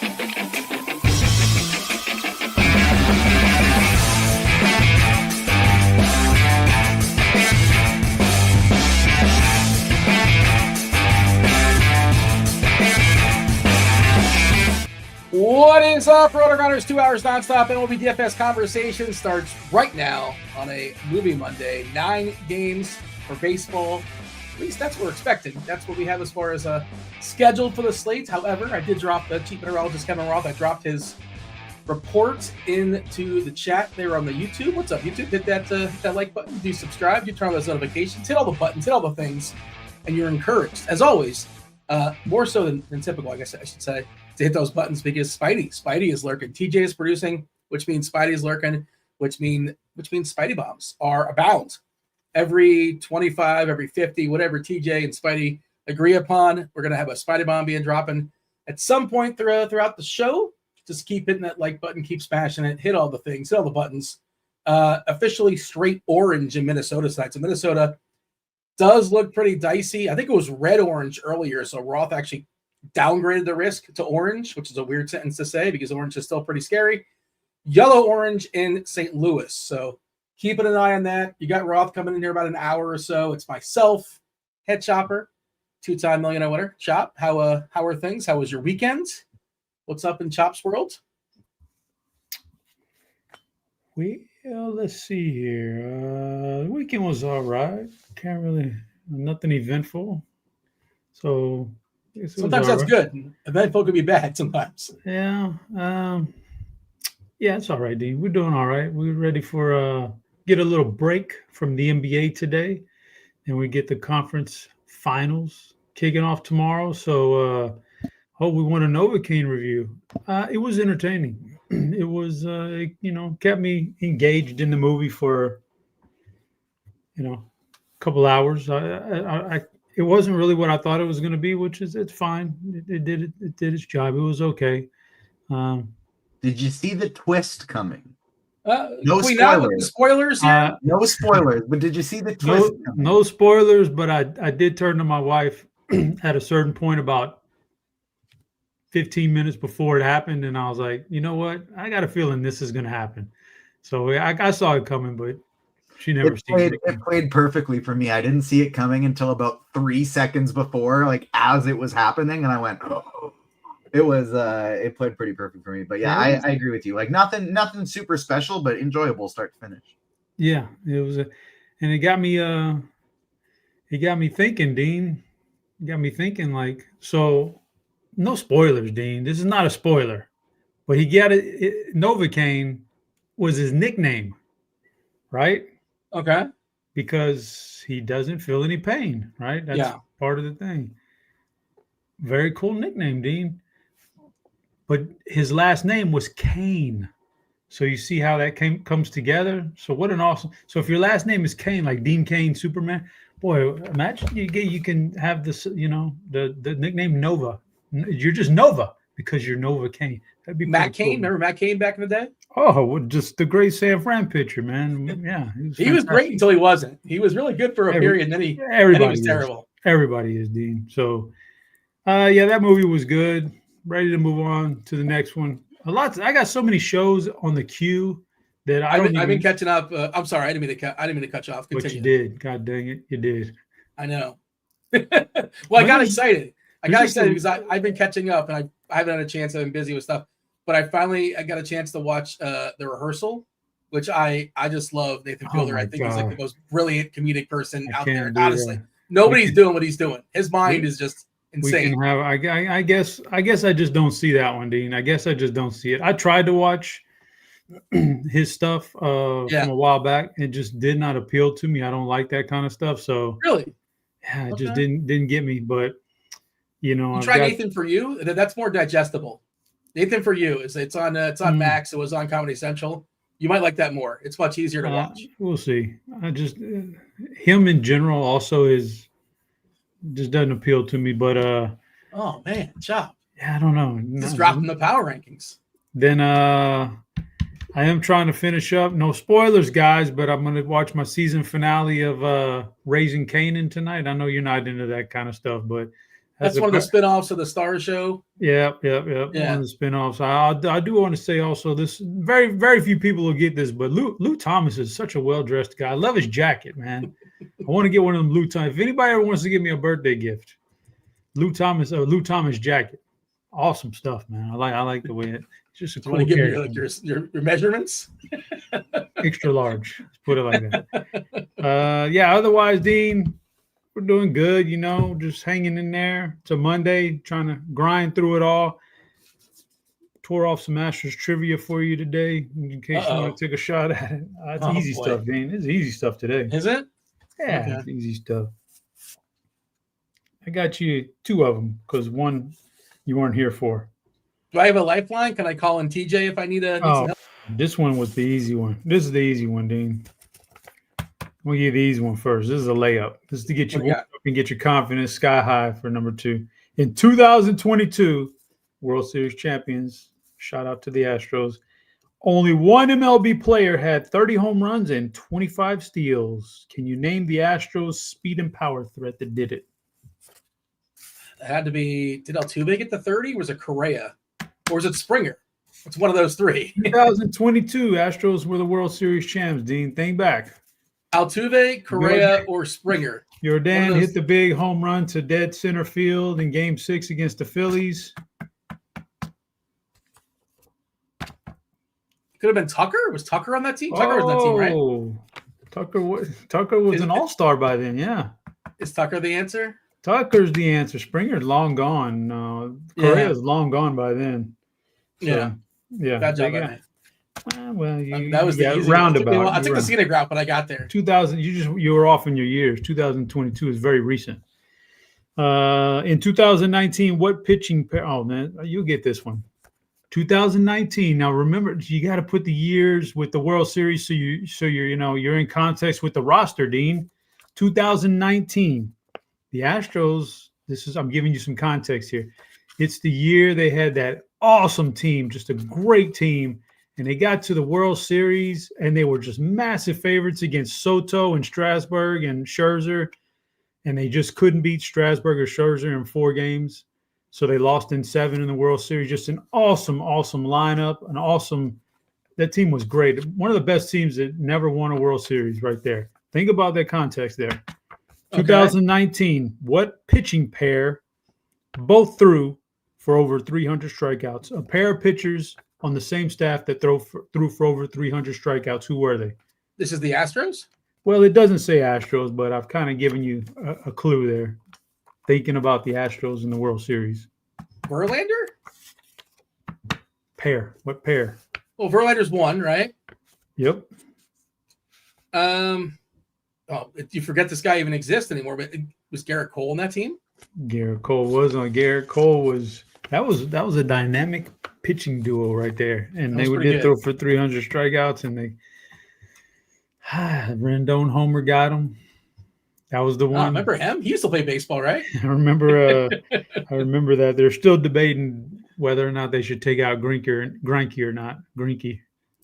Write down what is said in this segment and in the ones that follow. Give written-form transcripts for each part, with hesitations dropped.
What is up, RotoGrinders? 2 hours nonstop MLB DFS conversation starts right now on a movie Monday. 9 games for baseball. At least that's what we're expecting. That's what we have as far as scheduled for the slate. However, I did drop the chief meteorologist Kevin Roth. I dropped his report into the chat there on the YouTube. What's up, YouTube? Hit that like button. Do subscribe. Do turn on those notifications. Hit all the buttons. Hit all the things. And you're encouraged, as always, more so than typical, I guess I should say, to hit those buttons because Spidey is lurking. TJ is producing, which means Spidey is lurking, which means Spidey bombs are abound. Every 25, every 50, whatever TJ and Spidey agree upon, we're going to have a Spidey bomb being dropping at some point throughout the show. Just keep hitting that like button, keep smashing it, hit all the things, hit all the buttons. Officially straight orange in Minnesota tonight. So Minnesota does look pretty dicey. I think it was red-orange earlier, so Roth actually downgraded the risk to orange, which is a weird sentence to say because orange is still pretty scary. Yellow-orange in St. Louis. So keeping an eye on that. You got Roth coming in here about an hour or so. It's myself, Head Chopper, 2-time millionaire winner. Chop, how are things? How was your weekend? What's up in Chop's world? Well, let's see here. The weekend was all right. Nothing eventful. So sometimes that's right. Good. Eventful could be bad sometimes. Yeah. Yeah, it's all right, Dean. We're doing all right. We're ready for get a little break from the NBA today, and we get the conference finals kicking off tomorrow. So hope we want a Novocaine review. It was entertaining. It was kept me engaged in the movie for a couple hours. It wasn't really what I thought it was going to be, which is it's fine. It did its job. It was okay. Did you see the twist coming? No spoilers. Spoilers here? No spoilers, but did you see the twist coming? No spoilers, but I did turn to my wife at a certain point about 15 minutes before it happened, and I was like, you know what? I got a feeling this is going to happen. So I saw it coming, but she never seen it. It played perfectly for me. I didn't see it coming until about 3 seconds before, like as it was happening, and I went, oh. It played pretty perfect for me. But yeah, I agree with you. Like nothing super special, but enjoyable start to finish. Yeah, it was, and it got me thinking, Dean. It got me thinking, like, so no spoilers, Dean. This is not a spoiler, but he got it. Novocaine was his nickname, right? Okay. Because he doesn't feel any pain, right? That's part of the thing. Very cool nickname, Dean. But his last name was Kane. So you see how that comes together? So what an awesome. So if your last name is Kane, like Dean Kane, Superman, boy, imagine you can have this, the nickname Nova. You're just Nova because you're Novocaine. That'd be Matt Cain. Cool. Remember Matt Cain back in the day? Oh, well, just the great San Fran pitcher, man. Yeah. He was great until he wasn't. He was really good for a period, and then he was terrible. Everybody is, Dean. So, that movie was good. Ready to move on to the next one. I got so many shows on the queue that I've been catching up. I'm sorry, I didn't mean to cut you off. Continue. But you did. God dang it, you did. I know. Well, I got excited. Because I've been catching up, and I haven't had a chance. I've been busy with stuff, but I got a chance to watch the rehearsal, which I just love. Nathan Fielder, I think he's like the most brilliant comedic person out there. Honestly, nobody's doing what he's doing. His mind is just insane. I guess I just don't see that one, Dean. I guess I just don't see it. I tried to watch his stuff from a while back. It just did not appeal to me. I don't like that kind of stuff. So really, yeah, it just didn't get me. But you try Nathan For You. That's more digestible. Nathan For You it's on Max. It was on Comedy Central. You might like that more. It's much easier to watch. We'll see. I just him in general also just doesn't appeal to me. But oh man, Chop. Yeah, I don't know. Just dropping the power rankings. Then I am trying to finish up. No spoilers, guys, but I'm going to watch my season finale of Raising Kanan tonight. I know you're not into that kind of stuff, but That's one of the spinoffs of the Star Show. Yep. One of the spinoffs. I do want to say also this: very, very few people will get this, but Lou Thomas is such a well-dressed guy. I love his jacket, man. I want to get one of them Lou Thomas. If anybody ever wants to give me a birthday gift, Lou Thomas jacket. Awesome stuff, man. I like the way it's just a cool character. Give me like your measurements? Extra large. Let's put it like that. Otherwise, Dean, we're doing good, just hanging in there. It's a Monday, trying to grind through it all. Tore off some Astros trivia for you today, in case you want to take a shot at it. It's easy stuff, Dean. It's easy stuff today. Is it? Yeah, okay. It's easy stuff. I got you 2 of them because one you weren't here for. Do I have a lifeline? Can I call in TJ if I need some help? This one was the easy one. This is the easy one, Dean. We'll give you the easy one first. This is a layup. This is to get you up and get your confidence sky high for number 2. In 2022, World Series champions, shout out to the Astros, only one MLB player had 30 home runs and 25 steals. Can you name the Astros speed and power threat that did it? It had to be, did Altuve get the 30? Or was it Correa? Or was it Springer? It's one of those 3. 2022, Astros were the World Series champs, Dean. Think back. Altuve, Correa, or Springer? Jordan hit the big home run to dead center field in Game 6 against the Phillies. Could have been Tucker. Was Tucker on that team? Tucker was on that team, right? Tucker was an all-star by then, yeah. Is Tucker the answer? Tucker's the answer. Springer's long gone. Correa's long gone by then. So, yeah. Bad job, man. Well, that was the easy roundabout. I took the scenic route, but I got there. 2000. You were off in your years. 2022 is very recent. In 2019, what pitching pair? Oh man, you'll get this one. 2019. Now remember, you got to put the years with the World Series so you're in context with the roster, Dean. 2019, the Astros. I'm giving you some context here. It's the year they had that awesome team, just a great team, and they got to the World Series, and they were just massive favorites against Soto and Strasburg and Scherzer, and they just couldn't beat Strasburg or Scherzer in 4 games. So they lost in 7 in the World Series. Just an awesome, awesome lineup. That team was great. One of the best teams that never won a World Series right there. Think about that context there. Okay. 2019, what pitching pair both threw for over 300 strikeouts? A pair of pitchers on the same staff that threw for over 300 strikeouts. Who were they? This is the Astros? Well, it doesn't say Astros, but I've kind of given you a clue there. Thinking about the Astros in the World Series. Verlander? Pair. What pair? Well, Verlander's 1, right? Yep. You forget this guy even exists anymore, but was Garrett Cole on that team? Garrett Cole was on. Garrett Cole was that was a dynamic pitching duo right there. And they did throw for 300 strikeouts, and they Rendon homer got him. That was the one. I remember him. He used to play baseball, right? I remember that. They're still debating whether or not they should take out Greinke or not. Greinke.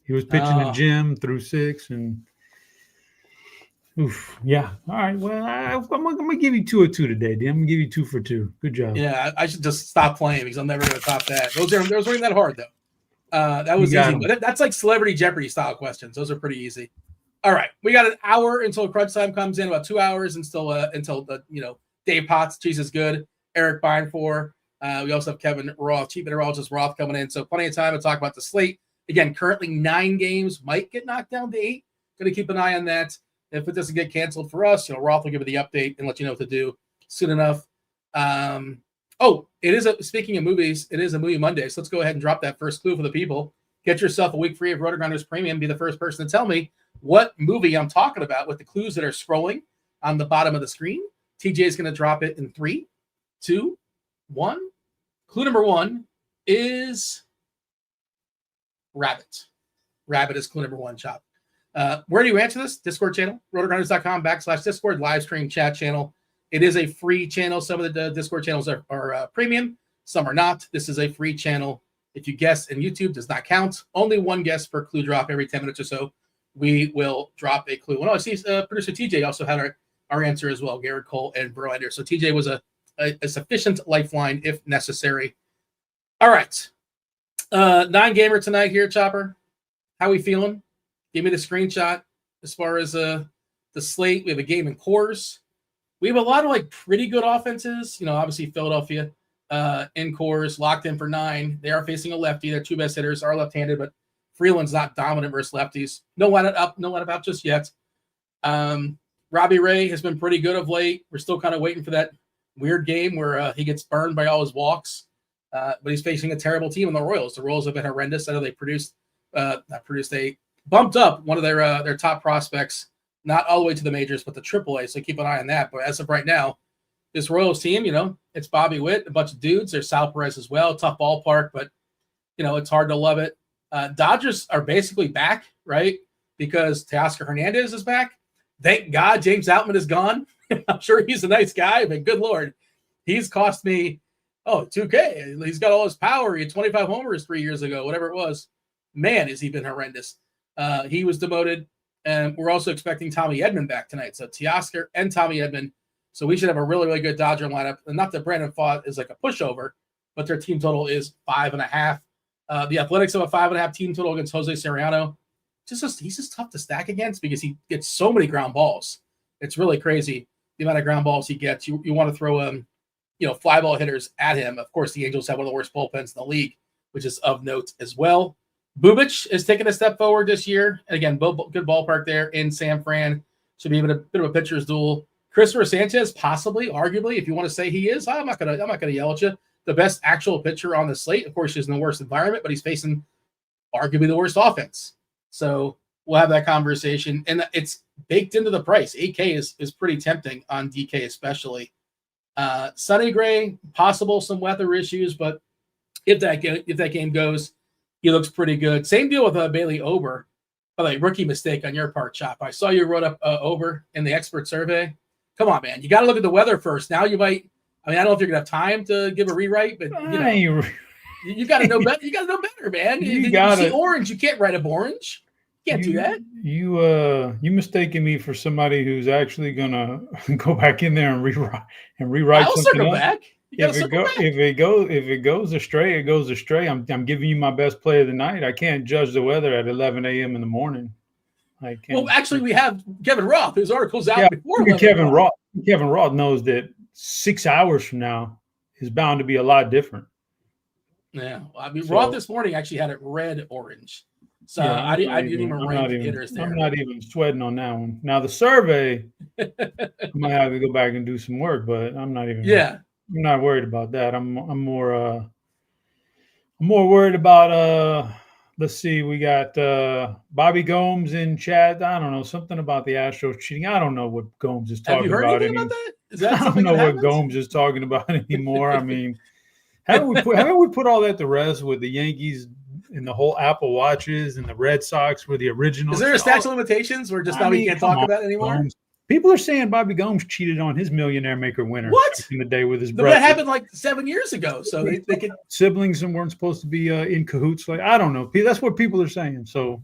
He was pitching the gym through 6 and oof. Yeah. All right. Well, I'm gonna give you 2 of 2 today, Dan. I'm gonna give you 2 for 2. Good job. Yeah, I should just stop playing because I'm never gonna top that. Those weren't that hard though. That was easy, but that's like Celebrity Jeopardy style questions. Those are pretty easy. All right, we got an hour until crunch time comes in. About 2 hours until the Dave Potts, Cheese is Good, Erik Beimfohr. We also have Kevin Roth, Chief Meteorologist Roth coming in. So plenty of time to talk about the slate. Again, currently 9 games, might get knocked down to 8. Going to keep an eye on that. If it doesn't get canceled for us, Roth will give you the update and let you know what to do soon enough. Speaking of movies, it is a movie Monday. So let's go ahead and drop that first clue for the people. Get yourself a week free of RotoGrinders Premium. Be the first person to tell me what movie I'm talking about with the clues that are scrolling on the bottom of the screen. TJ is going to drop it in 3, 2, 1. Clue number 1 is Rabbit. Rabbit is clue number 1, Chop. Where do you answer this? Discord channel, rotogrinders.com/Discord, live stream chat channel. It is a free channel. Some of the Discord channels are premium. Some are not. This is a free channel. If you guess in YouTube, does not count. Only 1 guess per clue drop every 10 minutes or so. We will drop a clue. Well, I see producer TJ also had our answer as well, Garrett Cole and Verlander. So TJ was a a sufficient lifeline if necessary. All right. 9-gamer tonight here, Chopper. How we feeling? Give me the screenshot as far as the slate. We have a game in Coors. We have a lot of like pretty good offenses. Obviously Philadelphia in Coors, locked in for 9. They are facing a lefty. Their 2 best hitters are left-handed, but Freeland's not dominant versus lefties. No one up just yet. Robbie Ray has been pretty good of late. We're still kind of waiting for that weird game where he gets burned by all his walks. But he's facing a terrible team in the Royals. The Royals have been horrendous. I know they they bumped up one of their top prospects, not all the way to the majors, but the AAA. So keep an eye on that. But as of right now, this Royals team, it's Bobby Witt, a bunch of dudes. There's Sal Perez as well. Tough ballpark, but it's hard to love it. Dodgers are basically back, right? Because Teoscar Hernandez is back. Thank God James Outman is gone. I'm sure he's a nice guy, but good Lord, he's cost me, 2K. He's got all his power. He had 25 homers 3 years ago, whatever it was. Man, has he been horrendous. He was demoted, and we're also expecting Tommy Edman back tonight. So Teoscar and Tommy Edman. So we should have a really, really good Dodger lineup. And not that Brandon Pfaadt is like a pushover, but their team total is 5.5. The Athletics have a 5.5 team total against Jose Soriano. He's just tough to stack against because he gets so many ground balls. It's really crazy the amount of ground balls he gets. You want to throw fly ball hitters at him. Of course, the Angels have one of the worst bullpens in the league, which is of note as well. Bubic is taking a step forward this year. And again, good ballpark there in San Fran. Should be a bit of a pitcher's duel. Christopher Sanchez, possibly, arguably, if you want to say he is. I'm not gonna yell at you. The best actual pitcher on the slate. Of course, he's in the worst environment, but he's facing arguably the worst offense. So we'll have that conversation. And it's baked into the price. 8K is pretty tempting on DK especially. Sonny Gray, possible some weather issues, but if that game goes, he looks pretty good. Same deal with Bailey Ober. By the way, rookie mistake on your part, Chop. I saw you wrote up Ober in the expert survey. Come on, man. You got to look at the weather first. Now you might. I don't know if you're gonna have time to give a rewrite, but you got to know better. You got to know better, man. You see orange, you can't write up orange. You can't do that. You mistaken me for somebody who's actually gonna go back in there and rewrite. I'll something circle else. back. If it goes astray, it goes astray. I'm giving you my best play of the night. I can't judge the weather at 11 a.m. in the morning. I can't. Well, actually, we have Kevin Roth, whose article's out before Kevin Roth. Kevin Roth knows that 6 hours from now is bound to be a lot different. Yeah, Roth this morning actually had it red orange. So yeah, I didn't even rank hitters there. I'm not even sweating on that one. Now the survey, I might have to go back and do some work, but I'm not even. Yeah, I'm not worried about that. I'm more worried about let's see, we got Bobby Gomes in chat. I don't know, something about the Astros cheating. I don't know what Gomes is talking about. Have you heard anything about that? Is that I don't know what Gomes is talking about anymore. I mean, haven't we put all that to rest with the Yankees and the whole Apple Watches and the Red Sox were the original? Is there a statute of limitations where just now we can't talk about it anymore? Gomes. People are saying Bobby Gomes cheated on his Millionaire Maker winner. What? In the day with his brother. That happened like 7 years ago. So they could siblings and weren't supposed to be in cahoots. Like, I don't know. That's what people are saying. So,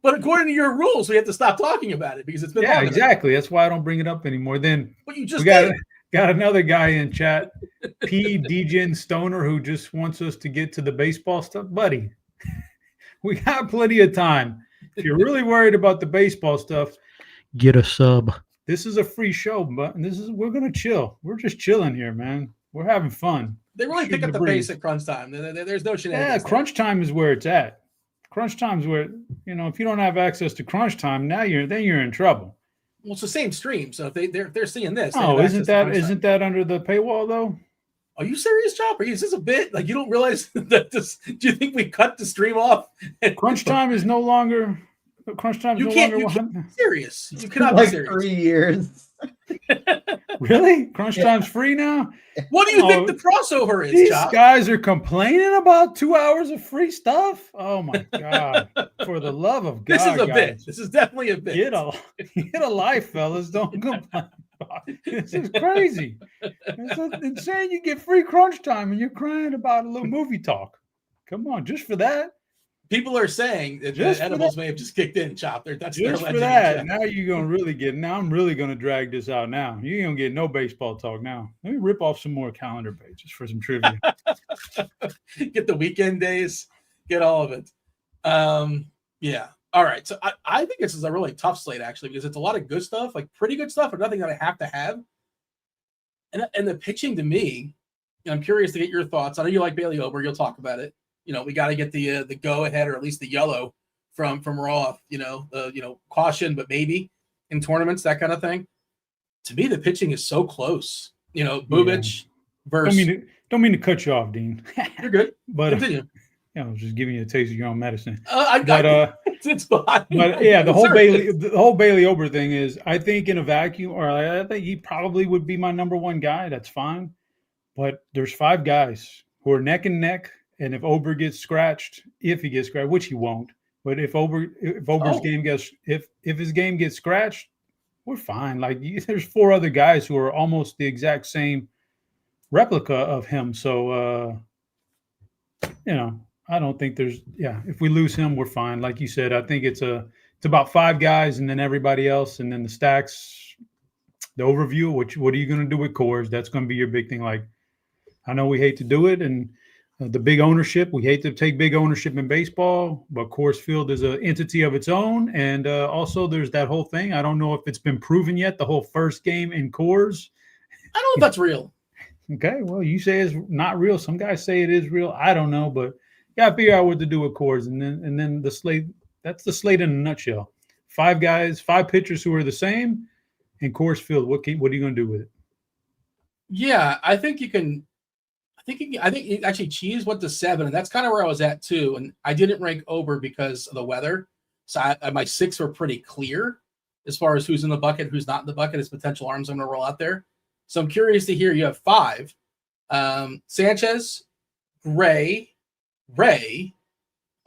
But according to your rules, we have to stop talking about it because it's been long exactly. That's why I don't bring it up anymore. Then but you just got another guy in chat, P. Degen Stoner, who just wants us to get to the baseball stuff. Buddy, we got plenty of time. If you're really worried about the baseball stuff, get a sub. This is a free show, but we're gonna chill. We're just chilling here, man. We're having fun. They really pick up the pace at crunch time. There's no shenanigans. Yeah, crunch time is where it's at. Crunch time is where if you don't have access to crunch time, now you're in trouble. Well, it's the same stream, so if they're seeing this. Oh, isn't that under the paywall though? Are you serious, Chopper? Is this a bit like you don't realize that this? Do you think we cut the stream off? Crunch time is no longer. Crunch time is no longer. You can't be serious. You cannot be serious. 3 years. Really? Crunch time's free now? What do you think the crossover is, These Chop? guys are complaining about 2 hours of free stuff? Oh, my God. For the love of God, This is a guys. bit. This is definitely a bit. Get a life, fellas. Don't complain about it. This is crazy. It's insane you get free crunch time and you're crying about a little movie talk. Come on, just for that. People are saying that the edibles may have just kicked in, Chop. That's their just for that. Now you're gonna really get. Now I'm really gonna drag this out. Now you ain't gonna get no baseball talk. Now let me rip off some more calendar pages for some trivia. Get the weekend days. Get all of it. Yeah. All right. So I think this is a really tough slate actually because it's a lot of good stuff, like pretty good stuff, but nothing that I have to have. And the pitching to me, I'm curious to get your thoughts. I know you like Bailey Ober. You'll talk about it. We got to get the go ahead or at least the yellow from Roth. Caution, but maybe in tournaments, that kind of thing. To me, the pitching is so close. Bubic versus. Don't mean to cut you off, Dean. You're good. But continue. I was just giving you a taste of your own medicine. It's fine. But yeah, the whole Bailey Ober thing is, I think in a vacuum, or I think he probably would be my number one guy. That's fine. But there's 5 guys who are neck and neck. And if Ober gets scratched, which he won't, but if Ober's game gets if his game gets scratched, we're fine. Like there's 4 other guys who are almost the exact same replica of him. So I don't think if we lose him, we're fine. Like you said, I think it's about 5 guys and then everybody else, and then the stacks, the overview. What are you going to do with Coors? That's going to be your big thing. Like I know we hate to do it, and the big ownership. We hate to take big ownership in baseball, but Coors Field is an entity of its own. And also there's that whole thing. I don't know if it's been proven yet, the whole first game in Coors. I don't know if that's real. Okay, well, you say it's not real. Some guys say it is real. I don't know, but got to figure out what to do with Coors. And then the slate, that's the slate in a nutshell. 5 guys, 5 pitchers who are the same in Coors Field. What are you going to do with it? Yeah, I think you can. I think actually Cheese went to 7, and that's kind of where I was at too. And I didn't rank Ober because of the weather. So my 6 were pretty clear as far as who's in the bucket, who's not in the bucket, as potential arms I'm going to roll out there. So I'm curious to hear. You have 5. Sanchez, Ray,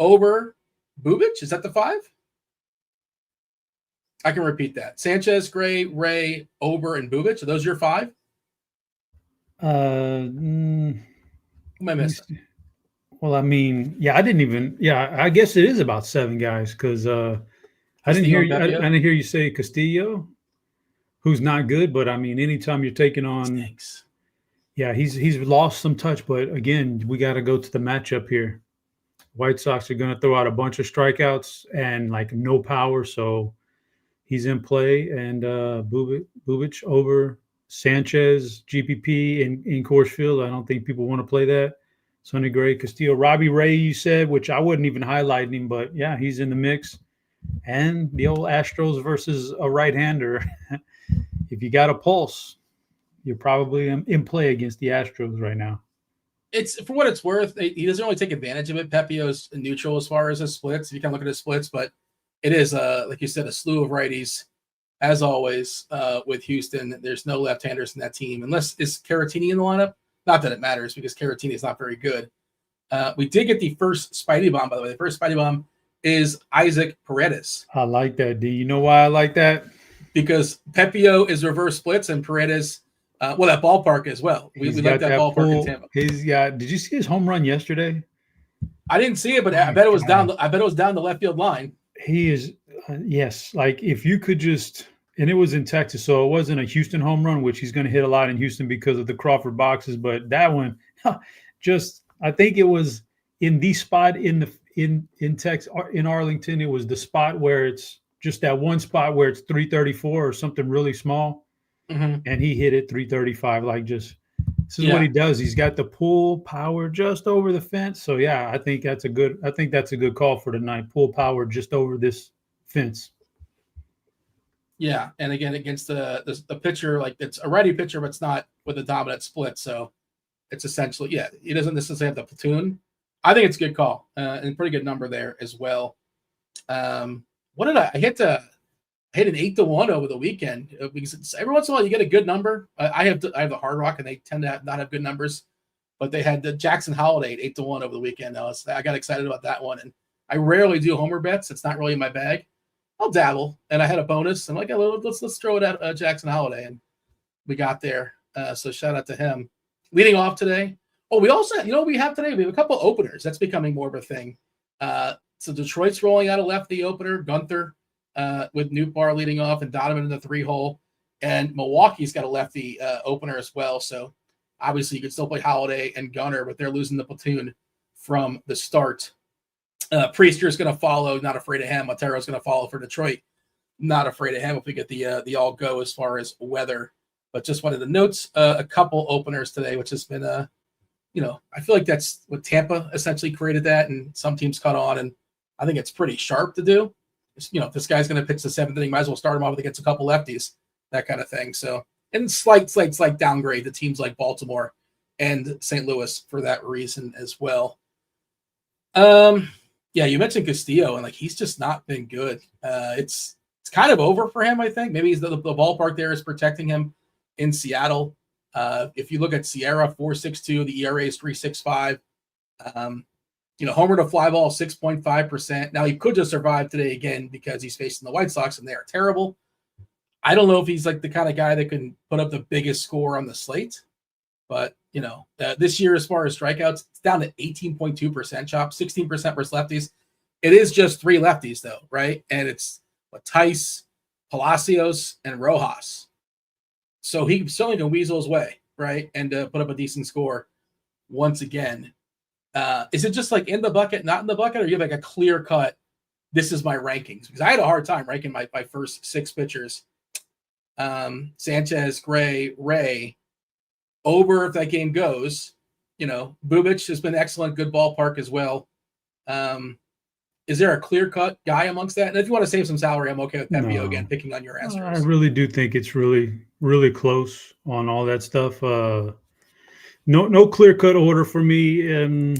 Ober, Bubic. Is that the 5? I can repeat that. Sanchez, Gray, Ray, Ober, and Bubic. Are those your 5? Am I missing? Well, I mean, I didn't even. Yeah, I guess it is about 7 guys because I didn't hear you. I didn't hear you say Castillo, who's not good. But I mean, anytime you're taking on, Stinks. Yeah, he's lost some touch. But again, we got to go to the matchup here. White Sox are going to throw out a bunch of strikeouts and like no power, so he's in play. And Bubic over Sanchez, GPP in Coors Field. I don't think people want to play that. Sonny Gray, Castillo, Robbie Ray, you said, which I wouldn't even highlight him, but yeah, he's in the mix. And the old Astros versus a right-hander. If you got a pulse, you're probably in play against the Astros right now. It's for what it's worth. He doesn't really take advantage of it. Pepio's neutral as far as his splits. You can look at his splits, but it is, like you said, a slew of righties. As always, with Houston, there's no left-handers in that team. Unless is Caratini in the lineup? Not that it matters because Caratini is not very good. We did get the first Spidey bomb, by the way. The first Spidey bomb is Isaac Paredes. I like that, D. You know why I like that? Because Pepio is reverse splits and Paredes, that ballpark as well. We like that ballpark in Tampa. Did you see his home run yesterday? I didn't see it, but I bet it was down. I bet it was down the left field line. He is, yes. Like if you could just, and it was in Texas, so it wasn't a Houston home run, which he's going to hit a lot in Houston because of the Crawford boxes. But that one, I think it was in the spot in Texas, in Arlington. It was the spot where it's just that one spot where it's 334 or something really small, and he hit it 335. This is what he does. He's got the pull power just over the fence. So yeah, I think that's a good call for tonight. Pull power just over this fence. Yeah, and again against the pitcher, like it's a righty pitcher, but it's not with a dominant split. So it's essentially, he doesn't necessarily have the platoon. I think it's a good call and pretty good number there as well. What did I hit? I hit an 8-1 over the weekend because every once in a while you get a good number. I have the Hard Rock and they tend to not have good numbers, but they had the Jackson Holiday at 8-1 over the weekend. I got excited about that one, and I rarely do homer bets. It's not really in my bag. I'll dabble, and I had a bonus. I'm like, let's throw it at Jackson Holiday, and we got there. So shout out to him. Leading off today. Oh, we also, we have today? We have a couple openers. That's becoming more of a thing. So Detroit's rolling out a lefty opener, Gunther, with Nootbaar leading off and Donovan in the 3-hole. And Milwaukee's got a lefty opener as well. So obviously you could still play Holiday and Gunner, but they're losing the platoon from the start. Priester's going to follow, not afraid of him. Motero's going to follow for Detroit. Not afraid of him if we get the all go as far as weather. But just wanted to note a couple openers today, which has been I feel like that's what Tampa essentially created that, and some teams caught on, and I think it's pretty sharp to do. If this guy's going to pitch the 7th inning, might as well start him off against a couple lefties, that kind of thing. So, and slight downgrade to teams like Baltimore and St. Louis for that reason as well. Yeah, you mentioned Castillo, and he's just not been good. It's kind of over for him, I think. Maybe the ballpark there is protecting him in Seattle. If you look at Sierra, 4.62, the ERA is 3.65. Homer to fly ball, 6.5%. Now, he could just survive today again because he's facing the White Sox, and they are terrible. I don't know if he's the kind of guy that can put up the biggest score on the slate. But, this year, as far as strikeouts, it's down to 18.2% chop, 16% versus lefties. It is just 3 lefties, though, right? And it's Tice, Palacios, and Rojas. So he certainly can weasel his way, right, and put up a decent score once again. Is it just in the bucket, not in the bucket, or you have a clear cut, this is my rankings? Because I had a hard time ranking my first 6 pitchers. Sanchez, Gray, Ray, Ober, if that game goes. Bubic has been excellent, good ballpark as well. Is there a clear-cut guy amongst that? And if you want to save some salary, I'm okay with Pepio again, picking on your Astros. I really do think it's really, really close on all that stuff. No clear-cut order for me.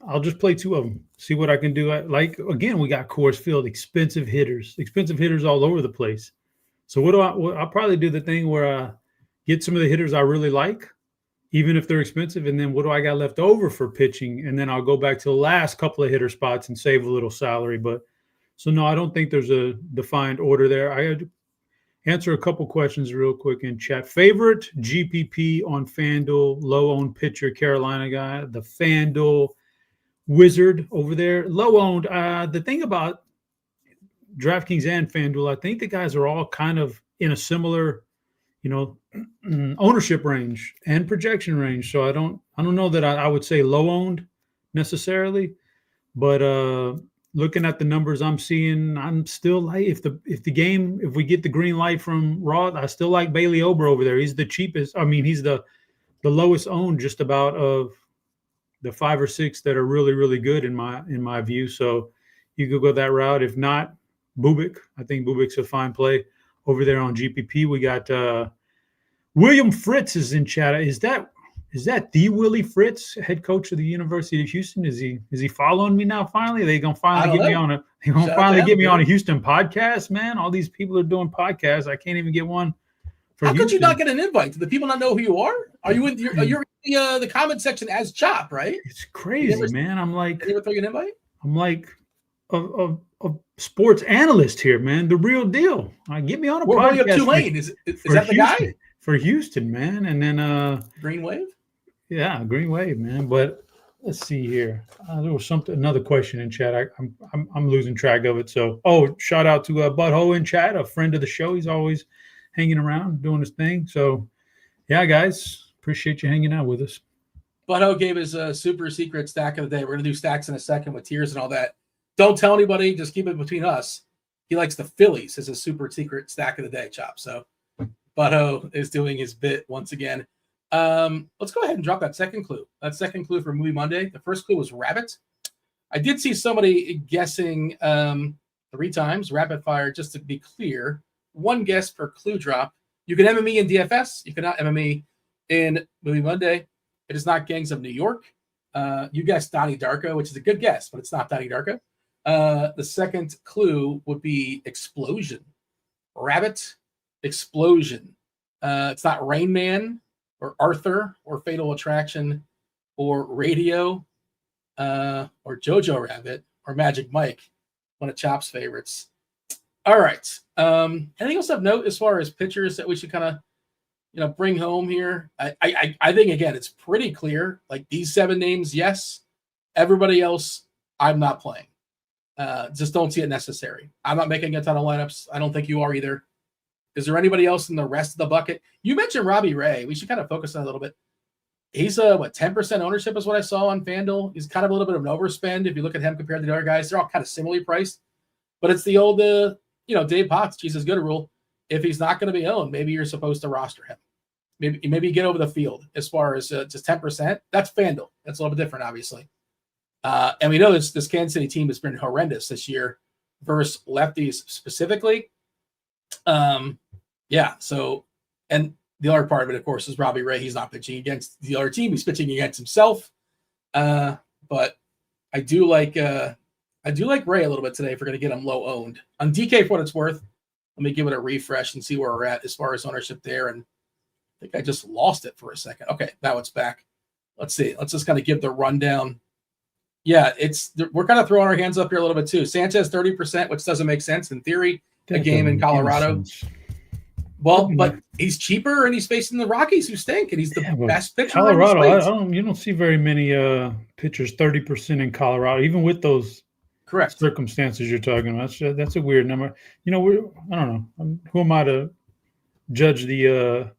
I'll just play 2 of them, see what I can do. Again, we got Coors Field, expensive hitters all over the place. So I'll probably do the thing where I get some of the hitters I really like, even if they're expensive, and then what do I got left over for pitching? And then I'll go back to the last couple of hitter spots and save a little salary. No, I don't think there's a defined order there. I had to answer a couple questions real quick in chat. Favorite GPP on FanDuel, low-owned pitcher, Carolina guy, the FanDuel wizard over there. Low-owned, the thing about DraftKings and FanDuel, I think the guys are all kind of in a similar ownership range and projection range. So I don't know that I would say low owned necessarily, but looking at the numbers I'm seeing, I'm still if we get the green light from Roth, I still like Bailey Ober over there. He's the cheapest. I mean, he's the lowest owned just about of the 5 or 6 that are really, really good in my view. So you could go that route. If not, Bubic. I think Bubic's a fine play over there on GPP. We got William Fritz is in chat. Is that the Willie Fritz, head coach of the University of Houston? Is he following me now? Finally, are they gonna finally get me on a Houston podcast? Man, all these people are doing podcasts. I can't even get one. How could you not get an invite? Do the people not know who you are? Are you in the comment section as Chop, right? It's crazy, man. I'm like, did you ever throw you an invite? I'm like a sports analyst here, man. The real deal. Get me on a podcast. We're Tulane. Is that the guy? For Houston, man. And then Green Wave? Yeah, Green Wave, man. But let's see here. There was another question in chat. I'm losing track of it. So shout out to Butthole in chat, a friend of the show. He's always hanging around doing his thing. So yeah, guys, appreciate you hanging out with us. Butthole gave his super secret stack of the day. We're gonna do stacks in a second with tiers and all that. Don't tell anybody, just keep it between us. He likes the Phillies as a super secret stack of the day, Chop. So Butto is doing his bit once again. Let's go ahead and drop that second clue. That second clue for Movie Monday. The first clue was rabbit. I did see somebody guessing 3 times rapid fire. Just to be clear, 1 guess per clue drop. You can MME in DFS. You cannot MME in Movie Monday. It is not Gangs of New York. You guessed Donnie Darko, which is a good guess, but it's not Donnie Darko. The second clue would be explosion. Rabbit, explosion. It's not Rain Man or Arthur or Fatal Attraction or Radio or Jojo Rabbit or Magic Mike, one of Chop's favorites. All right. Anything else of note as far as pitchers that we should kind of bring home here? I think, again, it's pretty clear. Like these 7 names, yes. Everybody else, I'm not playing. Just don't see it necessary. I'm not making a ton of lineups. I don't think you are either. Is there anybody else in the rest of the bucket? You mentioned Robbie Ray. We should kind of focus on a little bit. He's 10% ownership is what I saw on FanDuel. He's kind of a little bit of an overspend if you look at him compared to the other guys. They're all kind of similarly priced, but it's the old, Dave Potts, GPPs rule. If he's not going to be owned, maybe you're supposed to roster him. Maybe get over the field as far as just 10%. That's FanDuel. That's a little bit different, obviously. And we know this Kansas City team has been horrendous this year versus lefties specifically. So, and the other part of it, of course, is Robbie Ray. He's not pitching against the other team. He's pitching against himself. But I do like Ray a little bit today if we're going to get him low owned. On DK, for what it's worth, let me give it a refresh and see where we're at as far as ownership there. And I think I just lost it for a second. Okay, now it's back. Let's see. Let's just kind of give the rundown. Yeah, we're kind of throwing our hands up here a little bit too. Sanchez 30%, which doesn't make sense in theory. A game in Colorado. Well, but he's cheaper and he's facing the Rockies who stink, and he's the best pitcher. Colorado, you don't see very many pitchers 30% in Colorado, even with those correct circumstances you're talking about. That's a weird number. I don't know. Who am I to judge the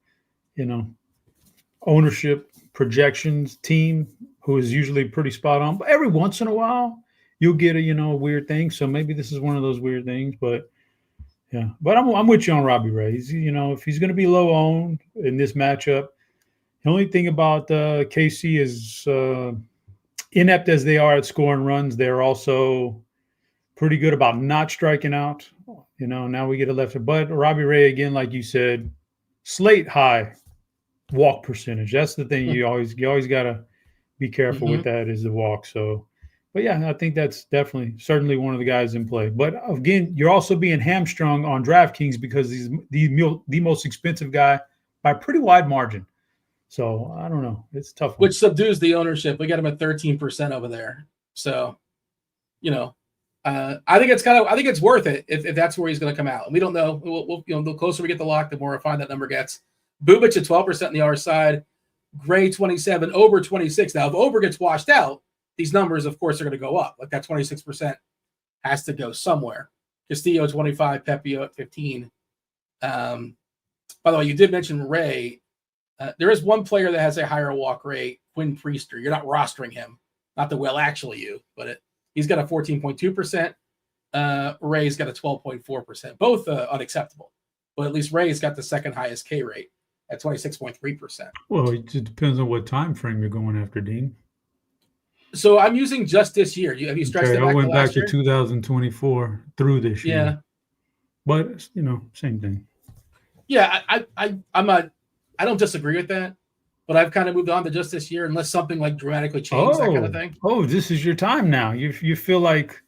ownership projections team, who is usually pretty spot on? But every once in a while, you'll get a weird thing. So maybe this is one of those weird things, but. Yeah, but I'm with you on Robbie Ray. If he's going to be low owned in this matchup, the only thing about KC is inept as they are at scoring runs, they're also pretty good about not striking out. Now we get a lefty, but Robbie Ray again, like you said, slate high walk percentage. That's the thing you always got to be careful with. That is the walk. So. But yeah, I think that's certainly one of the guys in play. But again, you're also being hamstrung on DraftKings because he's the most expensive guy by a pretty wide margin. So I don't know. It's a tough. Which subdues the ownership. We got him at 13% over there. So, I think it's worth it if that's where he's going to come out. And we don't know. We'll the closer we get the lock, the more refined that number gets. Bubic at 12% on the other side. Gray 27, Ober 26. Now, if Ober gets washed out, these numbers, of course, are going to go up. Like that 26% has to go somewhere. Castillo 25, Pepio at 15. By the way, you did mention Ray. There is one player that has a higher walk rate, Quinn Priester. You're not rostering him. Not the but he's got a 14.2%. Ray's got a 12.4%. Both unacceptable. But at least Ray's got the second highest K rate at 26.3%. Well, it depends on what time frame you're going after, Dean. So I'm using just this year. Have you stretched it back? I went back to year? 2024 through this year. Yeah, but same thing. Yeah, I don't disagree with that, but I've kind of moved on to just this year, unless something like dramatically changed, that kind of thing. Oh, this is your time now. You feel like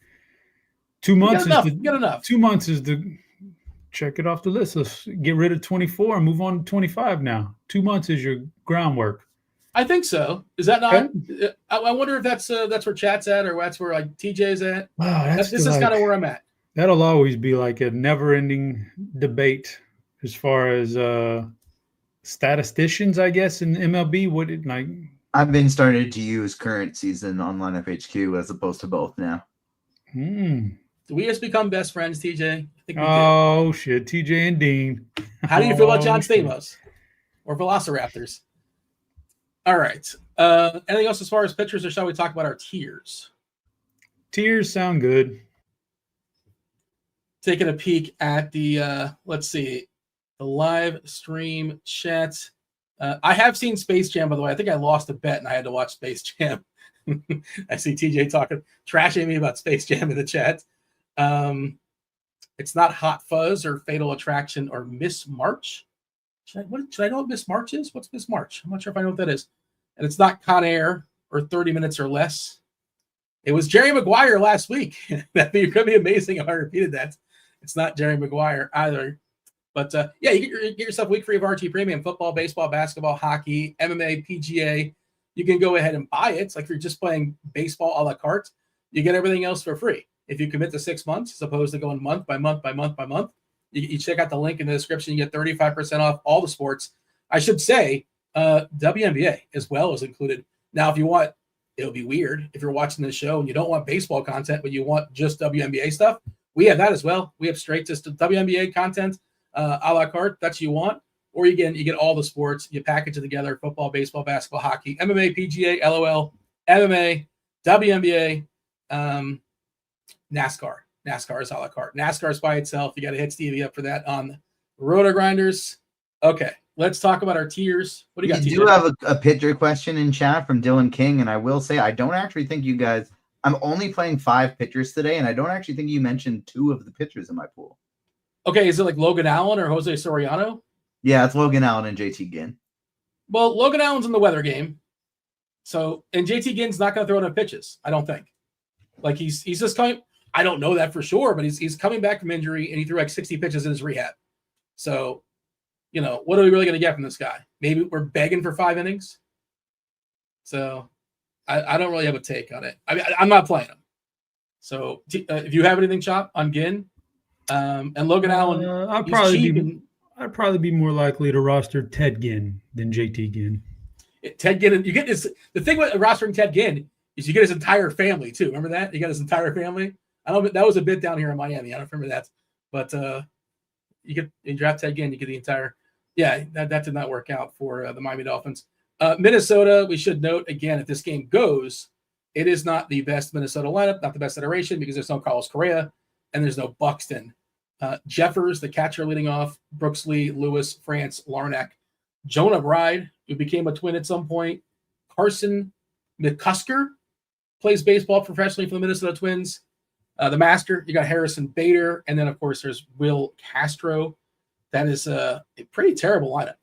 2 months get enough. 2 months is the check it off the list. Let's get rid of 24 and move on to 25 now. 2 months is your groundwork. I think so. Is that not? Okay. I wonder if that's where chat's at, or that's where like TJ's at. Wow, this is kind of where I'm at. That'll always be like a never-ending debate as far as statisticians, I guess, in MLB. What it like? I've been starting to use current season on lineup HQ as opposed to both now. Do we just become best friends, TJ? I think we did. Shit, TJ and Dean. How do you feel about John Stamos or Velociraptors? All right. Anything else as far as pitchers, or shall we talk about our tiers? Tiers sound good. Taking a peek at the, let's see, the live stream chat. I have seen Space Jam, by the way. I think I lost a bet and I had to watch Space Jam. I see TJ trashing me about Space Jam in the chat. It's not Hot Fuzz or Fatal Attraction or Miss March. Should I know what Miss March is? What's Miss March? I'm not sure if I know what that is. And it's not Con Air or 30 Minutes or Less. It was Jerry Maguire last week. That could be amazing if I repeated that. It's not Jerry Maguire either. But you get yourself a week free of RT Premium, football, baseball, basketball, hockey, MMA, PGA. You can go ahead and buy it. It's like if you're just playing baseball a la carte. You get everything else for free. If you commit to 6 months, as opposed to going month by month by month by month, you check out the link in the description. You get 35% off all the sports. I should say WNBA as well is included. Now, if you want it'll be weird if you're watching this show and you don't want baseball content, but you want just WNBA stuff. We have that as well. We have straight just WNBA content, a la carte. That's what you want. Or you get all the sports. You package it together: football, baseball, basketball, hockey, MMA, PGA, LOL, MMA, WNBA, NASCAR. NASCAR is a la carte. NASCAR is by itself. You got to hit Stevie up for that on RotoGrinders. Okay, let's talk about our tiers. What do you got? We do have a pitcher question in chat from Dylan King, and I will say I don't actually think you guys. I'm only playing 5 pitchers today, and I don't actually think you mentioned 2 of the pitchers in my pool. Okay, is it like Logan Allen or Jose Soriano? Yeah, it's Logan Allen and JT Ginn. Well, Logan Allen's in the weather game, so and JT Ginn's not going to throw enough pitches. I don't think. Like he's just coming. I don't know that for sure, but he's coming back from injury, and he threw like 60 pitches in his rehab. So, what are we really going to get from this guy? Maybe we're begging for 5 innings. So, I don't really have a take on it. I mean, I'm not playing him. So, if you have anything, Chop, on Ginn and Logan Allen, I'd probably be more likely to roster Ted Ginn than JT Ginn. Ted Ginn, you get this. The thing with rostering Ted Ginn is you get his entire family too. Remember that? You got his entire family. I don't. That was a bit down here in Miami. I don't remember that, but you draft Ted Ginn, you get the entire. Yeah, that did not work out for the Miami Dolphins. Minnesota, we should note again, if this game goes, it is not the best Minnesota lineup, not the best iteration because there's no Carlos Correa and there's no Buxton. Jeffers, the catcher leading off, Brooks Lee, Lewis, France, Larnack, Jonah Bride, who became a Twin at some point, Carson McCusker, plays baseball professionally for the Minnesota Twins. The master, you got Harrison Bader, and then, of course, there's Will Castro. That is a pretty terrible lineup.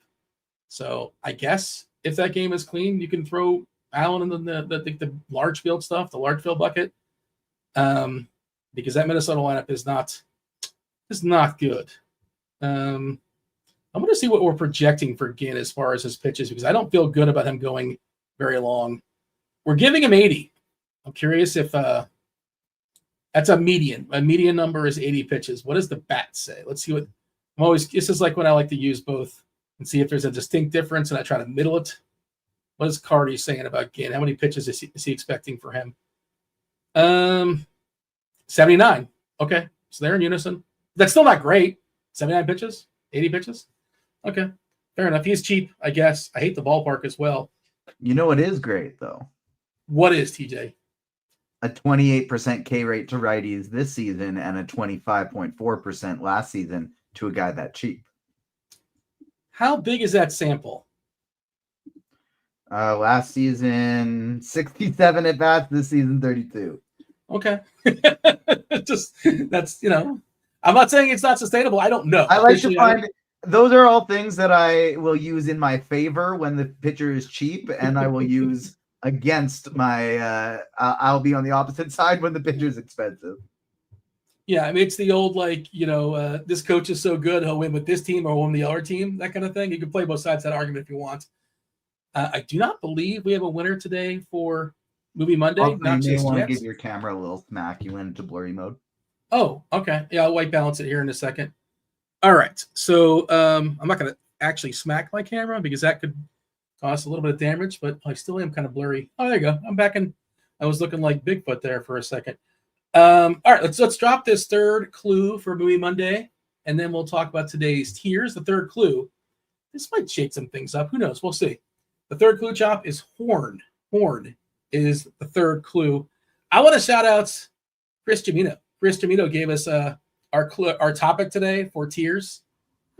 So I guess if that game is clean, you can throw Allen in the large field stuff, the large field bucket, because that Minnesota lineup is not good. I'm going to see what we're projecting for Ginn as far as his pitches, because I don't feel good about him going very long. We're giving him 80. I'm curious if that's a median. A median number is 80 pitches. What does the bat say? Let's see what this is like when I like to use both and see if there's a distinct difference, and I try to middle it. What is Cardi saying about Ginn? How many pitches is he expecting for him? 79. Okay, so they're in unison. That's still not great. 79 pitches, 80 pitches. Okay, fair enough. He's cheap, I guess. I hate the ballpark as well. You know what is great though? What is, TJ? A 28% K rate to righties this season and a 25.4% last season to a guy that cheap. How big is that sample? Last season, 67 at bats. This season, 32. Okay. Just, that's, I'm not saying it's not sustainable. I don't know. I like to find those are all things that I will use in my favor when the pitcher is cheap, and I will use against my I'll be on the opposite side when the pitcher is expensive. Yeah, I mean, it's the old, this coach is so good, he'll win with this team or win the other team, that kind of thing. You can play both sides of that argument if you want. I do not believe we have a winner today for Movie Monday. You may want to give your camera a little smack. You went into blurry mode. Oh, okay. Yeah, I'll white balance it here in a second. All right. So I'm not going to actually smack my camera because that could cause a little bit of damage, but I still am kind of blurry. Oh, there you go. I'm back in. I was looking like Bigfoot there for a second. All right, let's drop this third clue for Movie Monday, and then we'll talk about today's tiers. The third clue, this might shake some things up. Who knows? We'll see. The third clue, Chop, is horn. Horn is the third clue. I want to shout out Chris Jamino. Chris Jamino gave us our topic today for tiers.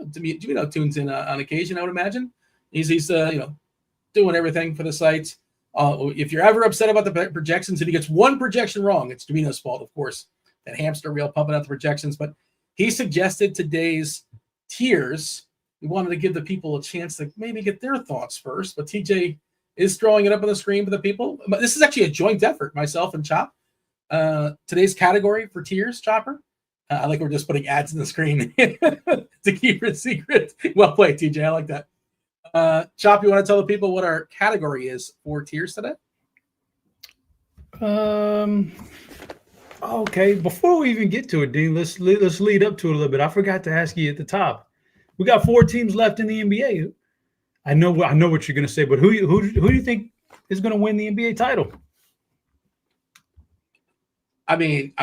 Jamino tunes in on occasion, I would imagine. He's doing everything for the site. If you're ever upset about the projections, if he gets one projection wrong, it's Jamino's fault, of course. That hamster wheel pumping out the projections. But he suggested today's tiers. We wanted to give the people a chance to maybe get their thoughts first. But TJ is throwing it up on the screen for the people. But this is actually a joint effort, myself and Chop. Today's category for tiers, Chopper. I like we're just putting ads in the screen to keep it secret. Well played, TJ. I like that. Chop, you want to tell the people what our category is for tiers today? Okay. Before we even get to it, Dean, let's lead up to it a little bit. I forgot to ask you at the top. We got 4 teams left in the NBA. I know what you're going to say, but who do you think is going to win the NBA title? I mean,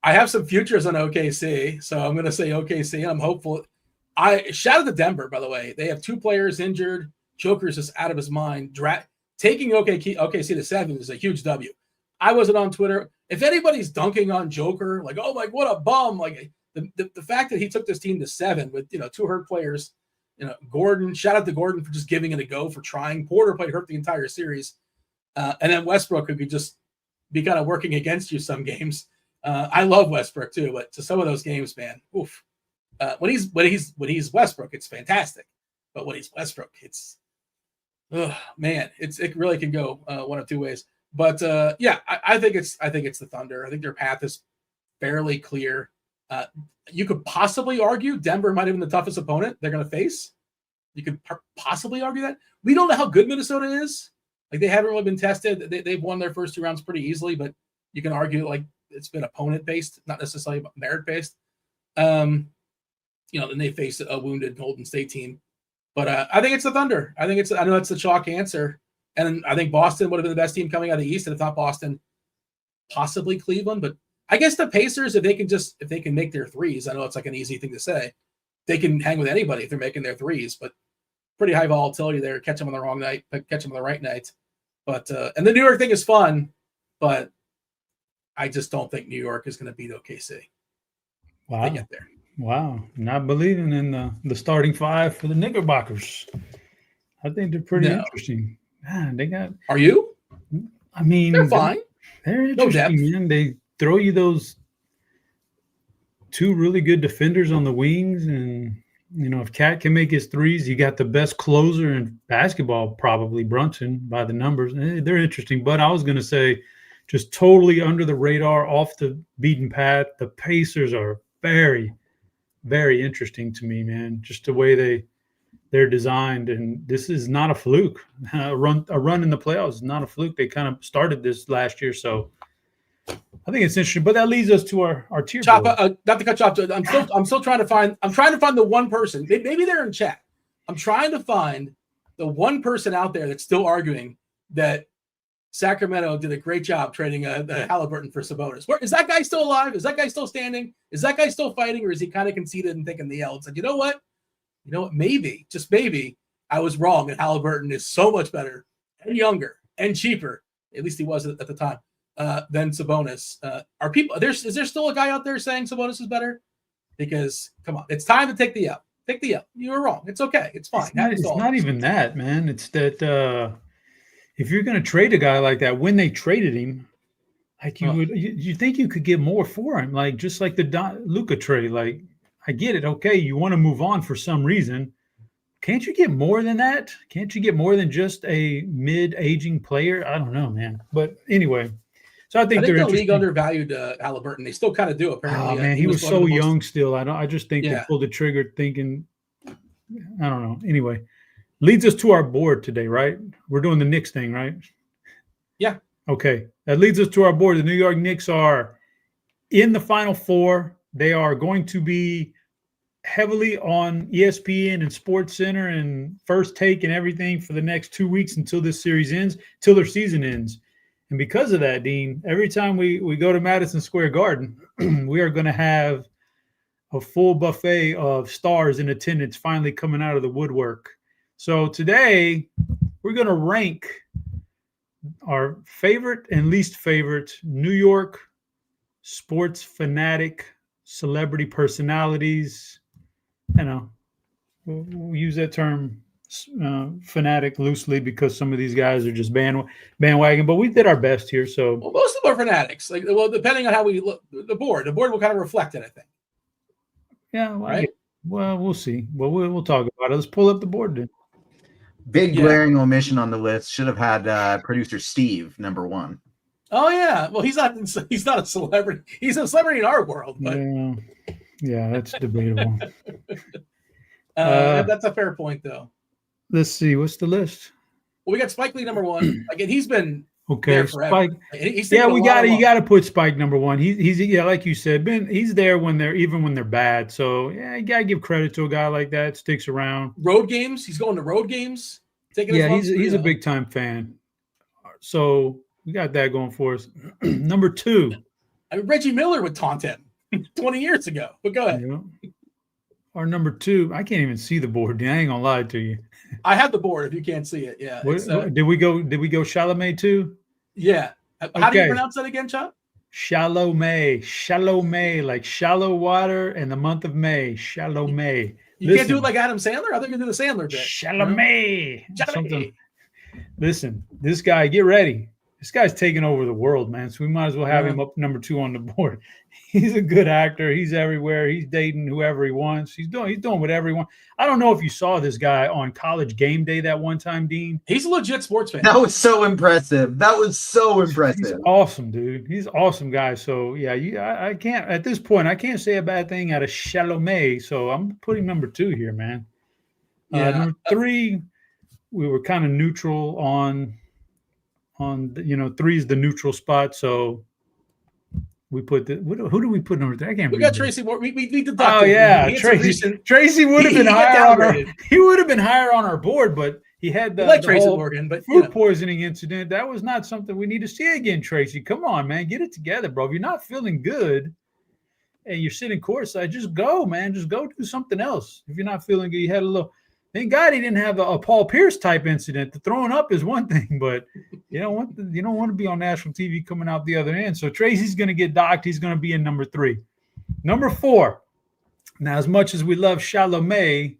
I have some futures on OKC, so I'm going to say OKC, and I'm hopeful. I shout out to Denver, by the way. They have 2 players injured. Joker's just out of his mind. Taking OKC to 7 is a huge W. I wasn't on Twitter. If anybody's dunking on Joker, like, oh my, what a bum! Like the fact that he took this team to 7 with 2 hurt players, Gordon. Shout out to Gordon for just giving it a go, for trying. Porter played hurt the entire series, and then Westbrook, who could just be kind of working against you some games. I love Westbrook too, but to some of those games, man, oof. When he's Westbrook, it's fantastic. But when he's Westbrook, it's man, it really can go one of 2 ways. But yeah, I think it's the Thunder. I think their path is fairly clear. You could possibly argue Denver might have been the toughest opponent they're going to face. You could possibly argue that. We don't know how good Minnesota is. Like, they haven't really been tested. They've won their first 2 rounds pretty easily, but you can argue like it's been opponent based, not necessarily merit based. Then they faced a wounded Golden State team. But I think it's the Thunder. I know it's the chalk answer. And I think Boston would have been the best team coming out of the East. And if not Boston, possibly Cleveland. But I guess the Pacers, if they can make their threes, I know it's like an easy thing to say, they can hang with anybody if they're making their threes. But pretty high volatility there. Catch them on the wrong night, catch them on the right night. But and the New York thing is fun, but I just don't think New York is going to beat OKC. Wow. They get there. Wow. Not believing in the starting 5 for the Knickerbockers. I think they're pretty interesting. Man, they got. Are you? I mean, they're fine. They're interesting, man. They throw you those 2 really good defenders on the wings, and if Cat can make his threes, you got the best closer in basketball, probably Brunson by the numbers. They're interesting, but I was going to say, just totally under the radar, off the beaten path. The Pacers are very, very interesting to me, man. Just the way they're designed, and this is not a fluke. A run in the playoffs is not a fluke. They kind of started this last year, so I think it's interesting. But that leads us to our tier. Chop, not to cut you off. I'm still trying to find. I'm trying to find the one person. Maybe they're in chat. I'm trying to find the one person out there that's still arguing that Sacramento did a great job trading Halliburton for Sabonis. Is that guy still alive? Is that guy still standing? Is that guy still fighting, or is he kind of conceded and taking the L and said, you know what? Maybe, just maybe, I was wrong, and Halliburton is so much better and younger and cheaper, at least he was at the time, than Sabonis. Is there still a guy out there saying Sabonis is better? Because, come on, it's time to take the L. Take the L. You were wrong. It's okay. It's fine. It's not even that, man. It's that if you're going to trade a guy like that, when they traded him, like you think you could get more for him, like just like the Luka trade. Like, I get it. Okay, you want to move on for some reason. Can't you get more than that? Can't you get more than just a mid-aging player? I don't know, man. But anyway, so I think the league undervalued Halliburton. They still kind of do, apparently. Oh, man, he was so young still. I just think they pulled the trigger thinking, I don't know. Anyway, leads us to our board today, right? We're doing the Knicks thing, right? Yeah. Okay. That leads us to our board. The New York Knicks are in the Final Four. They are going to be heavily on ESPN and SportsCenter and First Take and everything for the next 2 weeks until this series ends, till their season ends. And because of that, Dean, every time we go to Madison Square Garden, we are going to have a full buffet of stars in attendance finally coming out of the woodwork. So today we're going to rank our favorite and least favorite New York sports fanatic celebrity personalities. We'll use that term fanatic loosely because some of these guys are just bandwagon, but we did our best here. So most of them are fanatics. Depending on how we look, the board will kind of reflect it, I think. Yeah, right. Well, we'll see. Well, we'll talk about it. Let's pull up the board then. Big glaring omission on the list. Should have had producer Steve number 1. Oh yeah. Well, he's not a celebrity. He's a celebrity in our world. But... Yeah, that's debatable. That's a fair point, though. Let's see. What's the list? Well, we got Spike Lee number 1. Again, he's been there forever. Spike. You got to put Spike number 1. He's like you said, he's there when they're bad. So yeah, you got to give credit to a guy like that. Sticks around. Road games. He's going to road games. He's a big time fan. So we got that going for us. Number 2. I mean, Reggie Miller would taunt him 20 years ago. But go ahead. Yeah. Our number 2, I can't even see the board. I ain't gonna lie to you. I have the board if you can't see it. Yeah. Did we go Chalamet too? Yeah. How do you pronounce that again, Chop? Chalamet, like shallow water and the month of May. Chalamet. You can't do it like Adam Sandler? I think you do the Sandler bit. Chalamet. Something. Listen, this guy, get ready. This guy's taking over the world, man. So we might as well have him up number 2 on the board. He's a good actor. He's everywhere. He's dating whoever he wants. He's doing whatever he wants. I don't know if you saw this guy on College Game Day that one time, Dean. He's a legit sports fan. That was so impressive. He's awesome, dude. He's an awesome guy. So yeah, I can't at this point. I can't say a bad thing out of Chalamet. So I'm putting number 2 here, man. Number 3, we were kind of neutral on 3 is the neutral spot. So we put who do we put number 3? I can't. We got Tracy Moore. We deducted. Oh yeah, Tracy would have been higher on our. He would have been higher on our board, but he had the Tracy Morgan, but food poisoning incident. That was not something we need to see again. Tracy, come on, man, get it together, bro. If you're not feeling good and you're sitting courtside, just go, man. Just go do something else. If you're not feeling good, you had a little. Thank God he didn't have a Paul Pierce type incident. The throwing up is one thing, but you don't want to be on national TV coming out the other end. So Tracy's going to get docked. He's going to be in number 3. Number 4. Now, as much as we love Chalamet,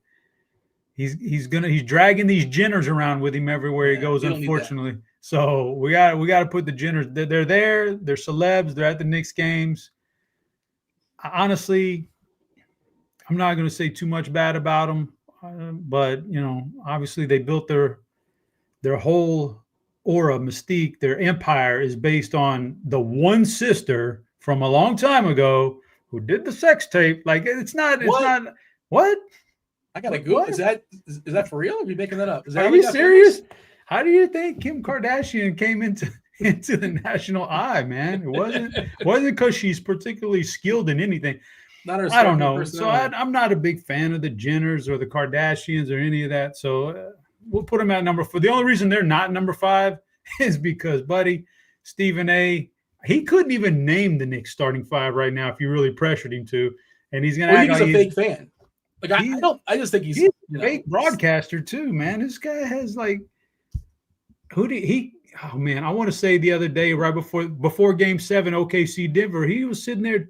he's dragging these Jenners around with him everywhere he goes. Unfortunately, so we got to put the Jenners. They're there. They're celebs. They're at the Knicks games. Honestly, I'm not going to say too much bad about them. But obviously they built their whole aura, mystique, their empire is based on the one sister from a long time ago who did the sex tape. Like it's not what? I gotta Google. Is that for real? Or are you making that up? Are you serious? How do you think Kim Kardashian came into the national eye, man? It wasn't because she's particularly skilled in anything. I don't know. So I'm not a big fan of the Jenners or the Kardashians or any of that. So we'll put them at number 4. The only reason they're not number 5 is because, buddy, Stephen A., he couldn't even name the Knicks starting 5 right now if you really pressured him to. And he's going to act like he's a fake fan. Like I just think he's a fake broadcaster too, man. This guy has like oh man, I want to say the other day right before Game 7 OKC Denver, he was sitting there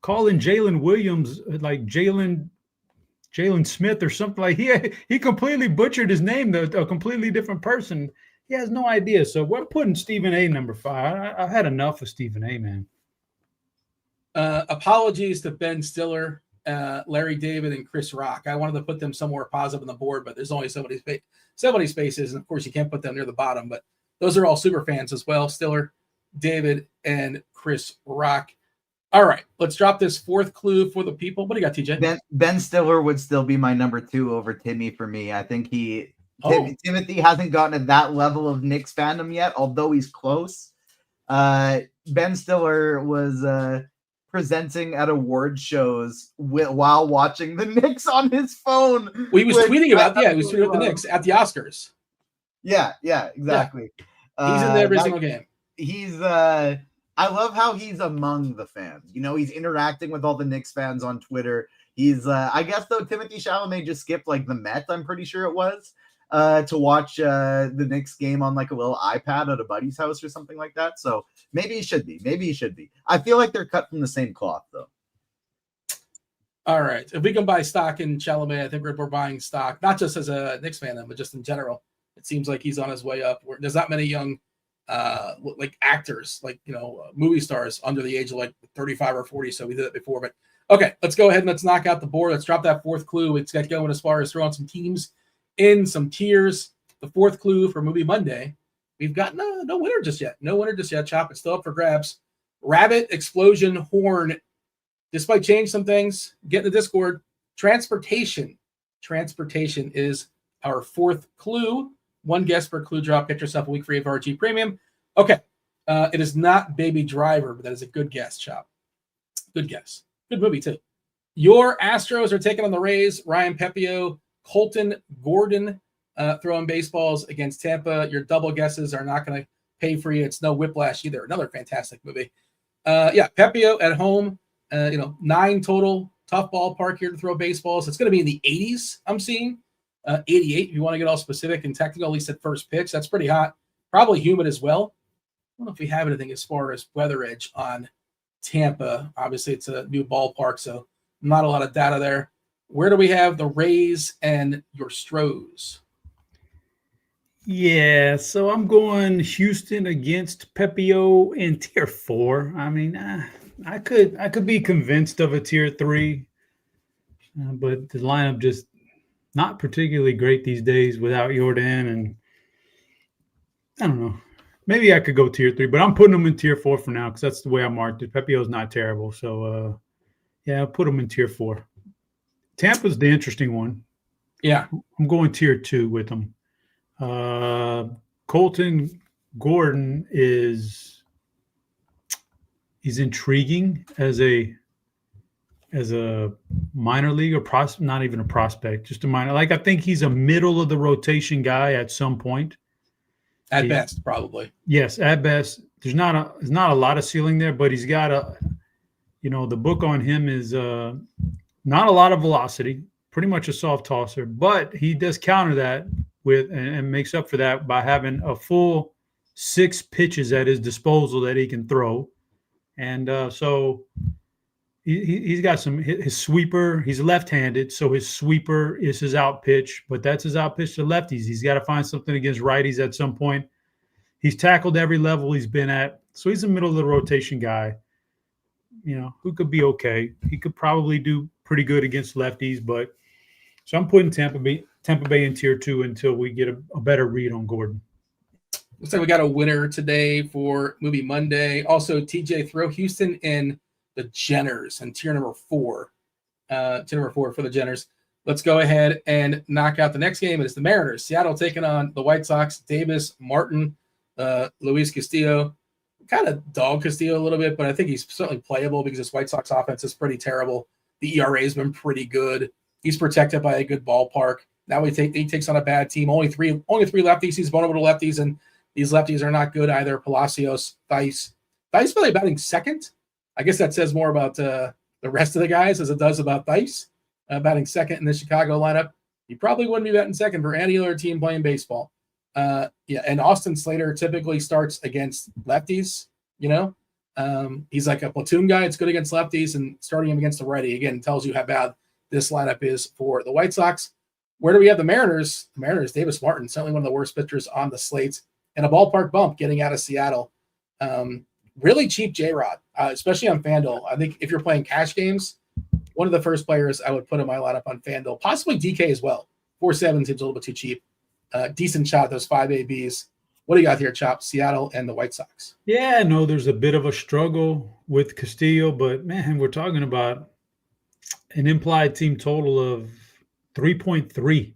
calling Jalen Williams like Jalen Smith or something. Like he completely butchered his name, a completely different person. He has no idea. So we're putting Stephen A. number 5. I've had enough of Stephen A., man. Apologies to Ben Stiller, Larry David, and Chris Rock. I wanted to put them somewhere positive on the board, but there's only so many spaces, and of course you can't put them near the bottom. But those are all super fans as well: Stiller, David, and Chris Rock. All right, let's drop this 4th clue for the people. What do you got, TJ? Ben Stiller would still be my number 2 over Timmy for me. I think Timothy hasn't gotten to that level of Knicks fandom yet, although he's close. Ben Stiller was presenting at award shows while watching the Knicks on his phone. Well, he was tweeting about he was tweeting about the Knicks at the Oscars. Yeah, exactly. Yeah. He's in every single game. He's I love how he's among the fans. He's interacting with all the Knicks fans on Twitter. He's, I guess, though, Timothy Chalamet just skipped, like, the Mets, I'm pretty sure it was, to watch the Knicks game on, like, a little iPad at a buddy's house or something like that. So maybe he should be. I feel like they're cut from the same cloth, though. All right. If we can buy stock in Chalamet, I think we're buying stock, not just as a Knicks fan, but just in general. It seems like he's on his way up. There's not many young like actors, like movie stars under the age of like 35 or 40. So we did it before, but okay, let's go ahead and let's knock out the board. Let's drop that 4th clue. Let's get going as far as throwing some teams in some tiers. The 4th clue for Movie Monday. We've got no winner just yet. Chop. It's still up for grabs. Rabbit, explosion, horn. Despite change some things, get in the Discord. Transportation is our 4th clue. 1 guess per clue drop. Get yourself a week free of RG Premium. Okay. It is not Baby Driver, but that is a good guess, Chop. Good guess. Good movie, too. Your Astros are taking on the Rays. Ryan Pepio, Colton Gordon throwing baseballs against Tampa. Your double guesses are not going to pay for you. It's no Whiplash either. Another fantastic movie. Pepio at home. 9 total. Tough ballpark here to throw baseballs. It's going to be in the 80s, I'm seeing. 88, if you want to get all specific and technical, at least at first pitch. That's pretty hot. Probably humid as well. I don't know if we have anything as far as weather edge on Tampa. Obviously, it's a new ballpark, so not a lot of data there. Where do we have the Rays and your Stros? Yeah, so I'm going Houston against Pepio in tier 4. I mean, I could be convinced of a tier 3, but the lineup just not particularly great these days without Jordan, and I don't know. Maybe I could go tier 3, but I'm putting them in tier 4 for now because that's the way I marked it. Pepio's not terrible, so I'll put them in tier 4. Tampa's the interesting one. Yeah, I'm going tier 2 with them. Colton Gordon he's intriguing as a minor league or not even a prospect, just a minor. Like I think he's a middle of the rotation guy at some point. At best, probably. Yes, at best. There's not a lot of ceiling there, but he's got the book on him is not a lot of velocity, pretty much a soft tosser, but he does counter that with and makes up for that by having a full 6 pitches at his disposal that he can throw. And so he's got his sweeper. He's left-handed, so his sweeper is his out pitch, but that's his out pitch to lefties. He's got to find something against righties at some point. He's tackled every level he's been at, so he's a middle of the rotation guy, who could be okay. He could probably do pretty good against lefties, but so I'm putting Tampa Bay in tier 2 until we get a better read on Gordon. Looks like we got a winner today for Movie Monday. Also, TJ, throw Houston in the Jenners and tier number 4. Tier number 4 for the Jenners. Let's go ahead and knock out the next game. It is the Mariners. Seattle taking on the White Sox. Davis, Martin, Luis Castillo. Kind of dog Castillo a little bit, but I think he's certainly playable because this White Sox offense is pretty terrible. The ERA has been pretty good. He's protected by a good ballpark. Now he takes on a bad team. Only three lefties. He's vulnerable to lefties, and these lefties are not good either. Palacios, Thaiss probably batting second. I guess that says more about the rest of the guys as it does about Thaiss batting second in the Chicago lineup. He probably wouldn't be batting second for any other team playing baseball. And Austin Slater typically starts against lefties. He's like a platoon guy. It's good against lefties, and starting him against the righty again tells you how bad this lineup is for the White Sox. Where do we have the Mariners? The Mariners, Davis Martin, certainly one of the worst pitchers on the slate, and a ballpark bump getting out of Seattle. Really cheap J-Rod, especially on FanDuel. I think if you're playing cash games, one of the first players I would put in my lineup on FanDuel, possibly DK as well. 4.7 seems a little bit too cheap. Decent shot, those 5 ABs. What do you got here, Chop? Seattle and the White Sox. Yeah, no, there's a bit of a struggle with Castillo, but man, we're talking about an implied team total of 3.3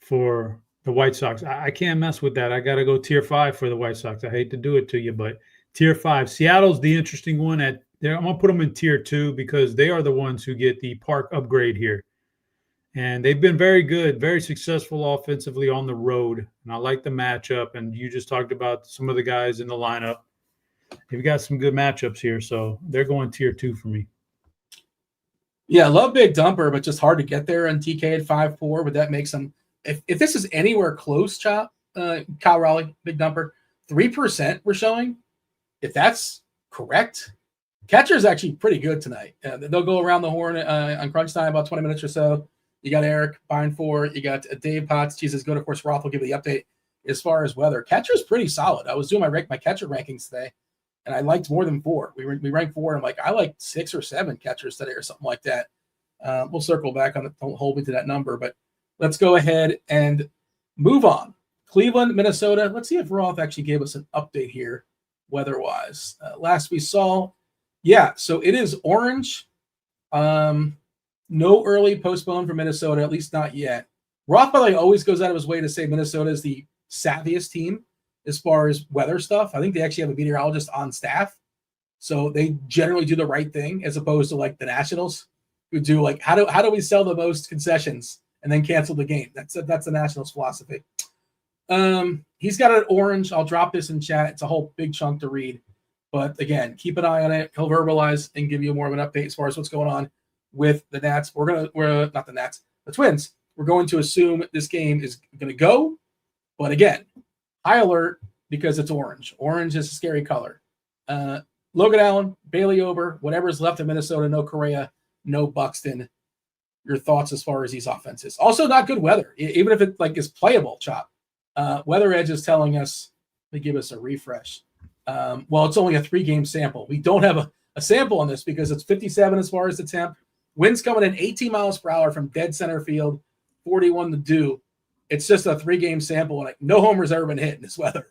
for the White Sox. I can't mess with that. I got to go tier 5 for the White Sox. I hate to do it to you, but tier 5. Seattle's the interesting one. I'm going to put them in tier 2 because they are the ones who get the park upgrade here. And they've been very good, very successful offensively on the road. And I like the matchup. And you just talked about some of the guys in the lineup. They've got some good matchups here. So they're going tier 2 for me. Yeah, love Big Dumper, but just hard to get there on TK at 5.4. Would that make some – if this is anywhere close, Chop, Kyle Raleigh, Big Dumper, 3% we're showing. If that's correct, catcher is actually pretty good tonight. They'll go around the horn on crunch time, about 20 minutes or so. You got Erik Beimfohr. You got Dave Potts. CheeseIsGood. Of course, Roth will give you the update as far as weather. Catcher's pretty solid. I was doing my catcher rankings today, and I liked more than 4. We ranked 4. I'm like, I like 6 or 7 catchers today or something like that. We'll circle back on it. Don't hold me to that number, but let's go ahead and move on. Cleveland, Minnesota. Let's see if Roth actually gave us an update here weather-wise. Last we saw, so it is orange. No early postponed for Minnesota, at least not yet. Roth, by the way, always goes out of his way to say Minnesota is the savviest team as far as weather stuff. I think they actually have a meteorologist on staff. So they generally do the right thing as opposed to like the Nationals who do like, how do we sell the most concessions and then cancel the game? That's the Nationals philosophy. He's got an orange. I'll drop this in chat. It's a whole big chunk to read. But again, keep an eye on it. He'll verbalize and give you more of an update as far as what's going on with the Nats. We're not the Nats, the Twins. We're going to assume this game is going to go. But again, high alert because it's orange. Orange is a scary color. Logan Allen, Bailey Ober, whatever's left in Minnesota, no Correa, no Buxton. Your thoughts as far as these offenses. Also not good weather, even if it is playable, Chop. Weather Edge is telling us to give us a refresh. Well, it's only a 3-game sample. We don't have a sample on this because it's 57 as far as the temp. Winds coming in 18 miles per hour from dead center field, 41 to do. It's just a 3-game sample, and no homer's ever been hit in this weather.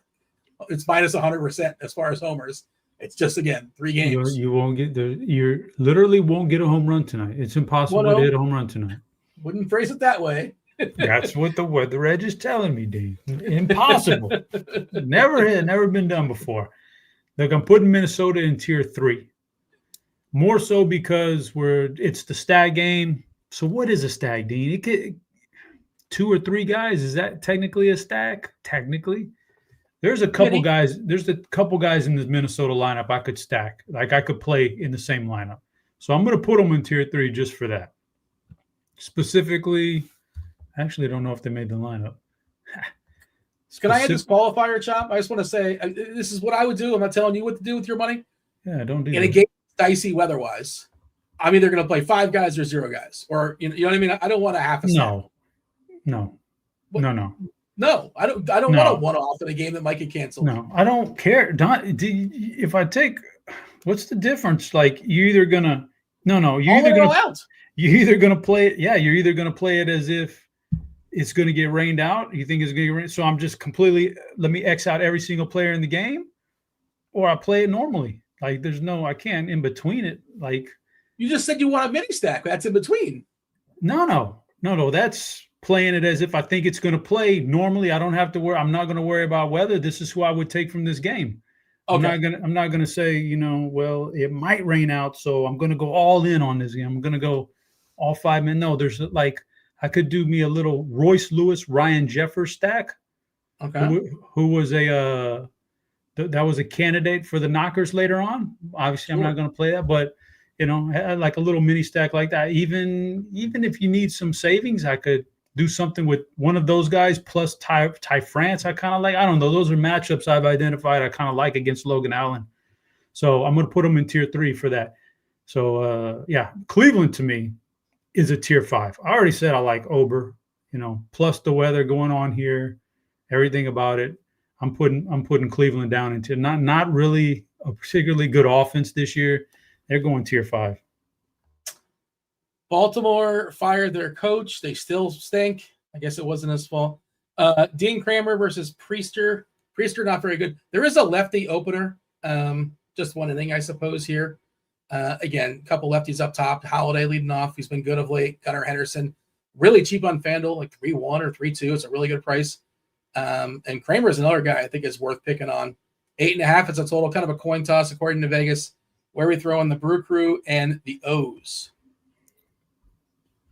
It's minus 100% as far as homers. It's just, again, 3 games. You won't get you literally won't get a home run tonight. It's impossible to hit a home run tonight. Wouldn't phrase it that way. That's what the Weather Edge is telling me, Dean. Impossible. Never been done before. Look, I'm putting Minnesota in tier 3. More so because it's the stag game. So what is a stag, Dean? It could 2 or 3 guys. Is that technically a stack? Technically. There's a couple guys in this Minnesota lineup I could stack. I could play in the same lineup. So I'm going to put them in tier 3 just for that. Specifically, I actually don't know if they made the lineup. Can I add this qualifier, Chop? I just want to say this is what I would do. I'm not telling you what to do with your money. Yeah, don't do in that. A game dicey weather-wise. I'm either going to play 5 guys or 0 guys. Or, you know what I mean? I don't want a half a stack. No. No, I don't want a one-off in a game that might get canceled. No, I don't care. If I take, what's the difference? You're either gonna you're either gonna play it. Yeah, you're either gonna play it as if it's gonna get rained out. You think it's gonna get rained, so I'm just completely let me X out every single player in the game, or I play it normally. I can't in between it. You just said you want a mini stack. That's in between. No. That's playing it as if I think it's going to play normally. I don't have to worry. I'm not going to worry about weather. This is who I would take from this game. Okay. I'm not going to say, well, it might rain out, so I'm going to go all in on this game. I'm going to go all 5 men. No, there's I could do me a little Royce Lewis, Ryan Jeffers stack. Okay. Who was that was a candidate for the knockers later on. Obviously, I'm not going to play that, but like a little mini stack like that. Even if you need some savings, I could do something with one of those guys plus Ty France. I kind of like. I don't know. Those are matchups I've identified I kind of like against Logan Allen. So I'm going to put them in tier 3 for that. So Cleveland to me is a tier 5. I already said I like Ober. Plus the weather going on here, everything about it. I'm putting Cleveland down into not really a particularly good offense this year. They're going tier 5. Baltimore fired their coach. They still stink. I guess it wasn't his fault. Dean Kramer versus Priester. Priester not very good. There is a lefty opener. Just one inning, I suppose, here. Again, a couple lefties up top. Holiday leading off. He's been good of late. Gunnar Henderson. Really cheap on FanDuel, 3-1 or 3-2. It's a really good price. And Kramer is another guy I think is worth picking on. 8.5 is a total, kind of a coin toss according to Vegas. Where we throw in the Brew Crew and the O's.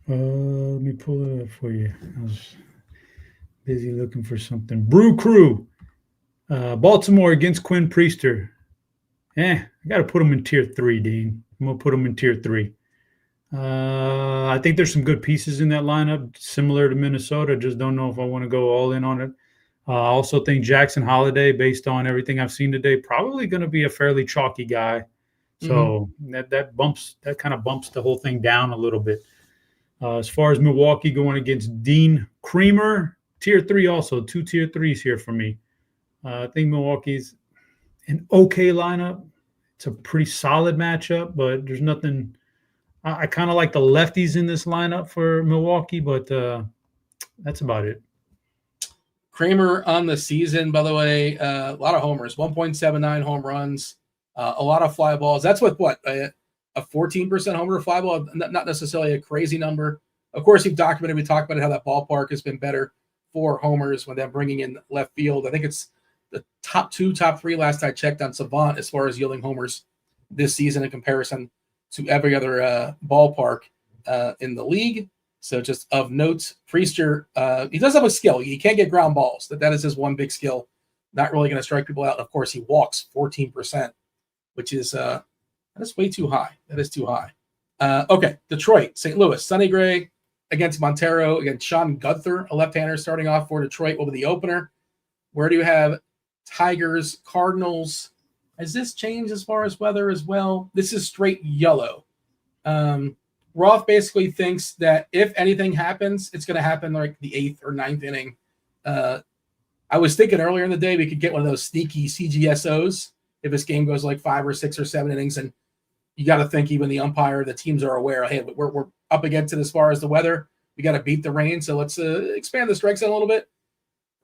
Let me pull it up for you. I was busy looking for something. Brew Crew. Baltimore against Quinn Priester. I got to put them in tier 3, Dean. I'm going to put them in tier 3. I think there's some good pieces in that lineup, similar to Minnesota. Just don't know if I want to go all in on it. I also think Jackson Holiday, based on everything I've seen today, probably going to be a fairly chalky guy. So that kind of bumps the whole thing down a little bit. As far as Milwaukee going against Dean Kramer, tier 3 also. 2 tier 3s here for me. I think Milwaukee's an okay lineup. It's a pretty solid matchup, but there's nothing. I kind of like the lefties in this lineup for Milwaukee, but that's about it. Kramer on the season, by the way, a lot of homers, 1.79 home runs. A lot of fly balls. That's with a 14% homer fly ball, not necessarily a crazy number. Of course, we talked about how that ballpark has been better for homers when they're bringing in left field. I think it's the top 2, top 3 last I checked on Savant as far as yielding homers this season in comparison to every other ballpark in the league. So just of note, Priester, he does have a skill. He can't get ground balls. That is his one big skill. Not really going to strike people out. Of course, he walks 14%. which is that is way too high. That is too high. Okay, Detroit, St. Louis, Sonny Gray against Montero, against Sean Gunther, a left-hander starting off for Detroit. What will be the opener? Where do you have Tigers, Cardinals? Has this changed as far as weather as well? This is straight yellow. Roth basically thinks that if anything happens, it's going to happen like the 8th or 9th inning. I was thinking earlier in the day we could get one of those sneaky CGSOs if this game goes like 5 or 6 or 7 innings, and you got to think even the umpire, the teams are aware, hey, but we're up against it as far as the weather. We got to beat the rain, so let's expand the strike zone a little bit.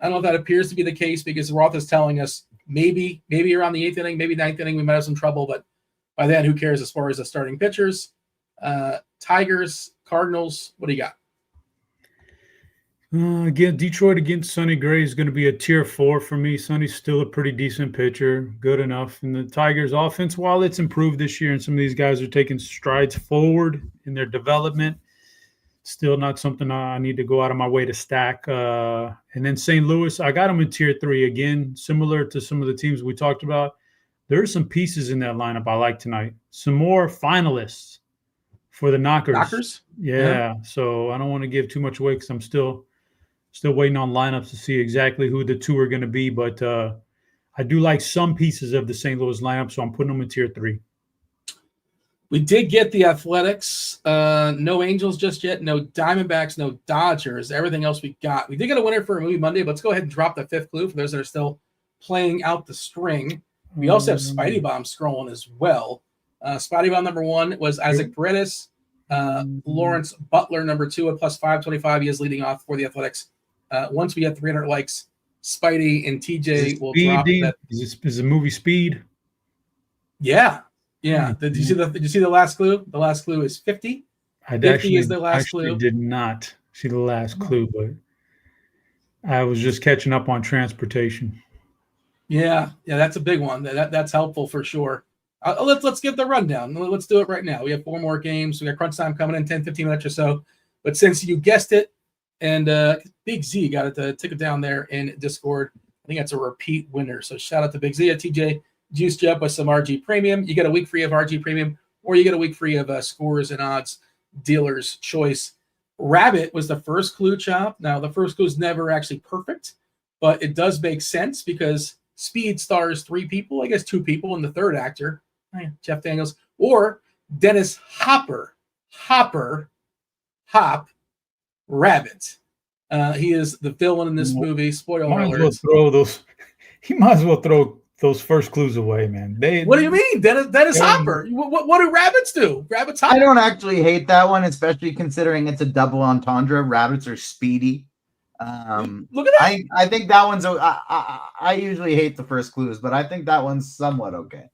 I don't know if that appears to be the case because Roth is telling us maybe around the 8th inning, maybe 9th inning, we might have some trouble, but by then, who cares as far as the starting pitchers? Tigers, Cardinals, what do you got? Again, Detroit against Sonny Gray is going to be a tier 4 for me. Sonny's still a pretty decent pitcher, good enough. And the Tigers offense, while it's improved this year and some of these guys are taking strides forward in their development, still not something I need to go out of my way to stack. And then St. Louis, I got them in tier 3. Again, similar to some of the teams we talked about. There are some pieces in that lineup I like tonight. Some more finalists for the knockers. Knockers? Yeah. So I don't want to give too much away because I'm still waiting on lineups to see exactly who the 2 are going to be. But I do like some pieces of the St. Louis lineup, so I'm putting them in tier 3. We did get the Athletics. No Angels just yet. No Diamondbacks. No Dodgers. Everything else we got. We did get a winner for a movie Monday, but let's go ahead and drop the 5th clue for those that are still playing out the string. We also have Spidey Bomb scrolling as well. Spidey Bomb number 1 was Isaac Paredes. Lawrence Butler number 2 at plus 525. He is leading off for the Athletics. Once we get 300 likes, Spidey and TJ will drop that. Is the movie Speed? Yeah. Did you see the last clue? The last clue is 50. 50 is the last clue. I did not see the last clue, but I was just catching up on transportation. Yeah, that's a big one. That's helpful for sure. Let's get the rundown. Let's do it right now. We have 4 more games. We got crunch time coming in 10, 15 minutes or so. But since you guessed it, and Big Z got it to tick it down there in Discord, I think that's a repeat winner. So shout out to Big Z. TJ juiced you up with some RG Premium. You get a week free of RG Premium, or you get a week free of Scores and Odds Dealer's Choice. Rabbit was the first clue, Chop. Now, the first clue is never actually perfect, but it does make sense because Speed stars 3 people, I guess 2 people, and the third actor, Jeff Daniels, or Dennis Hopper, Rabbit. He is the villain in this movie. Spoiler alert. He might as well throw those first clues away, man. What do you mean? Dennis Hopper. What do rabbits do? Rabbits hop. I don't actually hate that one, especially considering it's a double entendre. Rabbits are speedy. Look at that. I think that one's. I usually hate the first clues, but I think that one's somewhat okay.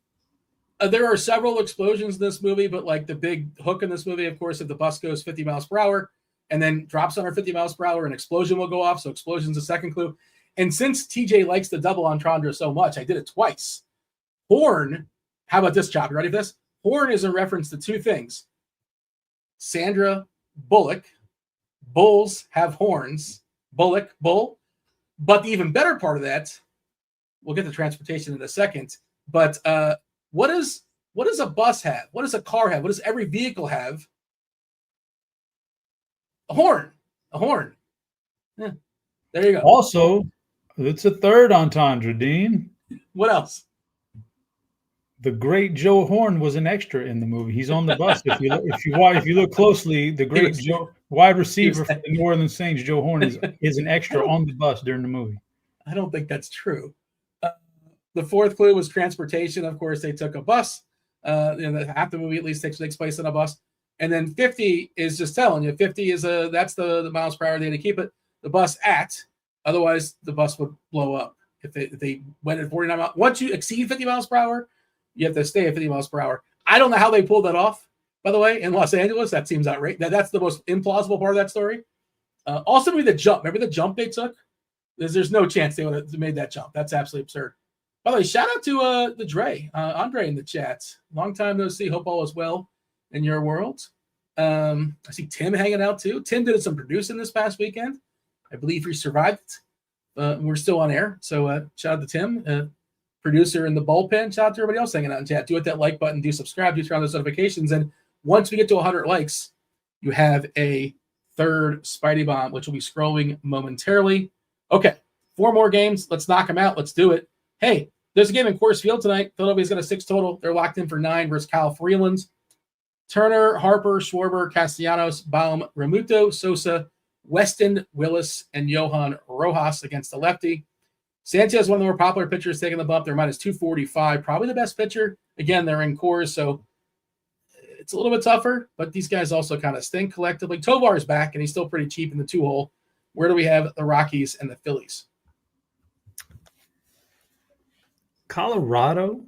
There are several explosions in this movie, but like the big hook in this movie, of course, if the bus goes 50 miles per hour and then drops under 50 miles per hour, an explosion will go off. So explosion's the second clue. And since TJ likes the double entendre so much, I did it twice. Horn, how about this, Chop? You ready for this? Horn is a reference to 2 things. Sandra Bullock. Bulls have horns. Bullock, bull. But the even better part of that, we'll get to transportation in a second, but what does a bus have? What does a car have? What does every vehicle have? A horn. Yeah. There you go. Also, it's a third entendre, Dean. What else? The great Joe Horn was an extra in the movie. He's on the bus. If you look closely, the great Joe, wide receiver for the New Orleans Saints, Joe Horn is an extra on the bus during the movie. I don't think that's true. The 4th clue was transportation. Of course, they took a bus. Half the movie at least takes place on a bus. And then 50 is just telling you. 50 is that's the miles per hour they had to keep it. The bus at. Otherwise, the bus would blow up if they went at 49 miles. Once you exceed 50 miles per hour, you have to stay at 50 miles per hour. I don't know how they pulled that off, by the way, in Los Angeles. That seems outrageous. That's the most implausible part of that story. Also, maybe the jump. Remember the jump they took? There's no chance they would have made that jump. That's absolutely absurd. By the way, shout out to the Dre, Andre in the chat. Long time no see. Hope all is well in your world. I see Tim hanging out too. Tim did some producing this past weekend. I believe he survived. We're still on air. So shout out to Tim. producer in the bullpen. Shout out to everybody else hanging out in chat. Do hit that like button, do subscribe, do turn on those notifications. And once we get to 100 likes, you have a third Spidey Bomb, which will be scrolling momentarily. Okay, 4 more games. Let's knock them out. Let's do it. Hey, there's a game in Coors Field tonight. Philadelphia's got a 6 total. They're locked in for 9 versus Kyle Freeland. Turner, Harper, Schwarber, Castellanos, Baum, Remuto, Sosa, Weston, Willis, and Johan Rojas against the lefty. Sanchez, one of the more popular pitchers, taking the bump. They're minus 245. Probably the best pitcher. Again, they're in Coors, so it's a little bit tougher, but these guys also kind of stink collectively. Tovar's back, and he's still pretty cheap in the 2-hole. Where do we have the Rockies and the Phillies? Colorado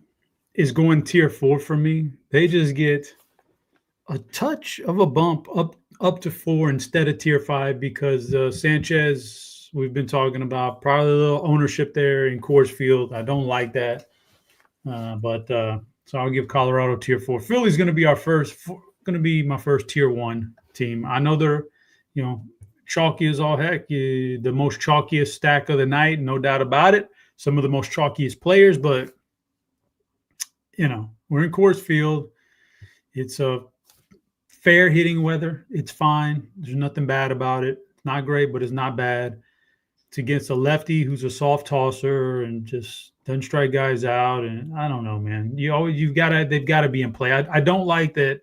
is going tier 4 for me. They just get a touch of a bump up to 4 instead of tier 5 because Sanchez, we've been talking about, probably a little ownership there in Coors Field. I don't like that. So I'll give Colorado tier 4. Philly's going to be my first tier 1 team. I know they're, chalky as all heck. The most chalkiest stack of the night, no doubt about it. Some of the most chalkiest players, but we're in Coors Field. It's a fair hitting weather. It's fine. There's nothing bad about it. It's not great, but it's not bad. It's against a lefty who's a soft tosser and just doesn't strike guys out. And I don't know, man. They've got to be in play. I don't like that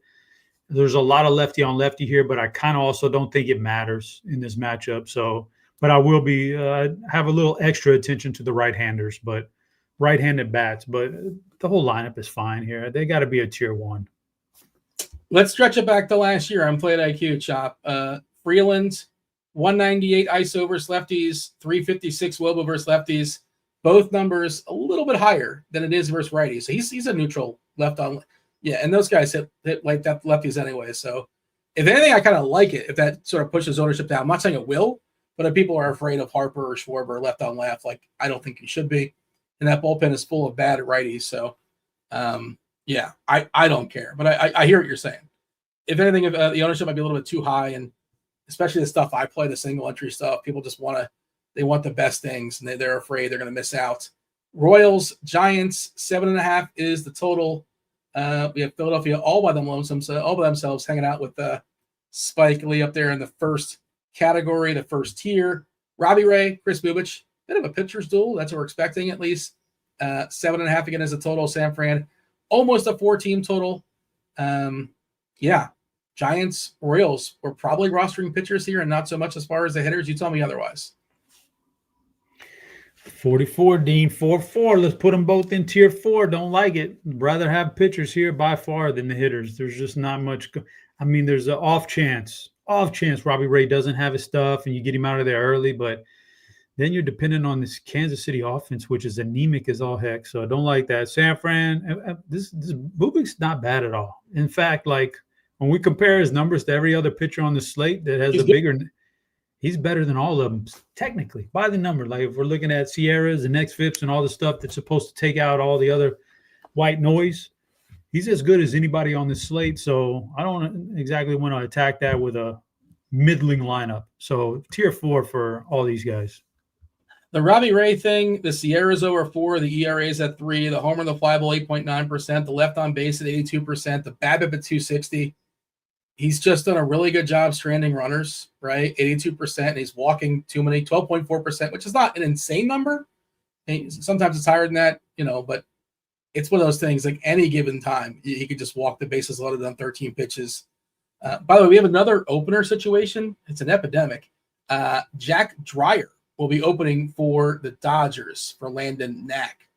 there's a lot of lefty on lefty here, but I kind of also don't think it matters in this matchup. So, but I will be have a little extra attention to the right-handers, but right-handed bats. But the whole lineup is fine here. They got to be a tier 1. Let's stretch it back to last year on Play IQ, Chop. Freeland, 198 ISO versus lefties, 356 Woba versus lefties. Both numbers a little bit higher than it is versus righties. So he's a neutral left on. Yeah, and those guys hit like that lefties anyway. So if anything, I kind of like it if that sort of pushes ownership down. I'm not saying it will, but if people are afraid of Harper or Schwarber left on left, like I don't think he should be. And that bullpen is full of bad righties. So yeah, I don't care. But I hear what you're saying. If anything, the ownership might be a little bit too high, and especially the stuff I play, the single entry stuff, people just want the best things, and they're afraid they're going to miss out. Royals, Giants, 7.5 is the total. We have Philadelphia all by themselves hanging out with Spike Lee up there in the first category, the first tier. Robbie Ray, Chris Bubich, bit of a pitcher's duel. That's what we're expecting at least. 7.5 again is the total. San Fran, almost a 4-team total. Yeah, Giants, Royals, we're probably rostering pitchers here and not so much as far as the hitters. You tell me otherwise. 44, Dean, 4-4. Let's put them both in tier 4. Don't like it. Rather have pitchers here by far than the hitters. There's just not much. There's an off chance Robbie Ray doesn't have his stuff and you get him out of there early, but then you're dependent on this Kansas City offense, which is anemic as all heck. So I don't like that. San Fran, this Bubik's not bad at all. In fact, like when we compare his numbers to every other pitcher on the slate that has he's better than all of them, technically, by the number. Like if we're looking at Sierras and XFIPs and all the stuff that's supposed to take out all the other white noise, he's as good as anybody on the slate. So I don't exactly want to attack that with a middling lineup. So tier 4 for all these guys. The Robbie Ray thing, the Sierra's over 4, the ERA's at 3, the homer and the fly ball 8.9%, the left on base at 82%, the BABIP at 260. He's just done a really good job stranding runners, right? 82%, and he's walking too many, 12.4%, which is not an insane number. Sometimes it's higher than that, but it's one of those things, like any given time, he could just walk the bases loaded on 13 pitches. By the way, we have another opener situation. It's an epidemic. Jack Dreyer will be opening for the Dodgers for Landon Knack.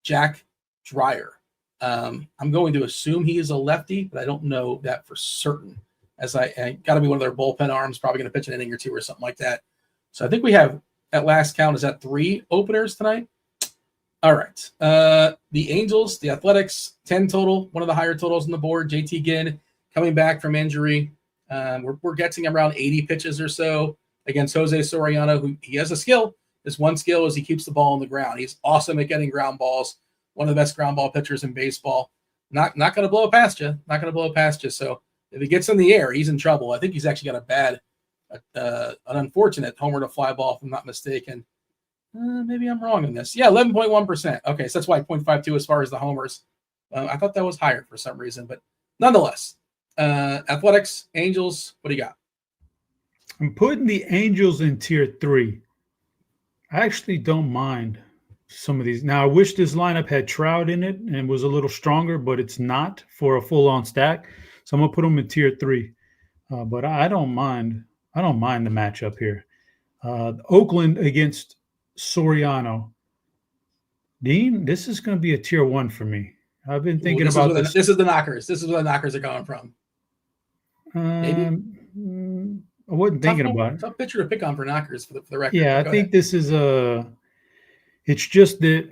Jack Dreyer. I'm going to assume he is a lefty, but I don't know that for certain. As I got to be one of their bullpen arms, probably going to pitch an inning or two or something like that. So I think we have, at last count, is that 3 openers tonight? All right. The Angels, the Athletics, 10 total, one of the higher totals on the board. JT Ginn coming back from injury. We're getting around 80 pitches or so against Jose Soriano, who he has a skill. His one skill is he keeps the ball on the ground. He's awesome at getting ground balls. One of the best ground ball pitchers in baseball. Not going to blow it past you. Not going to blow it past you. So if he gets in the air, he's in trouble. I think he's actually got an unfortunate homer to fly ball, if I'm not mistaken. Maybe I'm wrong on this. Yeah, 11.1%. Okay, so that's why 0.52 as far as the homers. I thought that was higher for some reason, but nonetheless, Athletics, Angels, what do you got? I'm putting the Angels in tier 3. I actually don't mind some of these. Now, I wish this lineup had Trout in it and was a little stronger, but it's not for a full-on stack. So I'm going to put them in tier 3. But I don't mind. I don't mind the matchup here. Oakland against Soriano. Dean, this is going to be a tier 1 for me. I've been thinking about this. This is the knockers. This is where the knockers are going from. Maybe. I wasn't thinking about it. Tough pitcher to pick on for knockers for the record. Yeah, I think this is it's just that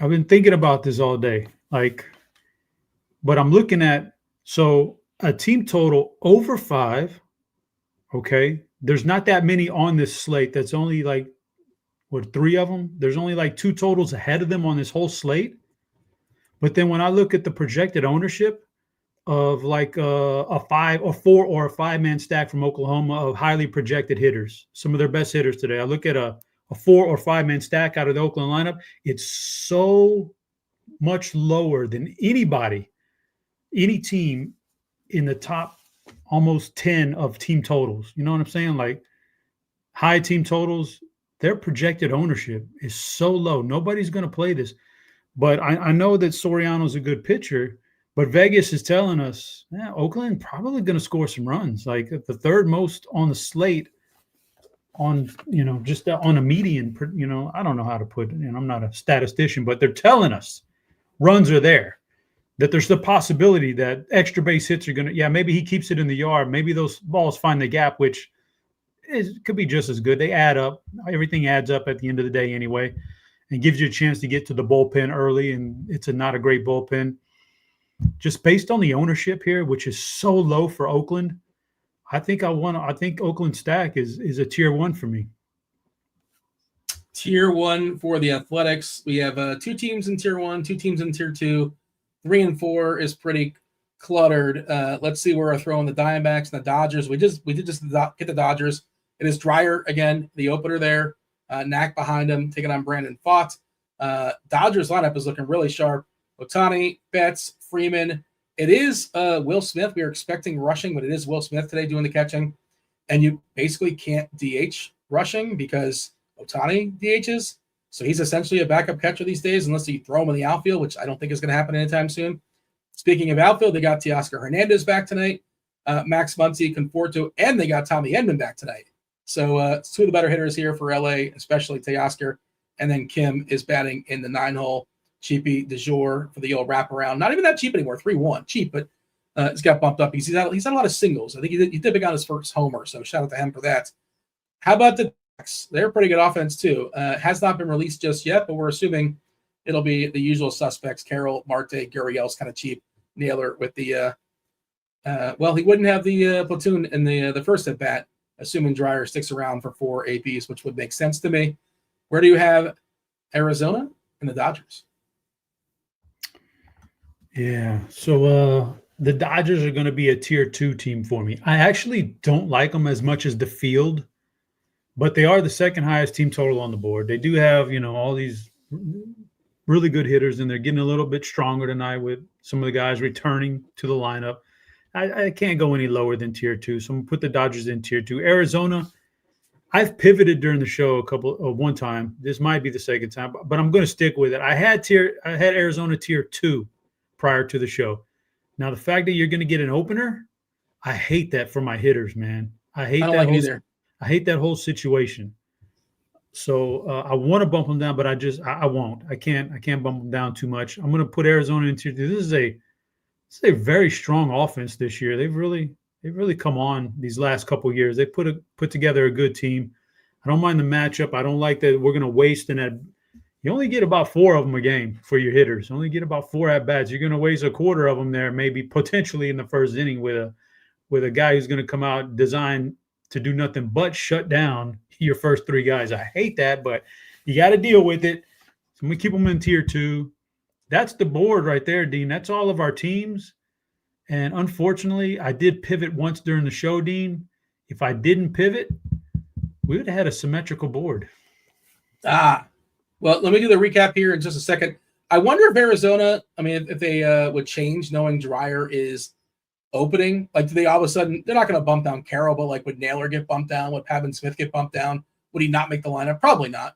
I've been thinking about this all day. But I'm looking at, so a team total over 5. Okay. There's not that many on this slate. That's only 3 of them. There's only 2 totals ahead of them on this whole slate. But then when I look at the projected ownership of a 5 or 4 or a 5-man stack from Oklahoma of highly projected hitters, some of their best hitters today, I look at a 4 or 5-man stack out of the Oakland lineup. It's so much lower than any team in the top almost 10 of team totals. You know what I'm saying? High team totals, their projected ownership is so low. Nobody's going to play this. But I know that Soriano's a good pitcher, but Vegas is telling us, Oakland probably going to score some runs. The third most on the slate on, just on a median, I don't know how to put it. I'm not a statistician, but they're telling us runs are there, that there's the possibility that extra base hits are going to, maybe he keeps it in the yard. Maybe those balls find the gap, which could be just as good. They add up. Everything adds up at the end of the day anyway, and gives you a chance to get to the bullpen early, and it's not a great bullpen. Just based on the ownership here, which is so low for Oakland, I think Oakland stack is a tier 1 for me. Tier 1 for the Athletics. We have 2 teams in tier 1, 2 teams in tier 2. 3 and 4 is pretty cluttered. Let's see where we're throwing the Diamondbacks and the Dodgers. We did just get the Dodgers. It is Dreyer again, the opener there. Knack behind him, taking on Brandon Pfaadt. Dodgers lineup is looking really sharp. Ohtani, Betts, Freeman. It is Will Smith. We are expecting rushing, but it is Will Smith today doing the catching. And you basically can't DH rushing because Ohtani DHs. So he's essentially a backup catcher these days, unless you throw him in the outfield, which I don't think is going to happen anytime soon. Speaking of outfield, they got Teoscar Hernandez back tonight, Max Muncy, Conforto, and they got Tommy Edman back tonight. So it's 2 of the better hitters here for LA, especially Teoscar. And then Kim is batting in the 9-hole. Cheapy de jour for the old wraparound. Not even that cheap anymore, 3-1. Cheap, but he's got bumped up. He's had a lot of singles. I think he did pick on his first homer, so shout out to him for that. How about the Ducks? They're pretty good offense, too. Has not been released just yet, but we're assuming it'll be the usual suspects. Carroll, Marte, Gurriel's kind of cheap. Naylor with the he wouldn't have the platoon in the first at bat, assuming Dreyer sticks around for 4 APs, which would make sense to me. Where do you have Arizona and the Dodgers? Yeah, so the Dodgers are going to be a tier 2 team for me. I actually don't like them as much as the field, but they are the second highest team total on the board. They do have, all these really good hitters, and they're getting a little bit stronger tonight with some of the guys returning to the lineup. I can't go any lower than tier 2, so I'm going to put the Dodgers in tier 2. Arizona, I've pivoted during the show one time. This might be the second time, but I'm going to stick with it. I had Arizona tier 2 prior to the show. Now, the fact that you're going to get an opener, I hate that for my hitters, man. I don't like either. I hate that whole situation. So I want to bump them down, but I won't. I can't bump them down too much. I'm going to put Arizona into this is a very strong offense this year. They've really come on these last couple of years. They put together a good team. I don't mind the matchup. I don't like that we're going to waste in that. You only get about 4 of them a game for your hitters. Only get about 4 at bats. You're going to waste a quarter of them there, maybe potentially in the first inning with a guy who's going to come out designed to do nothing but shut down your first 3 guys. I hate that, but you got to deal with it. So I'm going to keep them in tier 2. That's the board right there, Dean. That's all of our teams. And unfortunately, I did pivot once during the show, Dean. If I didn't pivot, we would have had a symmetrical board. Well, let me do the recap here in just a second. I wonder if Arizona, I mean, if they would change knowing Dreyer is opening. Like, do they all of a sudden, they're not going to bump down Carroll, but like, would Naylor get bumped down? Would Pavin Smith get bumped down? Would he not make the lineup? Probably not.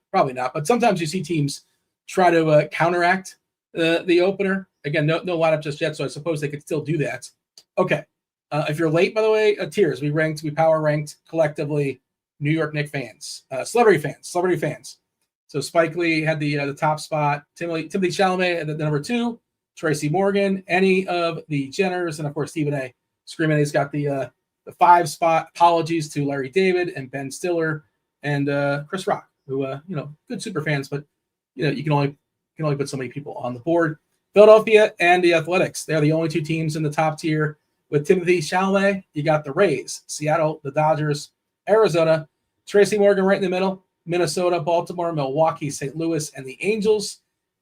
But sometimes you see teams try to counteract the opener. Again, no lineup just yet, so I suppose they could still do that. Okay. If you're late, by the way, tiers. We power ranked collectively New York Knicks fans, celebrity fans. So Spike Lee had the top spot, Timothy Chalamet at the number 2, Tracy Morgan, any of the Jenners, and of course Stephen A. Screaming he's got the 5 spot. Apologies to Larry David and Ben Stiller and Chris Rock, who good super fans, but you can only put so many people on the board. Philadelphia and the Athletics, they're the only 2 teams in the top tier. With Timothy Chalamet, you got the Rays, Seattle, the Dodgers, Arizona, Tracy Morgan right in the middle, Minnesota, Baltimore, Milwaukee, St. Louis, and the Angels.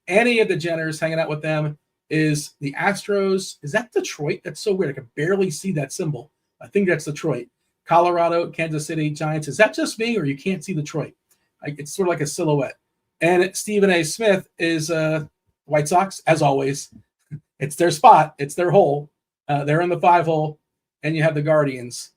Any of the Jenners hanging out with them is the Astros. Is that Detroit? That's so weird. I can barely see that symbol. I think that's Detroit. Colorado, Kansas City, Giants. Is that just me, or you can't see Detroit? It's sort of like a silhouette. And Stephen A. Smith is White Sox, as always. It's their spot. It's their hole. They're in the 5 hole, and you have the Guardians.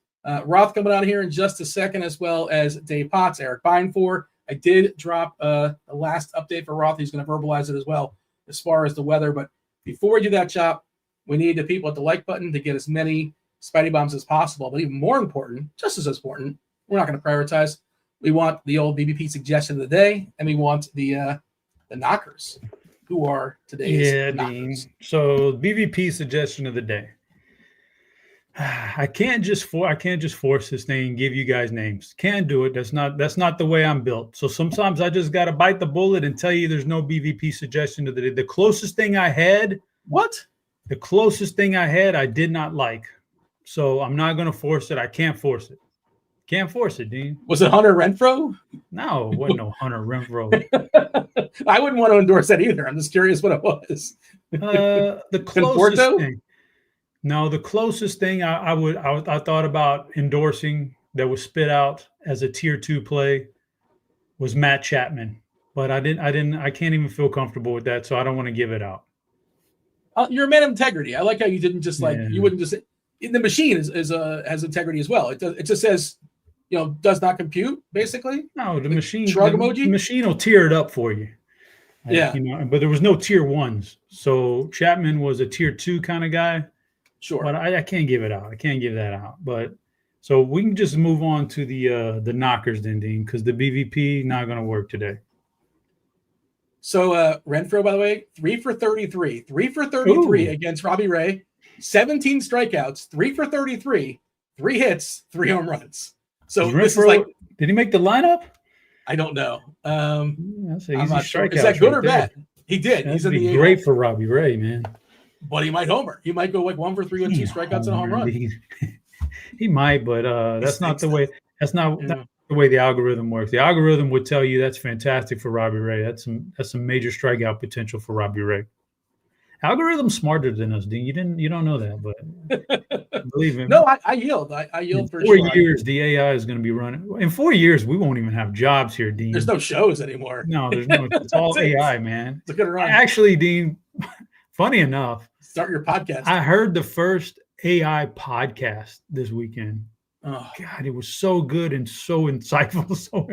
Roth coming out here in just a second, as well as Dave Potts, Erik Beimfohr. I did drop the last update for Roth. He's going to verbalize it as well as far as the weather. But before we do that, Chop, we need the people at the like button to get as many Spidey bombs as possible. But even more important, just as important, we're not going to prioritize. We want the old BBP suggestion of the day, and we want the knockers, who are today's knockers. Dean. So BVP suggestion of the day. I can't just force this thing and give you guys names. Can't do it. That's not the way I'm built. So sometimes I just got to bite the bullet and tell you there's no BVP suggestion of the day. The closest thing I had, I did not like. So I'm not going to force it. I can't force it. Can't force it, Dean. Was it Hunter Renfroe? No, it wasn't no Hunter Renfroe. I wouldn't want to endorse that either. I'm just curious what it was. The closest thing. No, the closest thing I thought about endorsing that was spit out as a tier 2 play was Matt Chapman, but I can't even feel comfortable with that, so I don't want to give it out. You're a man of integrity. I like how you didn't just you wouldn't just. The machine has integrity as well. It just says, does not compute basically. No, the machine shrug emoji. The machine will tear it up for you. Yeah, but there was no tier 1s, so Chapman was a tier 2 kind of guy. Sure, but I can't give it out. I can't give that out. But so we can just move on to the knockers then, Dean, because the BVP not going to work today. So Renfroe, by the way, 3 for 33, 3 for 33 against Robbie Ray, 17 strikeouts, 3 for 33, 3 hits, 3 home runs. So this is like, did he make the lineup? I don't know. That's an I'm easy not sure. strikeout. Is that good or bad? He did. That'd be great for Robbie Ray, man. But he might homer. He might go like 1 for 3 with 2 strikeouts and a home run. He might, but that's not the way. That's not the way the algorithm works. The algorithm would tell you that's fantastic for Robbie Ray. That's some major strikeout potential for Robbie Ray. Algorithm's smarter than us, Dean. You don't know that, but believe me. No, I yield. I yield for 4 years. The AI is going to be running. In 4 years, we won't even have jobs here, Dean. There's no shows anymore. No, there's no. It's all AI, man. It's a good run. Actually, Dean. Funny enough, start your podcast. I heard the first AI podcast this weekend. Oh God, it was so good and so insightful. So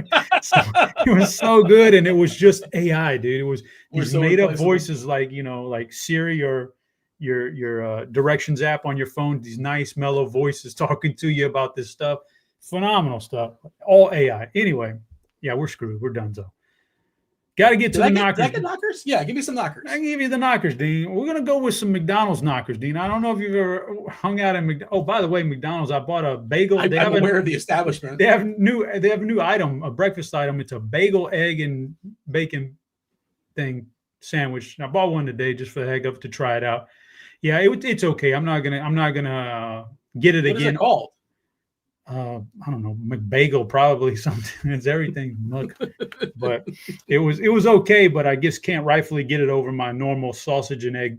it was so good, and it was just AI, dude. It was these made up voices, like like Siri or your directions app on your phone. These nice mellow voices talking to you about this stuff. Phenomenal stuff. All AI. Anyway, yeah, we're screwed. We're done, so. Got to get to the knockers. Did I get knockers? Yeah, give me some knockers. I can give you the knockers, Dean. We're going to go with some McDonald's knockers, Dean. I don't know if you've ever hung out in McDonald's. Oh, by the way, McDonald's, I bought a bagel. I'm aware of the establishment. They have a new item, a breakfast item. It's a bagel, egg, and bacon thing sandwich. I bought one today just for the heck of it to try it out. Yeah, it's okay. I'm not gonna get it again. What is it called? I don't know, McBagel, probably something. It's everything, but it was okay. But I guess can't rightfully get it over my normal sausage and egg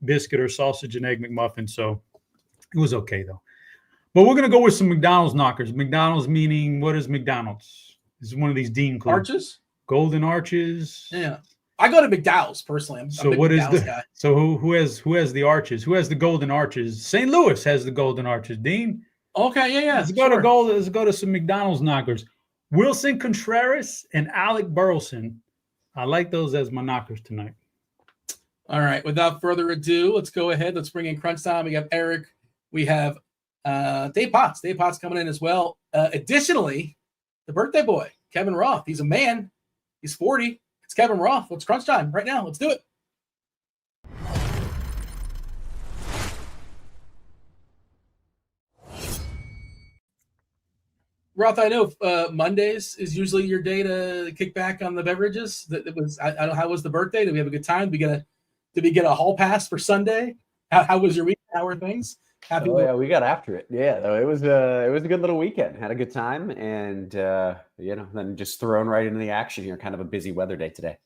biscuit or sausage and egg McMuffin. So it was okay though. But we're gonna go with some McDonald's knockers. McDonald's meaning what is McDonald's? This is one of these Dean clues. Arches. Golden Arches. Yeah. I go to McDowell's personally. I'm So a big what is McDowell's the guy. so who has the arches? Who has the Golden Arches? St. Louis has the Golden Arches. Dean. Okay, yeah. Let's go Let's go to some McDonald's knockers. Wilson Contreras and Alec Burleson. I like those as my knockers tonight. All right. Without further ado, let's go ahead. Let's bring in Crunch Time. We have Erik. We have Dave Potts. Dave Potts coming in as well. Additionally, the birthday boy, Kevin Roth. He's a man. He's 40. It's Kevin Roth. Let's Crunch Time right now. Let's do it. Roth, I know Mondays is usually your day to kick back on the beverages. I don't know, how was the birthday? Did we have a good time? Did we get a hall pass for Sunday? How was your week? How are things? Yeah, we got after it. Yeah, though it was a good little weekend. Had a good time, and then just thrown right into the action here. Kind of a busy weather day today.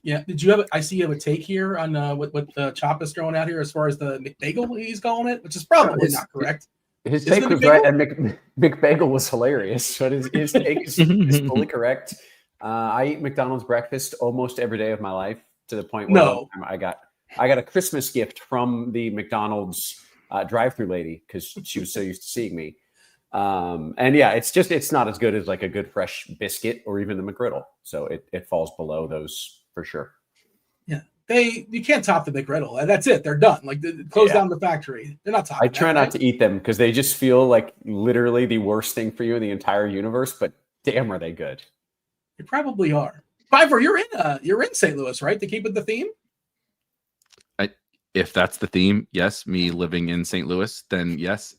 Yeah. Did you have? I see you have a take here on what Chop is throwing out here as far as the McBagel he's calling it, which is probably not correct. His take was right, and McBagel was hilarious. But his take is fully correct. I eat McDonald's breakfast almost every day of my life, to the point where I got a Christmas gift from the McDonald's drive-through lady because she was so used to seeing me. And yeah, it's not as good as like a good fresh biscuit or even the McGriddle. So it falls below those for sure. Yeah. You can't top the McGriddle. That's it. They're done. Like close down the factory. They're not topping. I try not to eat them because they just feel like literally the worst thing for you in the entire universe, but damn, are they good. You probably are. Beimfohr, you're in St. Louis, right? To keep with the theme? If that's the theme, yes. Me living in St. Louis, then yes,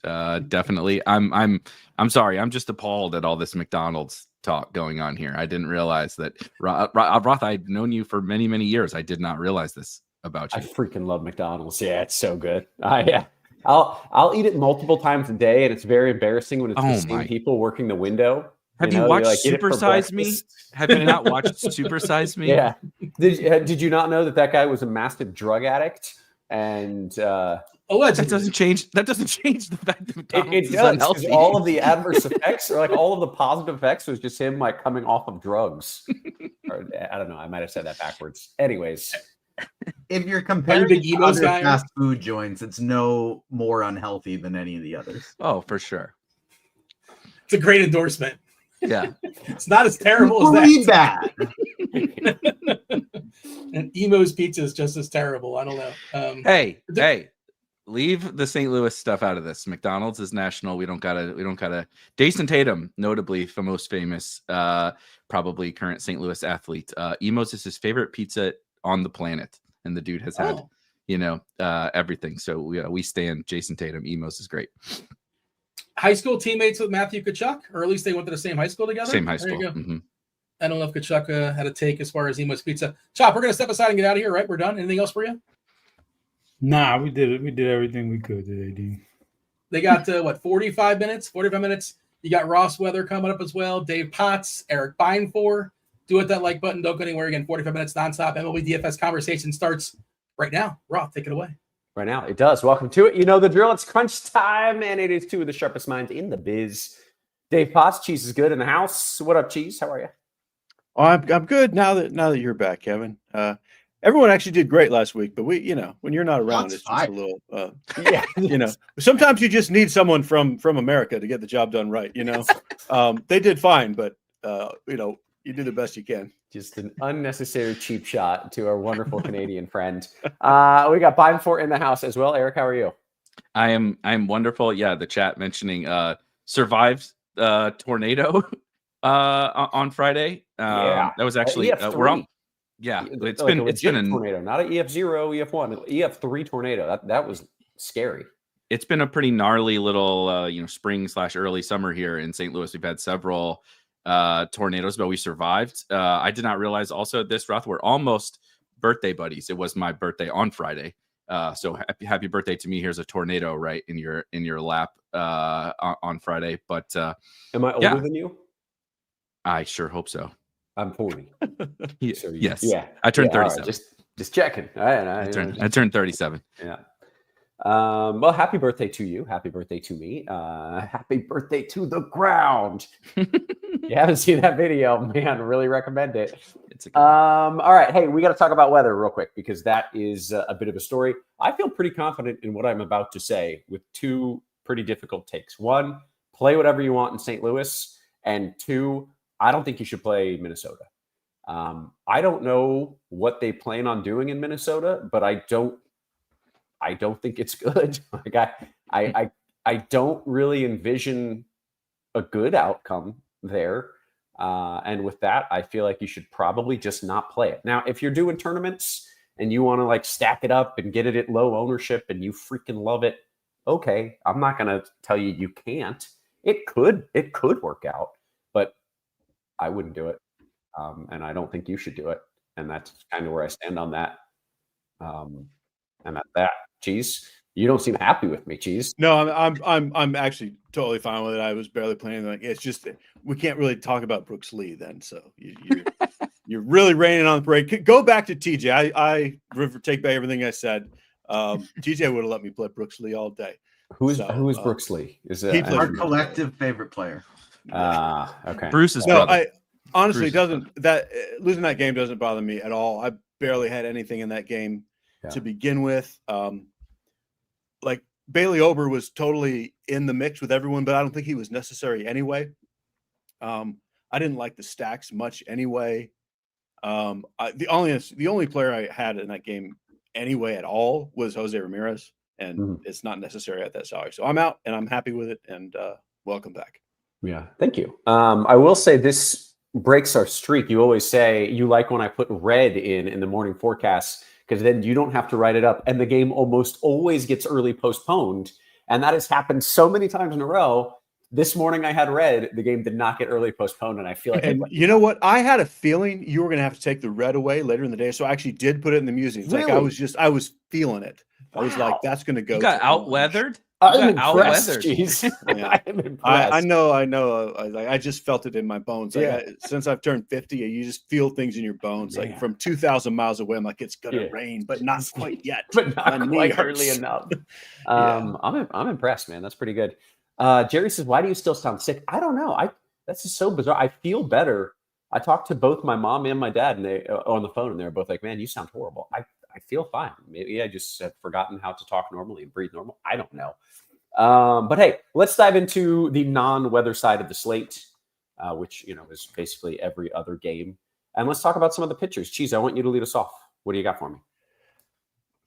definitely. I'm sorry. I'm just appalled at all this McDonald's talk going on here. I didn't realize that. Roth, I've known you for many, many years. I did not realize this about you. I freaking love McDonald's. Yeah, it's so good. I'll eat it multiple times a day, and it's very embarrassing when it's the same people working the window. Have you watched Super Size Me? Have you not watched Super Size Me? Yeah. Did you not know that guy was a massive drug addict? And that doesn't change. That doesn't change the fact that McDonald's it does. All of the adverse effects, or like all of the positive effects, was just him like coming off of drugs. Or, I don't know. I might have said that backwards. Anyways, if you're comparing to other fast food joints, it's no more unhealthy than any of the others. Oh, for sure. It's a great endorsement. Yeah, it's not as terrible as that. And Emo's Pizza is just as terrible. I don't know. Hey, leave the St. Louis stuff out of this. McDonald's is national. We don't gotta. Jason Tatum, notably the most famous, probably current St. Louis athlete. Emo's is his favorite pizza on the planet, and the dude has had, everything. So we stand Jason Tatum. Emo's is great. High school teammates with Matthew Tkachuk, or at least they went to the same high school together. Same high school. There you go. Mm-hmm. I don't know if Tkachuk had a take as far as Emo's Pizza. Chop, we're going to step aside and get out of here, right? We're done. Anything else for you? Nah, we did it. We did everything we could today, Dean. They got, 45 minutes? 45 minutes. You got Ross Weather coming up as well. Dave Potts, Erik Beimfohr. Do hit that like button. Don't go anywhere. Again, 45 minutes nonstop. MLB DFS conversation starts right now. Roth, take it away. Right now, it does. Welcome to it. You know the drill. It's crunch time, and it is two of the sharpest minds in the biz. Dave Potts, Cheese is good in the house. What up, Cheese? How are you? Oh, I'm good now that you're back, Kevin. Everyone actually did great last week, but when you're not around, it's just a little, sometimes you just need someone from America to get the job done right. They did fine, but you do the best you can. Just an unnecessary cheap shot to our wonderful Canadian friend. We got Beimfohr in the house as well. Erik, how are you? I am wonderful. Yeah, the chat mentioning survived tornado on Friday. That was actually we're on. Yeah, it's been a tornado, not an EF0, EF1, EF3 tornado. That was scary. It's been a pretty gnarly little spring/early summer here in St. Louis. We've had several tornadoes, but we survived. I did not realize also this, Roth, we're almost birthday buddies. It was my birthday on Friday. So happy birthday to me. Here's a tornado right in your lap on Friday. But am I older than you? I sure hope so. I'm 40. So yes. Yeah. I turned 37. Right. Just checking. I turned 37. Yeah. Well, happy birthday to you. Happy birthday to me. Happy birthday to the ground. You haven't seen that video, man, really recommend it. It's a all right. Hey, we got to talk about weather real quick because that is a bit of a story. I feel pretty confident in what I'm about to say with two pretty difficult takes. One, play whatever you want in St. Louis. And two, I don't think you should play Minnesota. I don't know what they plan on doing in Minnesota, but I don't think it's good. Like I don't really envision a good outcome there. And with that, I feel like you should probably just not play it. Now, if you're doing tournaments and you want to like stack it up and get it at low ownership and you freaking love it, okay, I'm not going to tell you you can't. It could work out, but I wouldn't do it. And I don't think you should do it. And that's kind of where I stand on that. And at that, Cheese, you don't seem happy with me, Cheese. No, I'm actually totally fine with it. I was barely planning. Like, it's just we can't really talk about Brooks Lee then. So you're really raining on the parade. Go back to TJ. I take back everything I said. TJ would have let me play Brooks Lee all day. Who is Brooks Lee? Is it our collective favorite player? Okay. Bruce's no, brother. Honestly, losing that game doesn't bother me at all. I barely had anything in that game to begin with. Like Bailey Ober was totally in the mix with everyone, but I don't think he was necessary anyway. I didn't like the stacks much anyway. The only player I had in that game anyway at all was Jose Ramirez, and it's not necessary at that salary. So I'm out, and I'm happy with it. And welcome back. Yeah, thank you. I will say this breaks our streak. You always say you like when I put red in the morning forecast because then you don't have to write it up, and the game almost always gets early postponed, and that has happened so many times in a row. This morning I had red. The game did not get early postponed, and I feel like. And you know what? I had a feeling you were going to have to take the red away later in the day, so I actually did put it in the music. It's really? like I was feeling it. I was like, that's going to go. You got out-weathered? I'm impressed. Yeah. I'm impressed. I know. I just felt it in my bones. Like since I've turned 50, you just feel things in your bones. Like from 2,000 miles away, I'm like, it's gonna rain, but not quite yet. But not quite early enough. I'm impressed, man. That's pretty good. Jerry says, "Why do you still sound sick?" I don't know. That's just so bizarre. I feel better. I talked to both my mom and my dad, and they on the phone, and they're both like, "Man, you sound horrible." I feel fine. Maybe I just have forgotten how to talk normally and breathe normal. I don't know. But hey, let's dive into the non-weather side of the slate, which, is basically every other game. And let's talk about some of the pitchers. Cheese, I want you to lead us off. What do you got for me?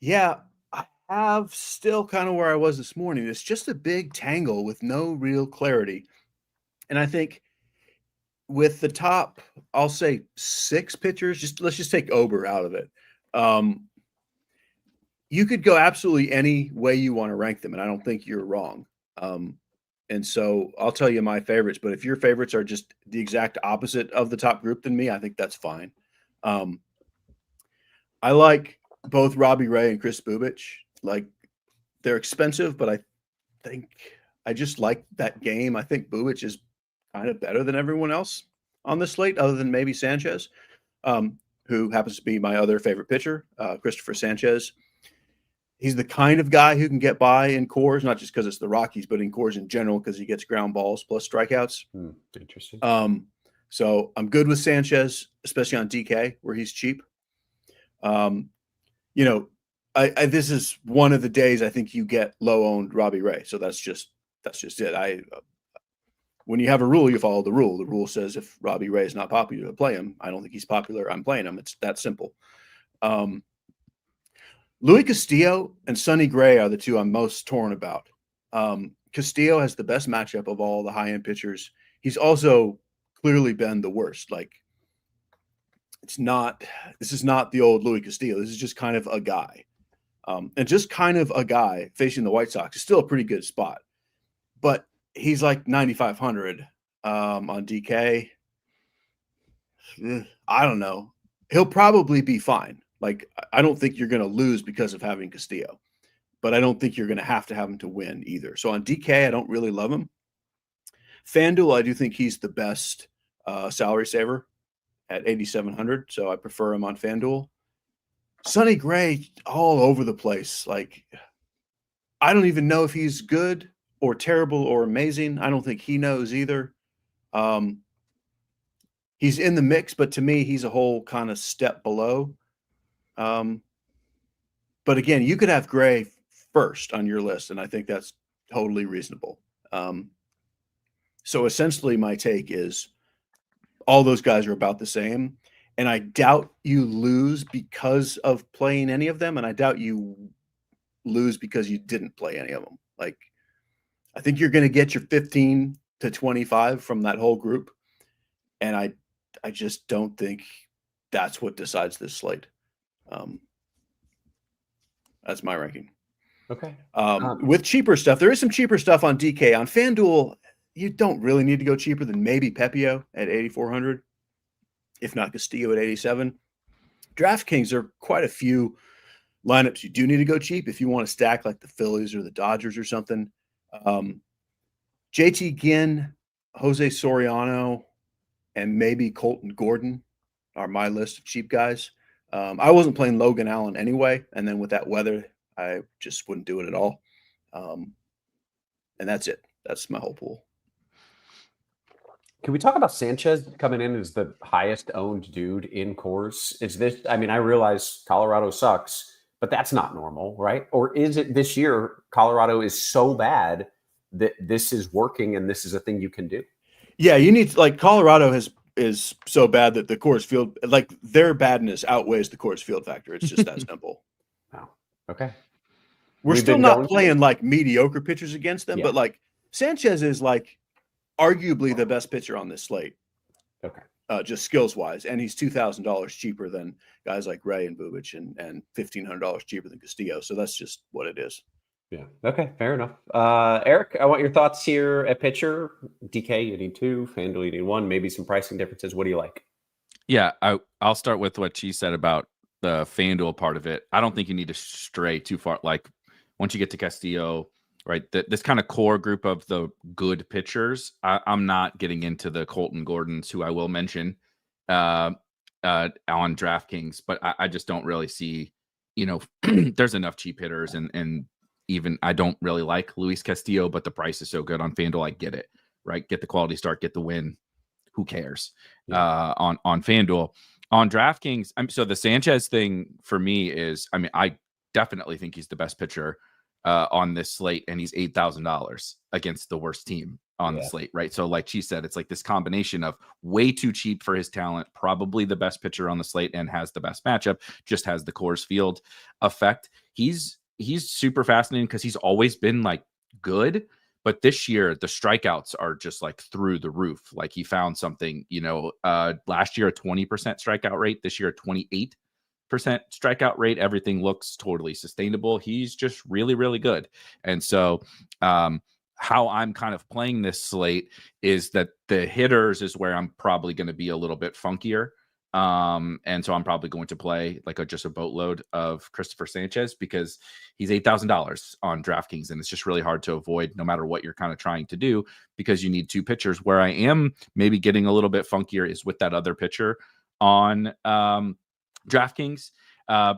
Yeah, I have still kind of where I was this morning. It's just a big tangle with no real clarity. And I think with the top, I'll say 6 pitchers, let's just take Ober out of it. You could go absolutely any way you want to rank them, and I don't think you're wrong. And so I'll tell you my favorites, but if your favorites are just the exact opposite of the top group than me, I think that's fine. I like both Robbie Ray and Chris Bubic. Like, they're expensive, but I think I just like that game. I think Bubic is kind of better than everyone else on the slate, other than maybe Sanchez, who happens to be my other favorite pitcher, Christopher Sanchez. He's the kind of guy who can get by in Coors, not just because it's the Rockies, but in Coors in general, because he gets ground balls plus strikeouts. Interesting. So I'm good with Sanchez, especially on DK where he's cheap. This is one of the days I think you get low-owned Robbie Ray. So that's just it. When you have a rule, you follow the rule. The rule says if Robbie Ray is not popular, play him. I don't think he's popular. I'm playing him. It's that simple. Louis Castillo and Sonny Gray are the two I'm most torn about. Castillo has the best matchup of all the high-end pitchers. He's also clearly been the worst. Like, this is not the old Louis Castillo. This is just kind of a guy. And just kind of a guy facing the White Sox is still a pretty good spot. But he's like 9,500 on DK. I don't know. He'll probably be fine. Like, I don't think you're going to lose because of having Castillo, but I don't think you're going to have him to win either. So on DK, I don't really love him. FanDuel, I do think he's the best salary saver at 8,700. So I prefer him on FanDuel. Sonny Gray, all over the place. Like, I don't even know if he's good or terrible or amazing. I don't think he knows either. he's in the mix, but to me, he's a whole kind of step below. But again, you could have Gray first on your list, and I think that's totally reasonable. So essentially, my take is all those guys are about the same, and I doubt you lose because of playing any of them, and I doubt you lose because you didn't play any of them. Like, I think you're going to get your 15 to 25 from that whole group, and I just don't think that's what decides this slate. That's my ranking. Okay. With cheaper stuff, there is some cheaper stuff on DK. On FanDuel, you don't really need to go cheaper than maybe Pepio at 8,400, if not Castillo at 87. DraftKings, there are quite a few lineups you do need to go cheap if you want to stack like the Phillies or the Dodgers or something. JT Ginn, Jose Soriano, and maybe Colton Gordon are my list of cheap guys. I wasn't playing Logan Allen anyway, and then with that weather, I just wouldn't do it at all. And that's it. That's my whole pool. Can we talk about Sanchez coming in as the highest owned dude in Coors? Is this, I mean, I realize Colorado sucks, but that's not normal, right? Or is it this year Colorado is so bad that this is working and this is a thing you can do? Yeah, you need, like, Colorado is so bad that the Coors Field, like, their badness outweighs the Coors Field factor. It's just that simple. Wow. Okay. We're still not playing like mediocre pitchers against them, Yeah. but like Sanchez is like arguably the best pitcher on this slate. Okay. Just skills wise. And he's $2,000 cheaper than guys like Ray and Bubic and $1,500 cheaper than Castillo. So that's just what it is. Yeah. Okay. Fair enough. Eric, I want your thoughts here at pitcher. DK, you need 2. FanDuel, you need 1. Maybe some pricing differences. What do you like? Yeah, I'll start with what she said about the FanDuel part of it. I don't think you need to stray too far. Like, once you get to Castillo, right, this kind of core group of the good pitchers, I'm not getting into the Colton Gordons, who I will mention on DraftKings, but I just don't really see, there's enough cheap hitters, and even I don't really like Luis Castillo, but the price is so good on FanDuel, I get it, right? Get the quality start, get the win. Who cares? On FanDuel. On DraftKings, so the Sanchez thing for me is, I mean, I definitely think he's the best pitcher on this slate, and he's $8,000 against the worst team on the slate, right? So like she said, it's like this combination of way too cheap for his talent, probably the best pitcher on the slate and has the best matchup, just has the Coors Field effect. He's super fascinating because he's always been like good, but this year the strikeouts are just like through the roof. Like he found something, last year a 20% strikeout rate, this year a 28% strikeout rate. Everything looks totally sustainable. He's just really, really good. And so how I'm kind of playing this slate is that the hitters is where I'm probably going to be a little bit funkier. And so I'm probably going to play like just a boatload of Christopher Sanchez because he's $8,000 on DraftKings, and it's just really hard to avoid no matter what you're kind of trying to do because you need 2 pitchers. Where I am maybe getting a little bit funkier is with that other pitcher on DraftKings. I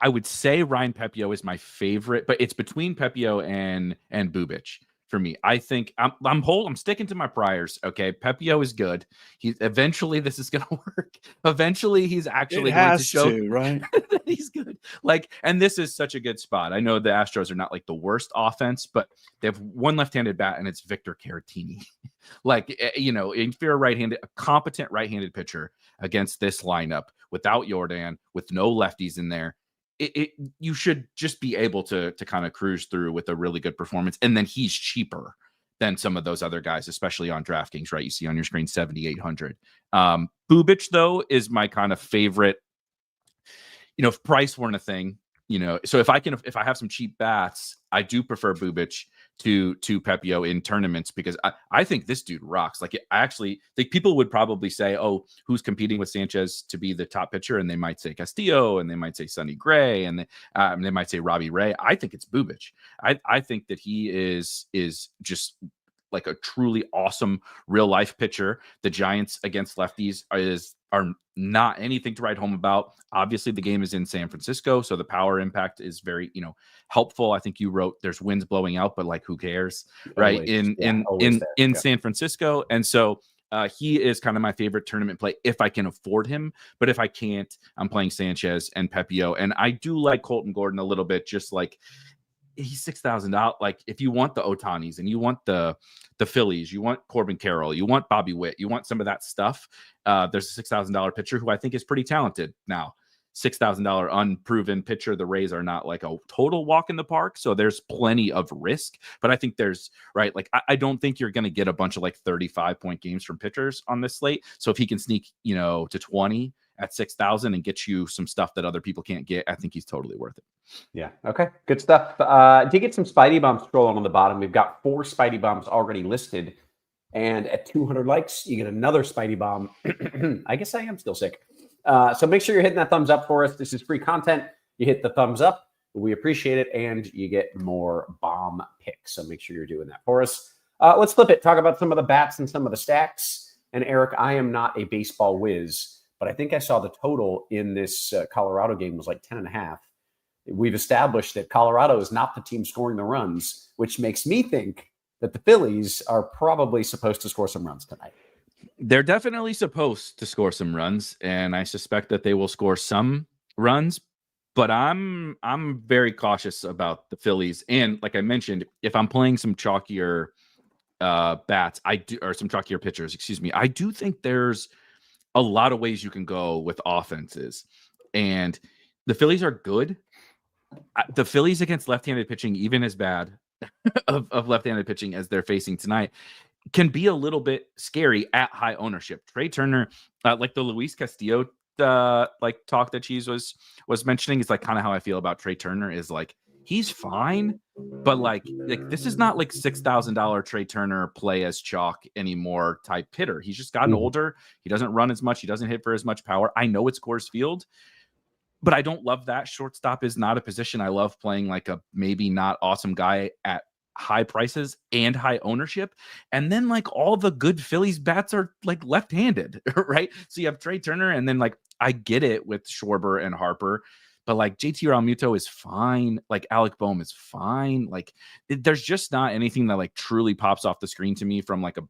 would say Ryan Pepio is my favorite, but it's between Pepio and Bubic for me. I think I'm sticking to my priors. Okay, Pepio is good. Eventually this is going to work. Eventually he's actually going to show right? that he's good. Like, and this is such a good spot. I know the Astros are not like the worst offense, but they have one left-handed bat, and it's Victor Caratini. Like, if you're a competent right-handed pitcher against this lineup without Jordan, with no lefties in there, you should just be able to kind of cruise through with a really good performance. And then he's cheaper than some of those other guys, especially on DraftKings, right? You see on your screen, 7,800. Bubic, though, is my kind of favorite, if price weren't a thing, so if I have some cheap bats, I do prefer Bubic to Pepio in tournaments because I think this dude rocks. Like, I actually think people would probably say, oh, who's competing with Sanchez to be the top pitcher? And they might say Castillo, and they might say Sonny Gray, and they might say Robbie Ray. I think it's Bubic. I think that he is just like a truly awesome real life pitcher. The Giants against lefties are not anything to write home about. Obviously, the game is in San Francisco, so the power impact is very, helpful. I think you wrote there's winds blowing out, but like who cares, right? Always. In San Francisco, and so He is kind of my favorite tournament play if I can afford him. But if I can't, I'm playing Sanchez and Pepio. And I do like Colton Gordon a little bit, just like he's $6,000. Like if you want the Otanis and you want the Phillies, you want Corbin Carroll, you want Bobby Witt, you want some of that stuff. There's a $6,000 pitcher who I think is pretty talented now. $6,000 unproven pitcher. The Rays are not like a total walk in the park, so there's plenty of risk. But I think there's like I don't think you're going to get a bunch of like 35-point games from pitchers on this slate. So if he can sneak to 20 at 6,000 and get you some stuff that other people can't get, I think he's totally worth it. Yeah. Okay. Good stuff. To get some Spidey bombs scrolling on the bottom, we've got 4 Spidey bombs already listed, and at 200 likes, you get another Spidey bomb. I guess I am still sick. So make sure you're hitting that thumbs up for us. This is free content. You hit the thumbs up. We appreciate it. And you get more bomb picks. So make sure you're doing that for us. Let's flip it. Talk about some of the bats and some of the stacks. And Erik, I am not a baseball whiz, but I think I saw the total in this Colorado game was like 10.5. We've established that Colorado is not the team scoring the runs, which makes me think that the Phillies are probably supposed to score some runs tonight. They're definitely supposed to score some runs, and I suspect that they will score some runs, but I'm very cautious about the Phillies. And like I mentioned, if I'm playing some chalkier bats, or some chalkier pitchers, I do think there's a lot of ways you can go with offenses, and the Phillies are good. The Phillies against left-handed pitching, even as bad of left-handed pitching as they're facing tonight, can be a little bit scary at high ownership. Trey Turner, like the Luis Castillo talk that Cheese was mentioning, is like kind of how I feel about Trey Turner. Is like he's fine, but like this is not like $6,000 Trey Turner play as chalk anymore type hitter. He's just gotten older. He doesn't run as much. He doesn't hit for as much power. I know it's Coors Field, but I don't love that. Shortstop is not a position I love playing like a maybe not awesome guy at high prices and high ownership. And then like all the good Phillies bats are like left-handed, right? So you have Trey Turner, and then like I get it with Schwarber and Harper, but like JT Realmuto is fine. Like Alec Boehm is fine. Like there's just not anything that like truly pops off the screen to me from like a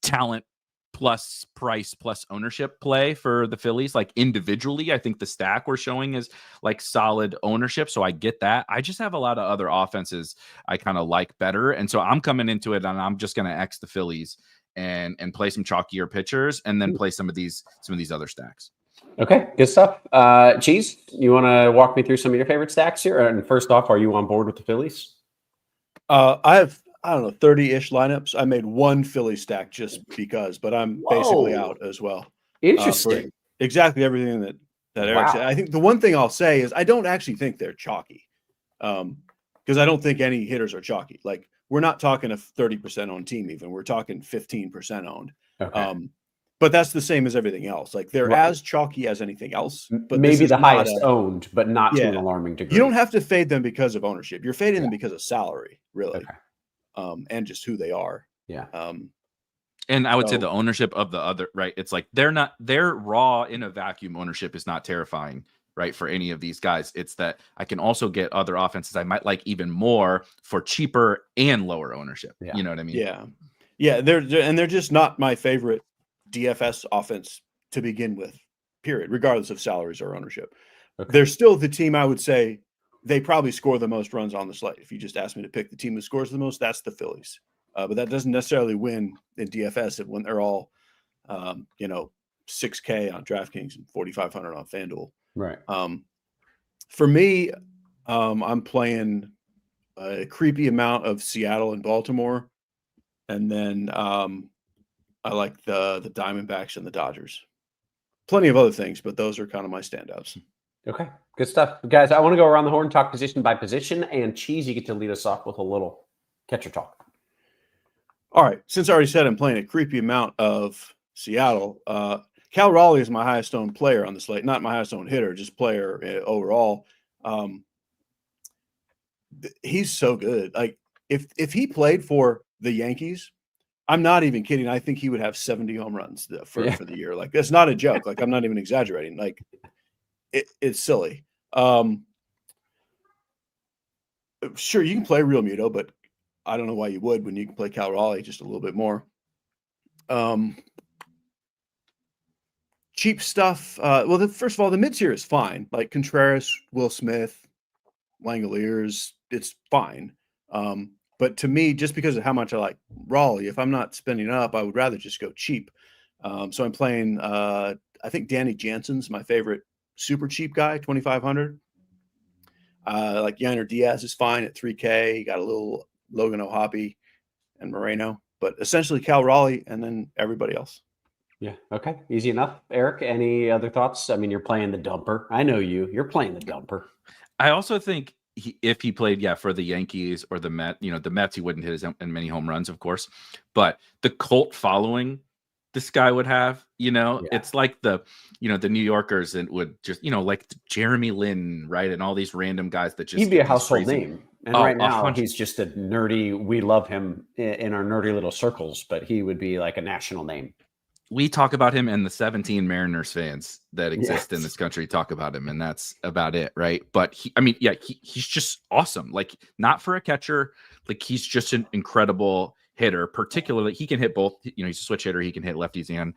talent plus price plus ownership play for the Phillies. Like individually, I think the stack we're showing is like solid ownership. So I get that. I just have a lot of other offenses I kind of like better. And so I'm coming into it and I'm just going to X the Phillies and play some chalkier pitchers and then play some of these other stacks. Okay, good stuff. Cheese, you want to walk me through some of your favorite stacks here? And first off, are you on board with the Phillies? I have, 30-ish lineups. I made one Philly stack just because, but I'm basically out as well. Interesting. Exactly everything that Erik said. I think the one thing I'll say is I don't actually think they're chalky, because I don't think any hitters are chalky. Like we're not talking a 30% owned team even. We're talking 15% owned. Okay. But that's the same as everything else. Like they're as chalky as anything else. But maybe the highest owned, but not to an alarming degree. You don't have to fade them because of ownership. You're fading them because of salary, really. Okay. And just who they are. Yeah. And I would say the ownership of the other, right? It's like their raw in a vacuum ownership is not terrifying, right? For any of these guys. It's that I can also get other offenses I might like even more for cheaper and lower ownership. Yeah. You know what I mean? Yeah. Yeah. They're just not my favorite DFS offense to begin with, period, regardless of salaries or ownership. Okay. They're still the team I would say they probably score the most runs on the slate. If you just ask me to pick the team that scores the most, that's the Phillies. But that doesn't necessarily win in DFS when they're all, 6K on DraftKings and 4,500 on FanDuel. Right. For me, I'm playing a creepy amount of Seattle and Baltimore, and then I like the Diamondbacks and the Dodgers. Plenty of other things, but those are kind of my standouts. Okay, good stuff. Guys, I want to go around the horn, talk position by position, and Cheese, you get to lead us off with a little catcher talk. All right. Since I already said I'm playing a creepy amount of Seattle, Cal Raleigh is my highest owned player on the slate. Not my highest owned hitter, just player overall. He's so good. Like if he played for the Yankees, I'm not even kidding. I think he would have 70 home runs for the year. Like that's not a joke. Like I'm not even exaggerating. Like it's silly. Sure, you can play Real Muto, but I don't know why you would when you can play Cal Raleigh just a little bit more. Cheap stuff. Well, first of all, the mid-tier is fine. Like Contreras, Will Smith, Langoliers, it's fine. But to me, just because of how much I like Raleigh, if I'm not spending up, I would rather just go cheap. So I'm playing, I think Danny Jansen's my favorite super cheap guy, 2,500. Like Yainer Diaz is fine at 3K. You got a little Logan O'Hoppe and Moreno, but essentially Cal Raleigh and then everybody else. Yeah. Okay. Easy enough. Eric, any other thoughts? I mean, you're playing the dumper. I know you're playing the dumper. I also think if he played, for the Yankees or the Mets, the Mets, he wouldn't hit as many home runs, of course, but the cult following this guy would have, it's like the New Yorkers and would just, like Jeremy Lin, right? And all these random guys that just, he'd be a household name. And right now he's just a nerdy, we love him in our nerdy little circles, but he would be like a national name. We talk about him, and the 17 Mariners fans that exist in this country talk about him, and that's about it, right? But he's just awesome. Like, not for a catcher, like he's just an incredible hitter. Particularly, he can hit both. He's a switch hitter. He can hit lefties and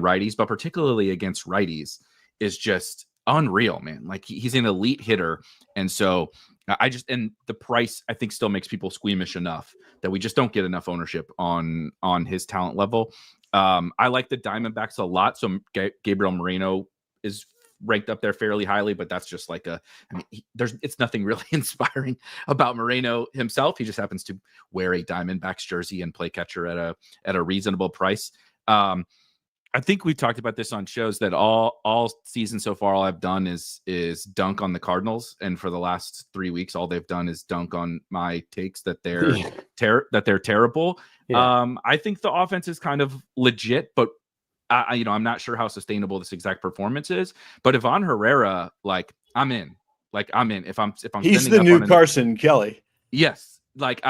righties, but particularly against righties is just unreal, man. Like he's an elite hitter, and so and the price I think still makes people squeamish enough that we just don't get enough ownership on his talent level. I like the Diamondbacks a lot. So Gabriel Moreno is ranked up there fairly highly, but that's just like it's nothing really inspiring about Moreno himself. He just happens to wear a Diamondbacks jersey and play catcher at a reasonable price. I think we've talked about this on shows that all season so far, all I've done is dunk on the Cardinals. And for the last 3 weeks, all they've done is dunk on my takes that they're terrible. Yeah. I think the offense is kind of legit, but I'm not sure how sustainable this exact performance is. But Ivan Herrera, I'm in. If I'm he's the new Carson Kelly. Yes. I'm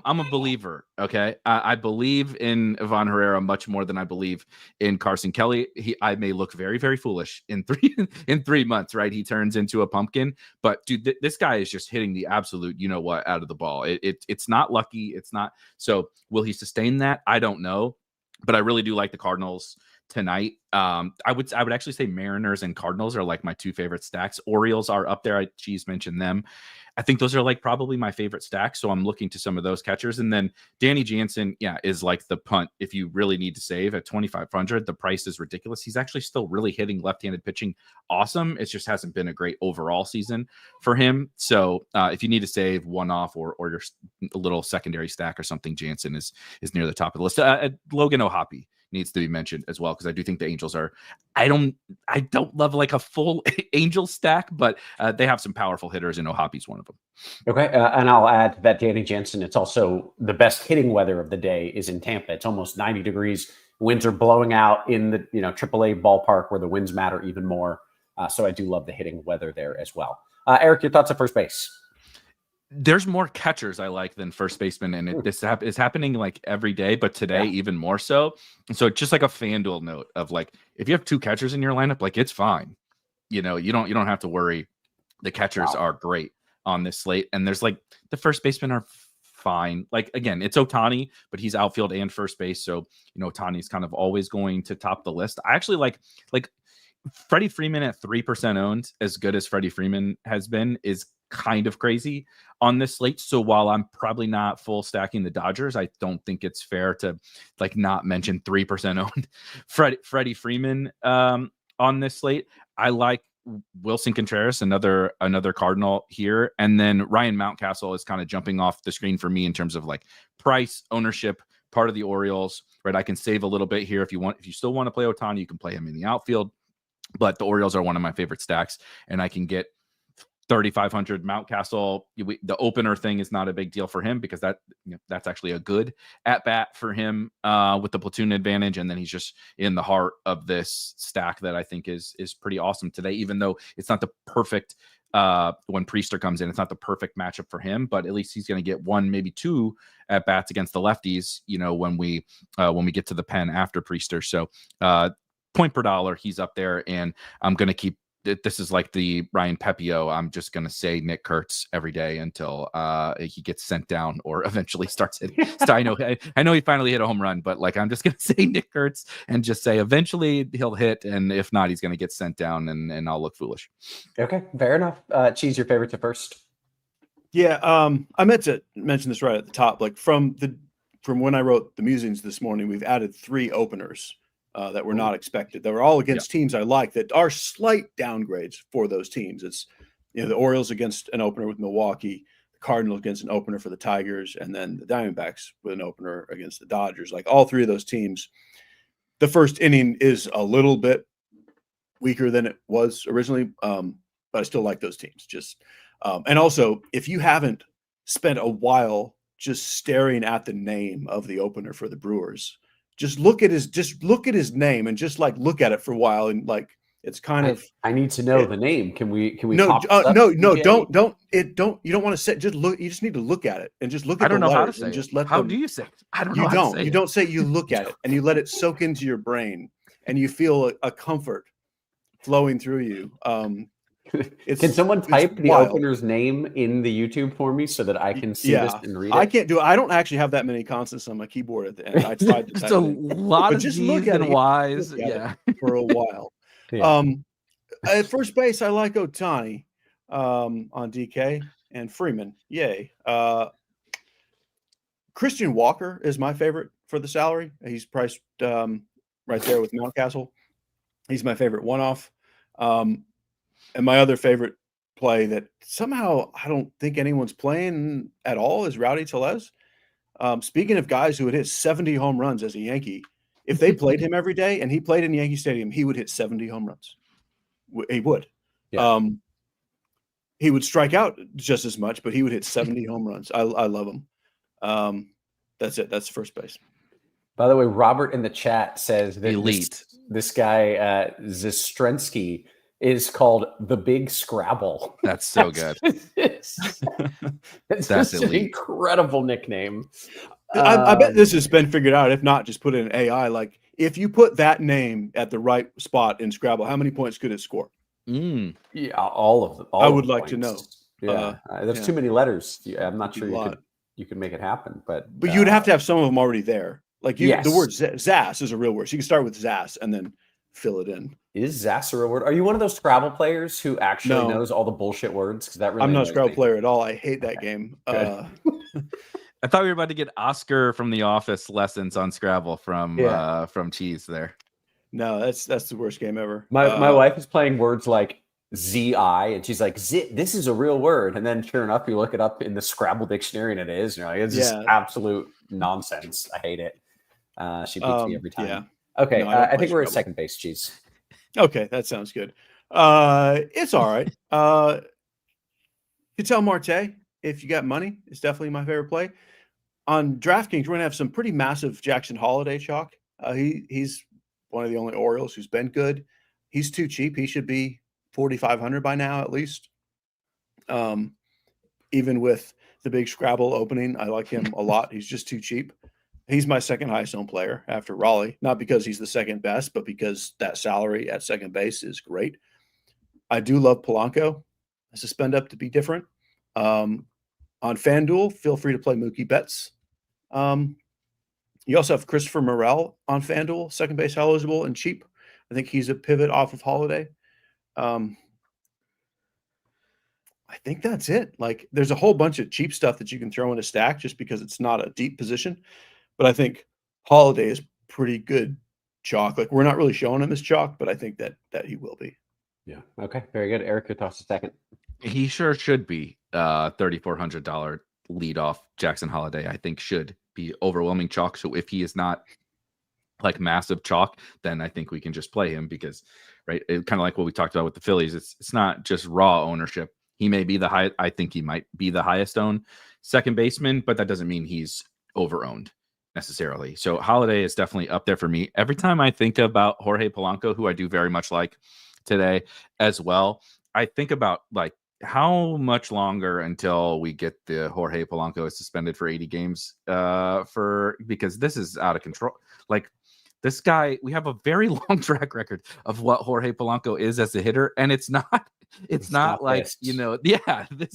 a believer. Okay. I believe in Ivan Herrera much more than I believe in Carson Kelly. I may look very, very foolish in 3 months, right? He turns into a pumpkin, but dude, this guy is just hitting the absolute, out of the ball. It's not lucky. It's not. So will he sustain that? I don't know, but I really do like the Cardinals tonight. I would actually say Mariners and Cardinals are like my two favorite stacks. Orioles are up there. Cheese mentioned them. I think those are like probably my favorite stacks. So I'm looking to some of those catchers. And then Danny Jansen, is like the punt. If you really need to save at 2,500, the price is ridiculous. He's actually still really hitting left-handed pitching. Awesome. It just hasn't been a great overall season for him. So if you need to save one off or your little secondary stack or something, Jansen is near the top of the list. Logan O'Hoppe needs to be mentioned as well, because I do think the Angels are. I don't love like a full Angel stack, but they have some powerful hitters, and O'Hoppe's one of them. Okay, and I'll add that Danny Jansen. It's also the best hitting weather of the day is in Tampa. It's almost 90 degrees. Winds are blowing out in the AAA ballpark where the winds matter even more. So I do love the hitting weather there as well. Eric, your thoughts at first base? There's more catchers I like than first baseman, and this is happening like every day, but today even more so. And so just like a FanDuel note of like, if you have two catchers in your lineup, like it's fine. You don't have to worry. The catchers are great on this slate, and there's like the first basemen are fine. Like again, it's Ohtani, but he's outfield and first base, so Ohtani's kind of always going to top the list. I actually like Freddie Freeman at 3% owned, as good as Freddie Freeman has been, is kind of crazy on this slate. So while I'm probably not full stacking the Dodgers, I don't think it's fair to like not mention 3% owned Freddie Freeman on this slate. I like Wilson Contreras, another Cardinal here, and then Ryan Mountcastle is kind of jumping off the screen for me in terms of like price, ownership, part of the Orioles, right? I can save a little bit here if you still want to play Ohtani, you can play him in the outfield, but the Orioles are one of my favorite stacks, and I can get 3,500 Mountcastle. The opener thing is not a big deal for him because that's actually a good at bat for him with the platoon advantage. And then he's just in the heart of this stack that I think is pretty awesome today, even though it's not the perfect when Priester comes in, it's not the perfect matchup for him, but at least he's going to get one, maybe two at bats against the lefties, when we get to the pen after Priester. So point per dollar, he's up there, and I'm going to keep this is like the Ryan Pepio. I'm just going to say Nick Kurtz every day until he gets sent down or eventually starts hitting. So I know he finally hit a home run, but like I'm just going to say Nick Kurtz and just say eventually he'll hit, and if not, he's going to get sent down, and I'll look foolish. Okay, fair enough. Cheese, your favorite to first. Yeah, I meant to mention this right at the top. Like from when I wrote the musings this morning, we've added 3 openers that were not expected. They were all against teams I like that are slight downgrades for those teams. It's the Orioles against an opener with Milwaukee, the Cardinals against an opener for the Tigers, and then the Diamondbacks with an opener against the Dodgers. Like all 3 of those teams, the first inning is a little bit weaker than it was originally, but I still like those teams. And also, if you haven't spent a while just staring at the name of the opener for the Brewers, just look at his name and just like look at it for a while, and like it's kind of. I need to know the name. Can we? No, no, don't. You don't want to say. Just look. You just need to look at it and just look at the letters and just let. How do you say it? I don't know. You don't say. You look at it and you let it soak into your brain, and you feel a comfort flowing through you. Can someone type the opener's name in the YouTube for me so that I can see this and read it? I can't do it. I don't actually have that many consonants on my keyboard at the end. I tried to just a lot of G's and Y's. Yeah, for a while. At first base, I like Ohtani on DK and Freeman. Yay. Christian Walker is my favorite for the salary. He's priced right there with Mountcastle. He's my favorite one-off. And my other favorite play that somehow I don't think anyone's playing at all is Rowdy Tellez. Speaking of guys who would hit 70 home runs as a Yankee, if they played him every day and he played in Yankee Stadium, he would hit 70 home runs. He would. Yeah. He would strike out just as much, but he would hit 70 home runs. I love him. That's it. That's first base. By the way, Robert in the chat says that elite. This guy, Zestrensky, is called the Big Scrabble. That's so good. It's just an incredible nickname. I bet this has been figured out. If not, just put it in AI. Like if you put that name at the right spot in Scrabble, how many points could it score? Yeah, all of them. I would like to know. Yeah, there's too many letters. I'm not sure you could make it happen, but you'd have to have some of them already there. Like the word Zas is a real word. So you can start with Zas and then fill it in. Is Zas a real word? Are you one of those Scrabble players who actually knows all the bullshit words? Because that really I'm not a Scrabble player at all. I hate that game. I thought we were about to get Oscar from The Office lessons on Scrabble from Cheese there. No, that's the worst game ever. My wife is playing words like ZI, and she's like, this is a real word. And then sure enough, you look it up in the Scrabble dictionary, and it is. You're like, it's just absolute nonsense. I hate it. She beats me every time. Yeah. Okay, no, I think we're at second base, Cheese. Okay, that sounds good. It's all right. Ketel Marte, if you got money, is definitely my favorite play. On DraftKings, we're going to have some pretty massive Jackson Holiday chalk. He's one of the only Orioles who's been good. He's too cheap. He should be 4,500 by now at least. Even with the big Scrabble opening, I like him a lot. He's just too cheap. He's my second highest owned player after Raleigh, not because he's the second best, but because that salary at second base is great. I do love Polanco as a spend up to be different. On FanDuel, feel free to play Mookie Betts. You also have Christopher Morel on FanDuel, second base eligible and cheap. I think he's a pivot off of Holiday. I think that's it. Like there's a whole bunch of cheap stuff that you can throw in a stack just because it's not a deep position. But I think Holiday is pretty good chalk. Like we're not really showing him as chalk, but I think that he will be. Yeah. Okay. Very good. Eric, your thoughts a second. He sure should be $3,400 leadoff Jackson Holiday. I think should be overwhelming chalk. So if he is not like massive chalk, then I think we can just play him because, right, kind of like what we talked about with the Phillies. It's not just raw ownership. He may be the high. I think he might be the highest owned second baseman, but that doesn't mean he's over-owned necessarily. So Holiday is definitely up there for me. Every time I think about Jorge Polanco, who I do very much like today as well, I think about like how much longer until we get the Jorge Polanco is suspended for 80 games because this is out of control. Like this guy, we have a very long track record of what Jorge Polanco is as a hitter, and it's not like this.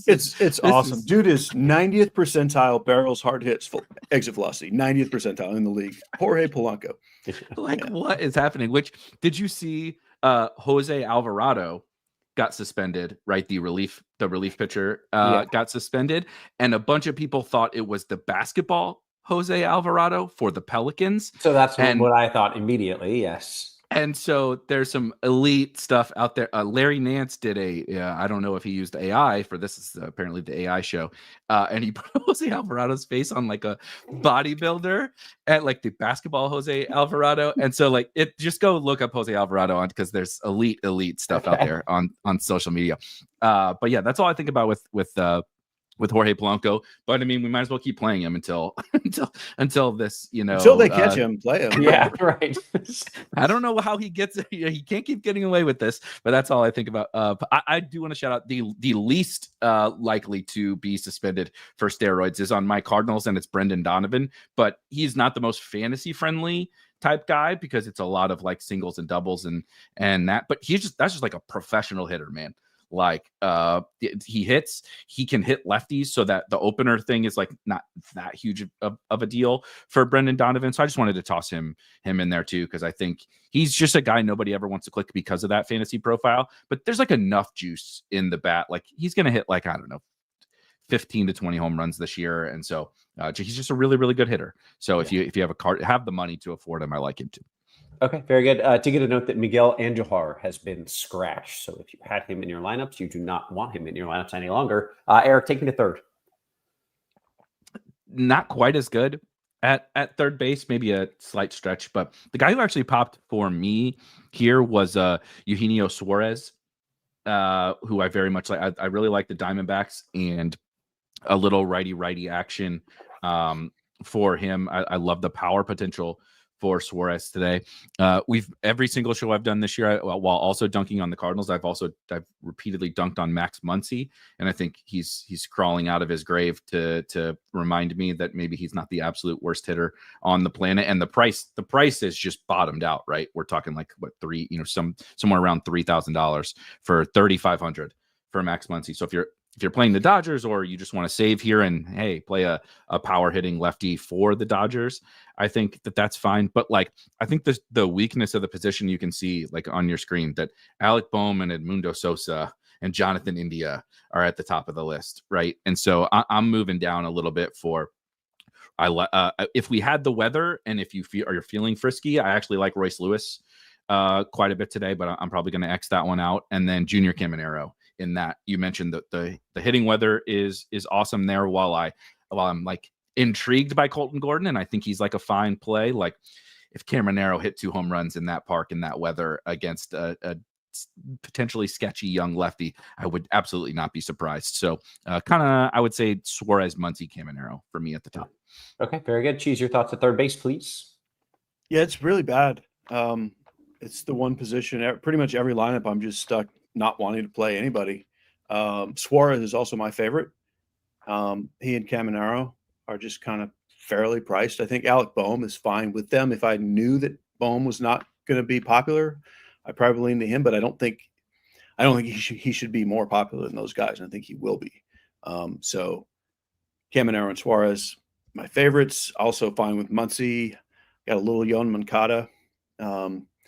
This awesome. is, Dude is 90th percentile barrels, hard hits, exit velocity, 90th percentile in the league. Jorge Polanco. What is happening? Which, did you see Jose Alvarado got suspended, right? The relief pitcher got suspended, and a bunch of people thought it was the basketball Jose Alvarado for the Pelicans. So that's what I thought immediately. Yes. And so there's some elite stuff out there. Larry Nance did I don't know if he used AI for this. Is apparently the AI show. And he put Jose Alvarado's face on like a bodybuilder at like the basketball Jose Alvarado. And so like just go look up Jose Alvarado on, because there's elite stuff out there on social media. But yeah, that's all I think about with Jorge Polanco. But I mean, we might as well keep playing him until this, until they catch him, play him. Yeah, right. I don't know how he gets it. He can't keep getting away with this, but that's all I think about. I do want to shout out the least likely to be suspended for steroids is on my Cardinals, and it's Brendan Donovan. But he's not the most fantasy friendly type guy, because it's a lot of like singles and doubles and that. But that's just like a professional hitter, man. Like he can hit lefties, so that the opener thing is like not that huge of a deal for Brendan Donovan. So I just wanted to toss him in there too, because I think he's just a guy nobody ever wants to click because of that fantasy profile. But there's like enough juice in the bat. Like he's gonna hit like, I don't know, 15 to 20 home runs this year, and so he's just a really, really good hitter. So if you have the money to afford him, I like him too. Okay, very good. To get a note that Miguel Andujar has been scratched. So if you had him in your lineups, you do not want him in your lineups any longer. Erik, take me to third. Not quite as good at third base, maybe a slight stretch, but the guy who actually popped for me here was Eugenio Suarez, who I very much like. I really like the Diamondbacks, and a little righty action for him. I love the power potential for Suarez today. Every single show I've done this year, while also dunking on the Cardinals, I've repeatedly dunked on Max Muncy, and I think he's crawling out of his grave to remind me that maybe he's not the absolute worst hitter on the planet. And the price is just bottomed out, right? We're talking like somewhere around $3,000 for 3,500 for Max Muncy. So if you're playing the Dodgers, or you just want to save here and hey, play a power hitting lefty for the Dodgers, I think that's fine. But like, I think the weakness of the position, you can see like on your screen that Alec Bohm and Edmundo Sosa and Jonathan India are at the top of the list, right? And so I'm moving down a little bit for if we had the weather, and if you're feeling frisky, I actually like Royce Lewis quite a bit today, but I'm probably going to X that one out. And then Junior Caminero. In that you mentioned that the hitting weather is awesome there, while I'm like intrigued by Colton Gordon, and I think he's like a fine play. Like if Caminero hit 2 home runs in that park in that weather against a potentially sketchy young lefty, I would absolutely not be surprised. So I would say Suarez, Muncy, Caminero for me at the top. Okay, very good. Cheese, your thoughts at third base, please. Yeah, it's really bad. It's the one position, pretty much every lineup I'm just stuck not wanting to play anybody. Suarez is also my favorite. He and Caminero are just kind of fairly priced. I think Alec Bohm is fine with them. If I knew that Bohm was not going to be popular, I'd probably lean to him, but I don't think he should be more popular than those guys. And I think he will be. So Caminero and Suarez, my favorites. Also fine with Muncy. Got a little Yoan Moncada.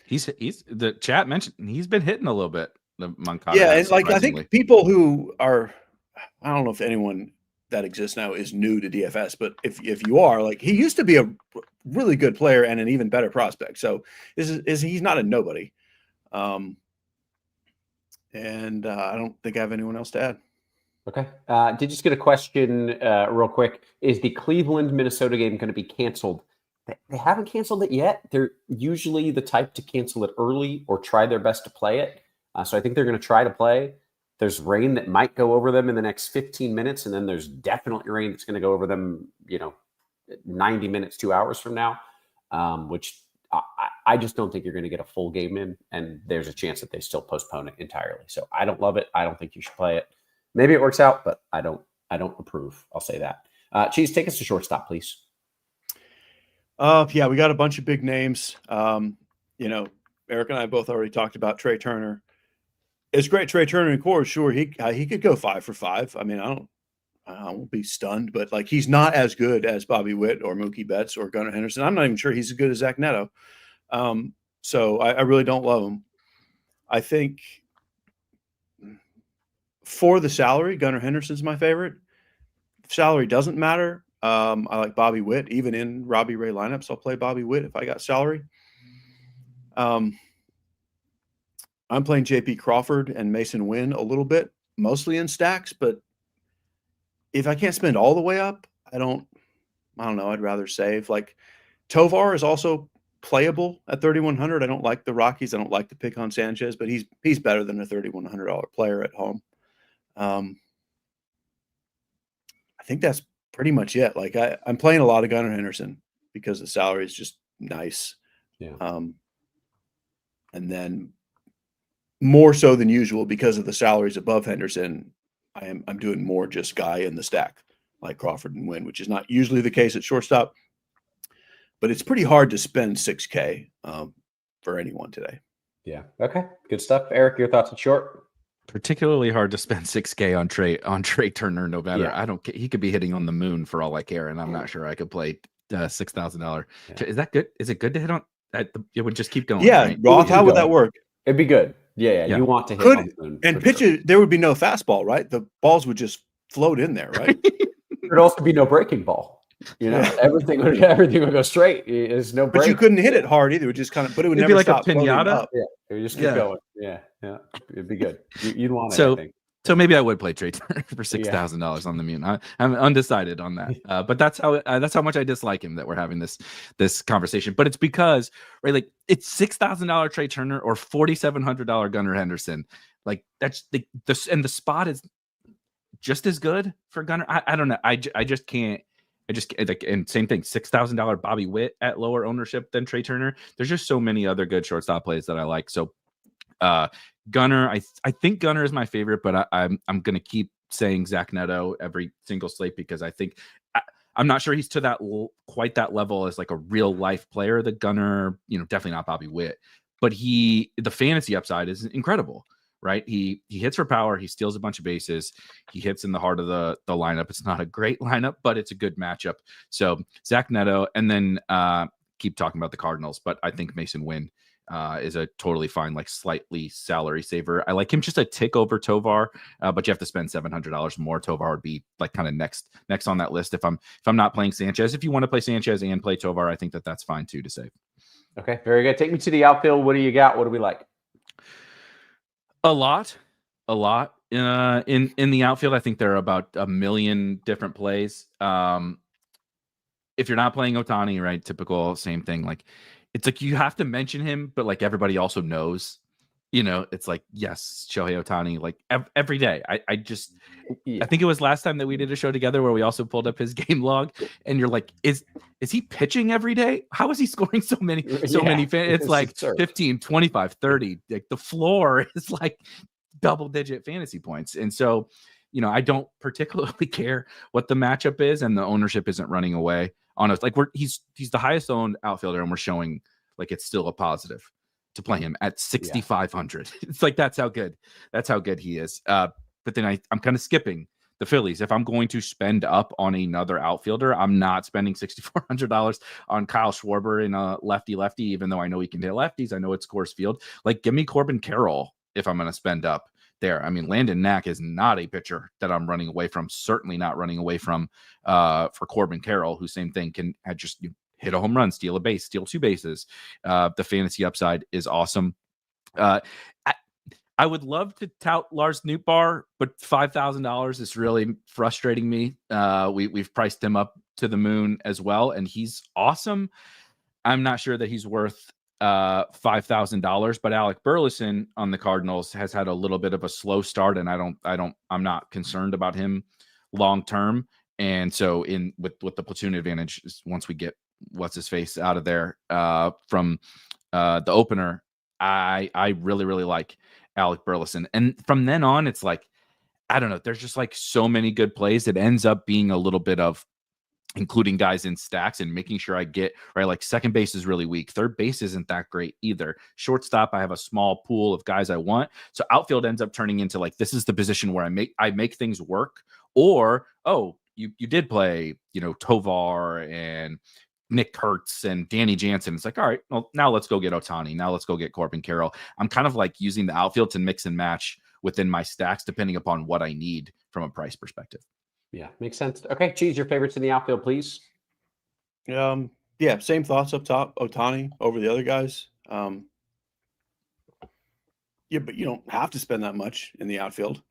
He's the chat mentioned he's been hitting a little bit. The Moncada, yeah, and like I think people who are, I don't know if anyone that exists now is new to DFS, but if you are, like, he used to be a really good player and an even better prospect. So he's not a nobody. And I don't think I have anyone else to add. Okay. Did just get a question real quick. Is the Cleveland-Minnesota game going to be canceled? They haven't canceled it yet. They're usually the type to cancel it early or try their best to play it. So I think they're going to try to play. There's rain that might go over them in the next 15 minutes, and then there's definitely rain that's going to go over them, 90 minutes, 2 hours from now, which I just don't think you're going to get a full game in, and there's a chance that they still postpone it entirely. So I don't love it. I don't think you should play it. Maybe it works out, but I don't approve. I'll say that. Cheese, take us to shortstop, please. Yeah, we got a bunch of big names. You know, Eric and I both already talked about Trey Turner. It's great, Trey Turner and Coors. Sure, he could go 5 for 5. I mean, I won't be stunned, but like he's not as good as Bobby Witt or Mookie Betts or Gunnar Henderson. I'm not even sure he's as good as Zach Neto. So I really don't love him. I think for the salary, Gunnar Henderson's my favorite. If salary doesn't matter. I like Bobby Witt. Even in Robbie Ray lineups, I'll play Bobby Witt if I got salary. I'm playing JP Crawford and Mason Wynn a little bit, mostly in stacks, but if I can't spend all the way up, I don't know. I'd rather save. Like Tovar is also playable at 3,100. I don't like the Rockies. I don't like to pick on Sanchez, but he's better than a $3,100 player at home. I think that's pretty much it. Like I'm playing a lot of Gunnar Henderson because the salary is just nice. Yeah. And then more so than usual because of the salaries above Henderson, I'm doing more just guy in the stack like Crawford and Wynn, which is not usually the case at shortstop. But it's pretty hard to spend $6K for anyone today. Yeah. Okay. Good stuff. Eric, your thoughts on short? Particularly hard to spend $6K on Trey Turner, no matter. Yeah. He could be hitting on the moon for all I care, and I'm not sure I could play $6,000. Yeah. Is that good? Is it good to hit on? It would just keep going. Yeah, right? Roth, how would that work? It'd be good. Yeah. You want to hit on the moon. And pitch it, there would be no fastball, right? The balls would just float in there, right? There'd also be no breaking ball. You know, everything would go straight. There's no break. But you couldn't hit it hard either. It would just kind of, but it would It'd never be like stop a pinata. Up. Yeah, it would just keep going. Yeah. It'd be good. You'd want it, I think. So maybe I would play Trey Turner for $6,000 on the moon. I'm undecided on that. But that's how much I dislike him that we're having this conversation. But it's because like it's $6,000 Trey Turner or $4,700 Gunnar Henderson. Like that's the spot is just as good for Gunnar. I don't know. I just can't. Like, and same thing, $6,000 Bobby Witt at lower ownership than Trey Turner. There's just so many other good shortstop plays that I like. So Gunnar, I think Gunnar is my favorite, but I'm going to keep saying Zach Neto every single slate because I think I'm not sure he's to that quite that level as like a real life player. The Gunnar, definitely not Bobby Witt, but the fantasy upside is incredible. Right. He hits for power. He steals a bunch of bases. He hits in the heart of the lineup. It's not a great lineup, but it's a good matchup. So Zach Neto, and then keep talking about the Cardinals, but I think Mason Wynn is a totally fine, like slightly salary saver. I like him just a tick over Tovar, but you have to spend $700 more. Tovar would be like kind of next on that list. If I'm not playing Sanchez, if you want to play Sanchez and play Tovar, I think that's fine too to save. Okay, very good. Take me to the outfield. What do you got? What do we like? A lot in the outfield. I think there are about a million different plays. If you're not playing Ohtani, right, typical same thing. Like it's like you have to mention him, but like everybody also knows. It's like yes, Shohei Ohtani, like every day. I think it was last time that we did a show together where we also pulled up his game log, and you're like, is he pitching every day? How is he scoring so many? It's like absurd. 15, 25, 30. Like the floor is like double digit fantasy points, and so I don't particularly care what the matchup is, and the ownership isn't running away on us. Like he's the highest owned outfielder, and we're showing like it's still a positive to play him at 6,500. It's like that's how good he is. But then I'm kind of skipping the Phillies. If I'm going to spend up on another outfielder, I'm not spending $6,400 on Kyle Schwarber in a lefty, even though I know he can hit lefties. I know it's Coors Field. Like give me Corbin Carroll if I'm going to spend up there. I mean, Landon Knack is not a pitcher that I'm running away from. Certainly not running away from for Corbin Carroll, who same thing can just hit a home run, steal a base, steal two bases. The fantasy upside is awesome. I would love to tout Lars Nootbaar, but $5,000 is really frustrating me. We've priced him up to the moon as well, and he's awesome. I'm not sure that he's worth $5,000, but Alec Burleson on the Cardinals has had a little bit of a slow start, and I'm not concerned about him long term. And so with the platoon advantage, once we get what's his face out of there from the opener, I really, really like Alec Burleson. And from then on, it's like, I don't know, there's just like so many good plays. It ends up being a little bit of including guys in stacks and making sure I get right. Like second base is really weak. Third base isn't that great either. Shortstop, I have a small pool of guys I want. So outfield ends up turning into like, this is the position where I make things work. Or, oh, you did play, Tovar and Nick Kurtz and Danny Jansen. It's like, all right, well, now let's go get Ohtani. Now let's go get Corbin Carroll. I'm kind of like using the outfield to mix and match within my stacks, depending upon what I need from a price perspective. Yeah, makes sense. Okay, Cheese, your favorites in the outfield, please. Yeah, same thoughts up top. Ohtani over the other guys. Yeah, but you don't have to spend that much in the outfield.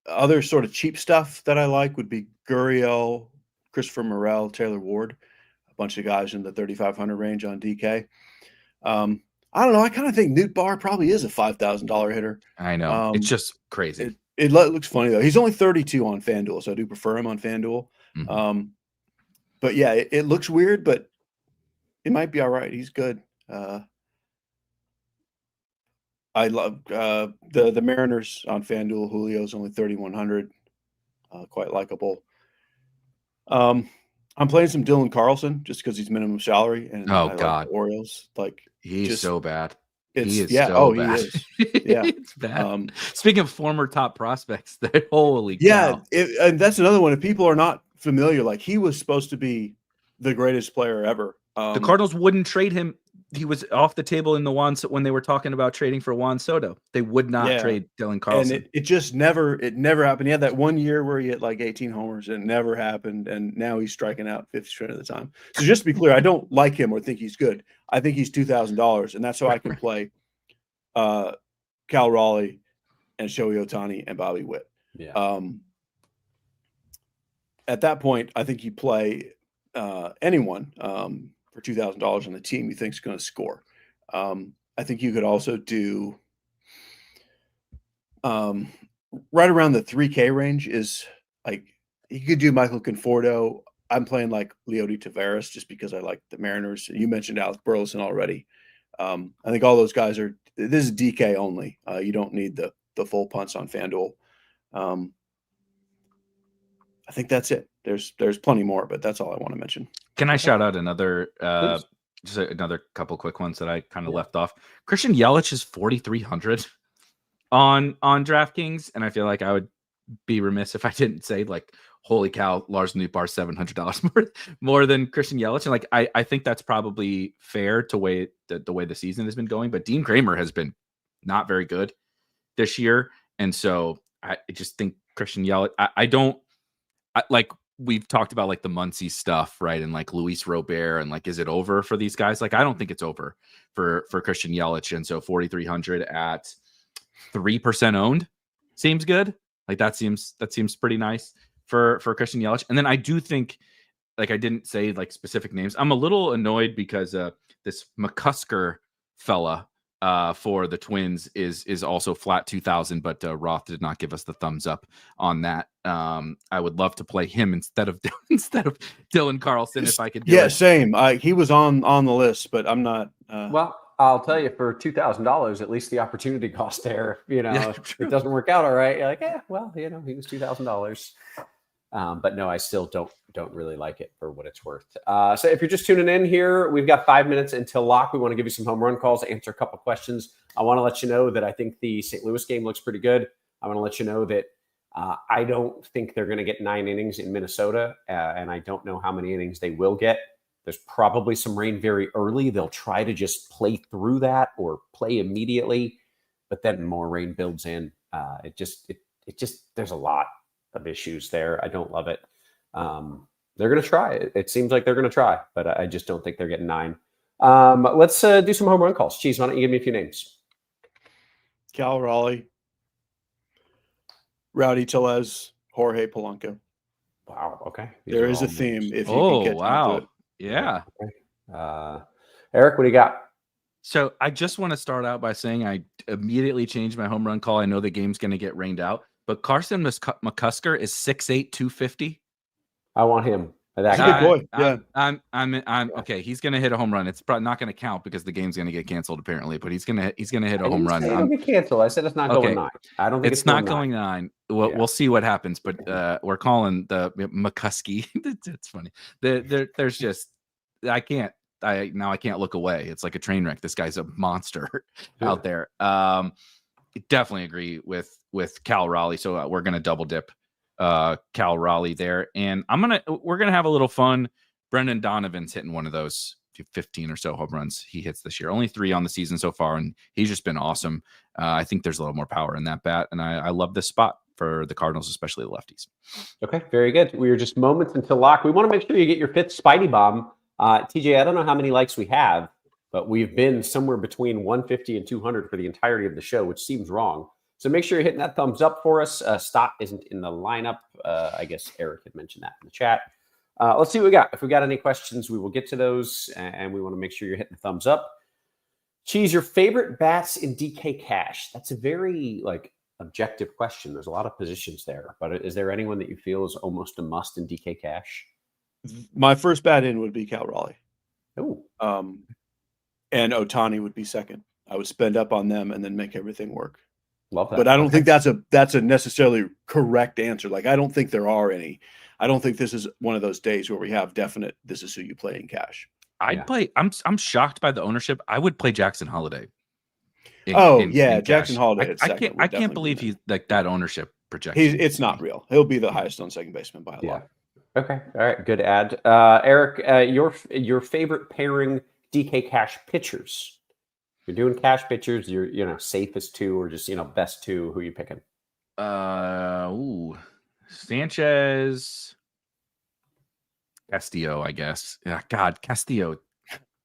Other sort of cheap stuff that I like would be Gurriel, Christopher Morel, Taylor Ward, a bunch of guys in the 3,500 range on DK. I don't know. I kind of think Newt Barr probably is a $5,000 hitter. I know. It's just crazy. It looks funny, though. He's only 32 on FanDuel, so I do prefer him on FanDuel. Mm-hmm. But yeah, it looks weird, but it might be all right. He's good. I love the Mariners on FanDuel. Julio's only 3,100. Quite likable. I'm playing some Dylan Carlson just because he's minimum salary. And God, like the Orioles, like he's so bad. He is. Yeah, it's bad. Speaking of former top prospects, holy cow. And that's another one. If people are not familiar, like he was supposed to be the greatest player ever. The Cardinals wouldn't trade him. He was off the table in the when they were talking about trading for Juan Soto. They would not trade Dylan Carlson. And it just never happened. He had that 1 year where he hit like 18 homers and it never happened. And now he's striking out 50% of the time. So just to be clear, I don't like him or think he's good. I think he's $2,000. And that's how I can play Cal Raleigh and Shohei Ohtani and Bobby Witt. Yeah. At that point, I think you play anyone for $2,000 on the team you think is going to score. I think you could also do right around the 3K range is like you could do Michael Conforto. I'm playing like Leody Taveras just because I like the Mariners. You mentioned Alex Burleson already. I think all those guys are. This is DK only. You don't need the full punts on FanDuel. I think that's it. There's plenty more, but that's all I want to mention. Can I shout out another just another couple quick ones that I kind of left off? Christian Yelich is 4,300 on DraftKings, and I feel like I would be remiss if I didn't say like, holy cow, Lars Nootbaar $700 more than Christian Yelich, and like I think that's probably fair to the way the season has been going. But Dean Kramer has been not very good this year, and so I just think Christian Yelich. Like we've talked about like the Muncie stuff, right? And like Luis Robert and like, is it over for these guys? Like, I don't think it's over for Christian Yelich. And so 4,300 at 3% owned seems good. Like that seems pretty nice for Christian Yelich. And then I do think, like I didn't say like specific names. I'm a little annoyed because this McCusker fella for the Twins is also flat 2,000, but Roth did not give us the thumbs up on that. I would love to play him instead of Dylan Carlson if I could do it. Same. He was on the list, but I'm not. Well, I'll tell you, for $2,000, at least the opportunity cost there. If it doesn't work out all right, you're like, he was $2,000. But no, I still don't really like it for what it's worth. So if you're just tuning in here, we've got 5 minutes until lock. We want to give you some home run calls, answer a couple questions. I want to let you know that I think the St. Louis game looks pretty good. I want to let you know that I don't think they're going to get 9 innings in Minnesota, and I don't know how many innings they will get. There's probably some rain very early. They'll try to just play through that or play immediately, but then more rain builds in. It just there's a lot of issues there. I don't love it. They're going to try. It seems like they're going to try, but I just don't think they're getting 9. Let's do some home run calls. Cheese, why don't you give me a few names? Cal Raleigh, Rowdy Tellez, Jorge Polanco. Wow. Okay. There is a theme. If you can get into it. Yeah. Okay. Eric, what do you got? So I just want to start out by saying I immediately changed my home run call. I know the game's going to get rained out, but Carson McCusker is 6'8", 250. I want him. That That's a good guy. boy. Yeah. I'm okay. He's gonna hit a home run. It's probably not gonna count because the game's gonna get canceled apparently. But he's gonna hit a home run. It'll get canceled. I said it's not going 9. I don't think it's not going 9. We'll see what happens. But we're calling the McCuskey. It's funny. There's just I can't look away. It's like a train wreck. This guy's a monster out there. Definitely agree with Cal Raleigh. So we're gonna double dip Cal Raleigh there, and we're gonna have a little fun. Brendan Donovan's hitting one of those 15 or so home runs he hits this year. Only 3 on the season so far, and he's just been awesome. I think there's a little more power in that bat, and I love this spot for the Cardinals, especially the lefties. Okay, very good. We are just moments until lock. We want to make sure you get your 5th Spidey Bomb. TJ, I don't know how many likes we have, but we've been somewhere between 150 and 200 for the entirety of the show, which seems wrong. So make sure you're hitting that thumbs up for us. Stott isn't in the lineup. I guess Erik had mentioned that in the chat. Let's see what we got. If we got any questions, we will get to those, and we want to make sure you're hitting the thumbs up. Cheese, your favorite bats in DK Cash? That's a very objective question. There's a lot of positions there, but is there anyone that you feel is almost a must in DK Cash? My first bat in would be Cal Raleigh. Oh, and Ohtani would be second. I would spend up on them and then make everything work. Love that. But I don't think that's a necessarily correct answer. I don't think there are any. I don't think this is one of those days where we have definite. This is who you play in cash. I'd play. I'm shocked by the ownership. I would play Jackson Holiday. Jackson Holiday. I can't believe he's that ownership projection. It's not real. He'll be the highest on second baseman by a lot. Okay. All right. Good ad. Erik, your favorite pairing DK Cash pitchers. You're doing cash pitchers. You're safest 2 or just best 2. Who are you picking? Sanchez, Castillo, I guess. Yeah, God, Castillo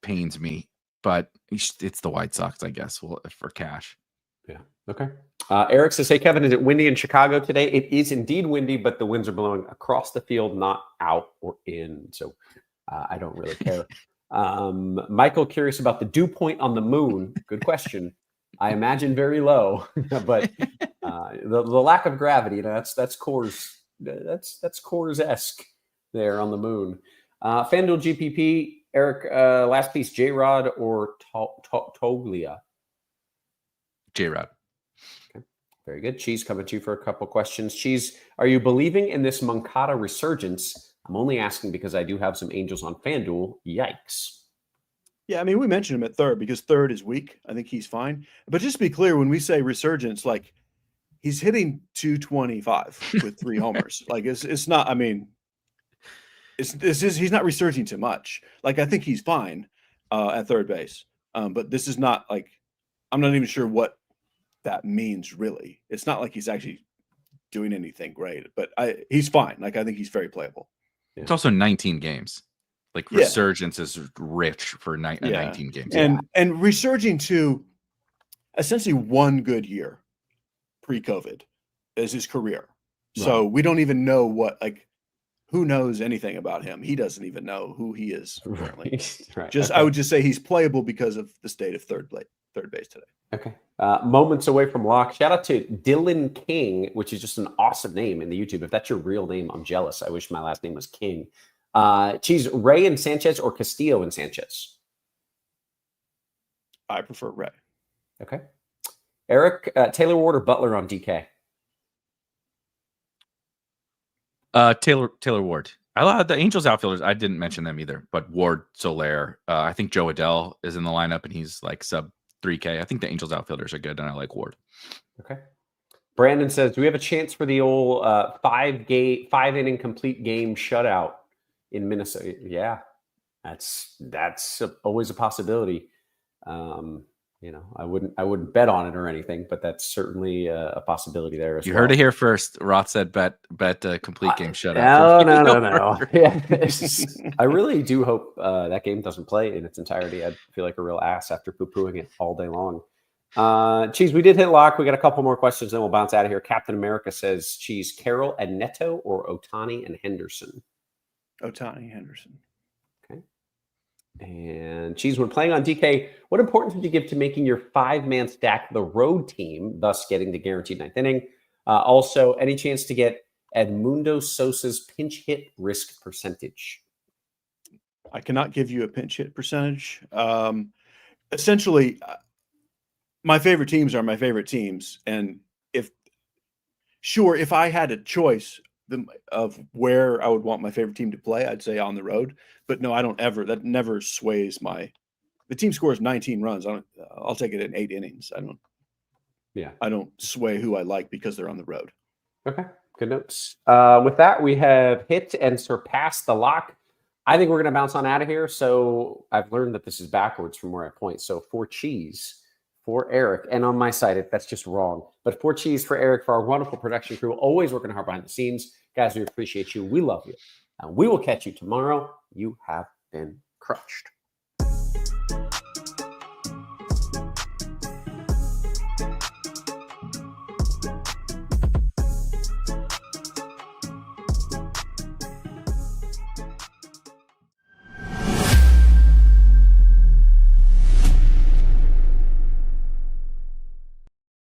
pains me, but it's the White Sox, I guess. For cash. Yeah. Okay. Erik says, "Hey Kevin, is it windy in Chicago today?" It is indeed windy, but the winds are blowing across the field, not out or in. So I don't really care. Michael, curious about the dew point on the moon. Good question. I imagine very low, but the lack of gravity, that's Coors. That's Coors-esque there on the moon. FanDuel GPP, Erik, last piece, J-Rod or Toglia? J-Rod. Okay, very good. Cheese, coming to you for a couple questions. Cheese, are you believing in this Moncada resurgence? I'm only asking because I do have some Angels on FanDuel. Yikes. Yeah, I mean, we mentioned him at third because third is weak. I think he's fine. But just to be clear, when we say resurgence, he's hitting 225 with 3 homers. It's not. I mean, he's not resurging too much. I think he's fine at third base. But this is not I'm not even sure what that means really. It's not like he's actually doing anything great. But he's fine. I think he's very playable. Yeah. It's also 19 games. Resurgence is rich for 19 games. And resurging to essentially 1 good year pre-COVID is his career. Right. So we don't even know who knows anything about him. He doesn't even know who he is currently. Right. I would just say he's playable because of the state of third base today. Okay. Moments away from lock. Shout out to Dylan King, which is just an awesome name in the YouTube. If that's your real name, I'm jealous. I wish my last name was King. Cheese, Ray and Sanchez or Castillo and Sanchez? I prefer Ray. Okay. Erik, Taylor Ward or Butler on DK? Taylor Ward. I love the Angels outfielders. I didn't mention them either, but Ward, Soler. I think Joe Adell is in the lineup and he's sub 3K. I think the Angels outfielders are good and I like Ward. Okay. Brandon says, do we have a chance for the old 5-inning complete game shutout in Minnesota? Yeah, that's always a possibility. I wouldn't bet on it or anything, but that's certainly a possibility there as well. You heard it here first. Roth said bet complete game shutout. No. Yeah, I really do hope that game doesn't play in its entirety. I feel like a real ass after poo-pooing it all day long. Cheese, we did hit lock. We got a couple more questions, then we'll bounce out of here. Captain America says, Cheese, Carroll and Neto or Ohtani and Henderson? Ohtani, Henderson. Okay. And Cheese, when playing on DK, what importance would you give to making your 5-man stack the road team, thus getting the guaranteed 9th inning? Also, any chance to get Edmundo Sosa's pinch hit risk percentage? I cannot give you a pinch hit percentage. Essentially, my favorite teams are my favorite teams. And if I had a choice of where I would want my favorite team to play, I'd say on the road. But no, that never sways the team scores 19 runs. I'll take it in 8 innings. I don't sway who I like because they're on the road. Okay, good notes. With that, we have hit and surpassed the lock. I think we're going to bounce on out of here. So I've learned that this is backwards from where I point. So for Cheese, for Erik, and on my side, that's just wrong. But for Cheese, for Erik, for our wonderful production crew, always working hard behind the scenes. Guys, we appreciate you. We love you. And we will catch you tomorrow. You have been crushed.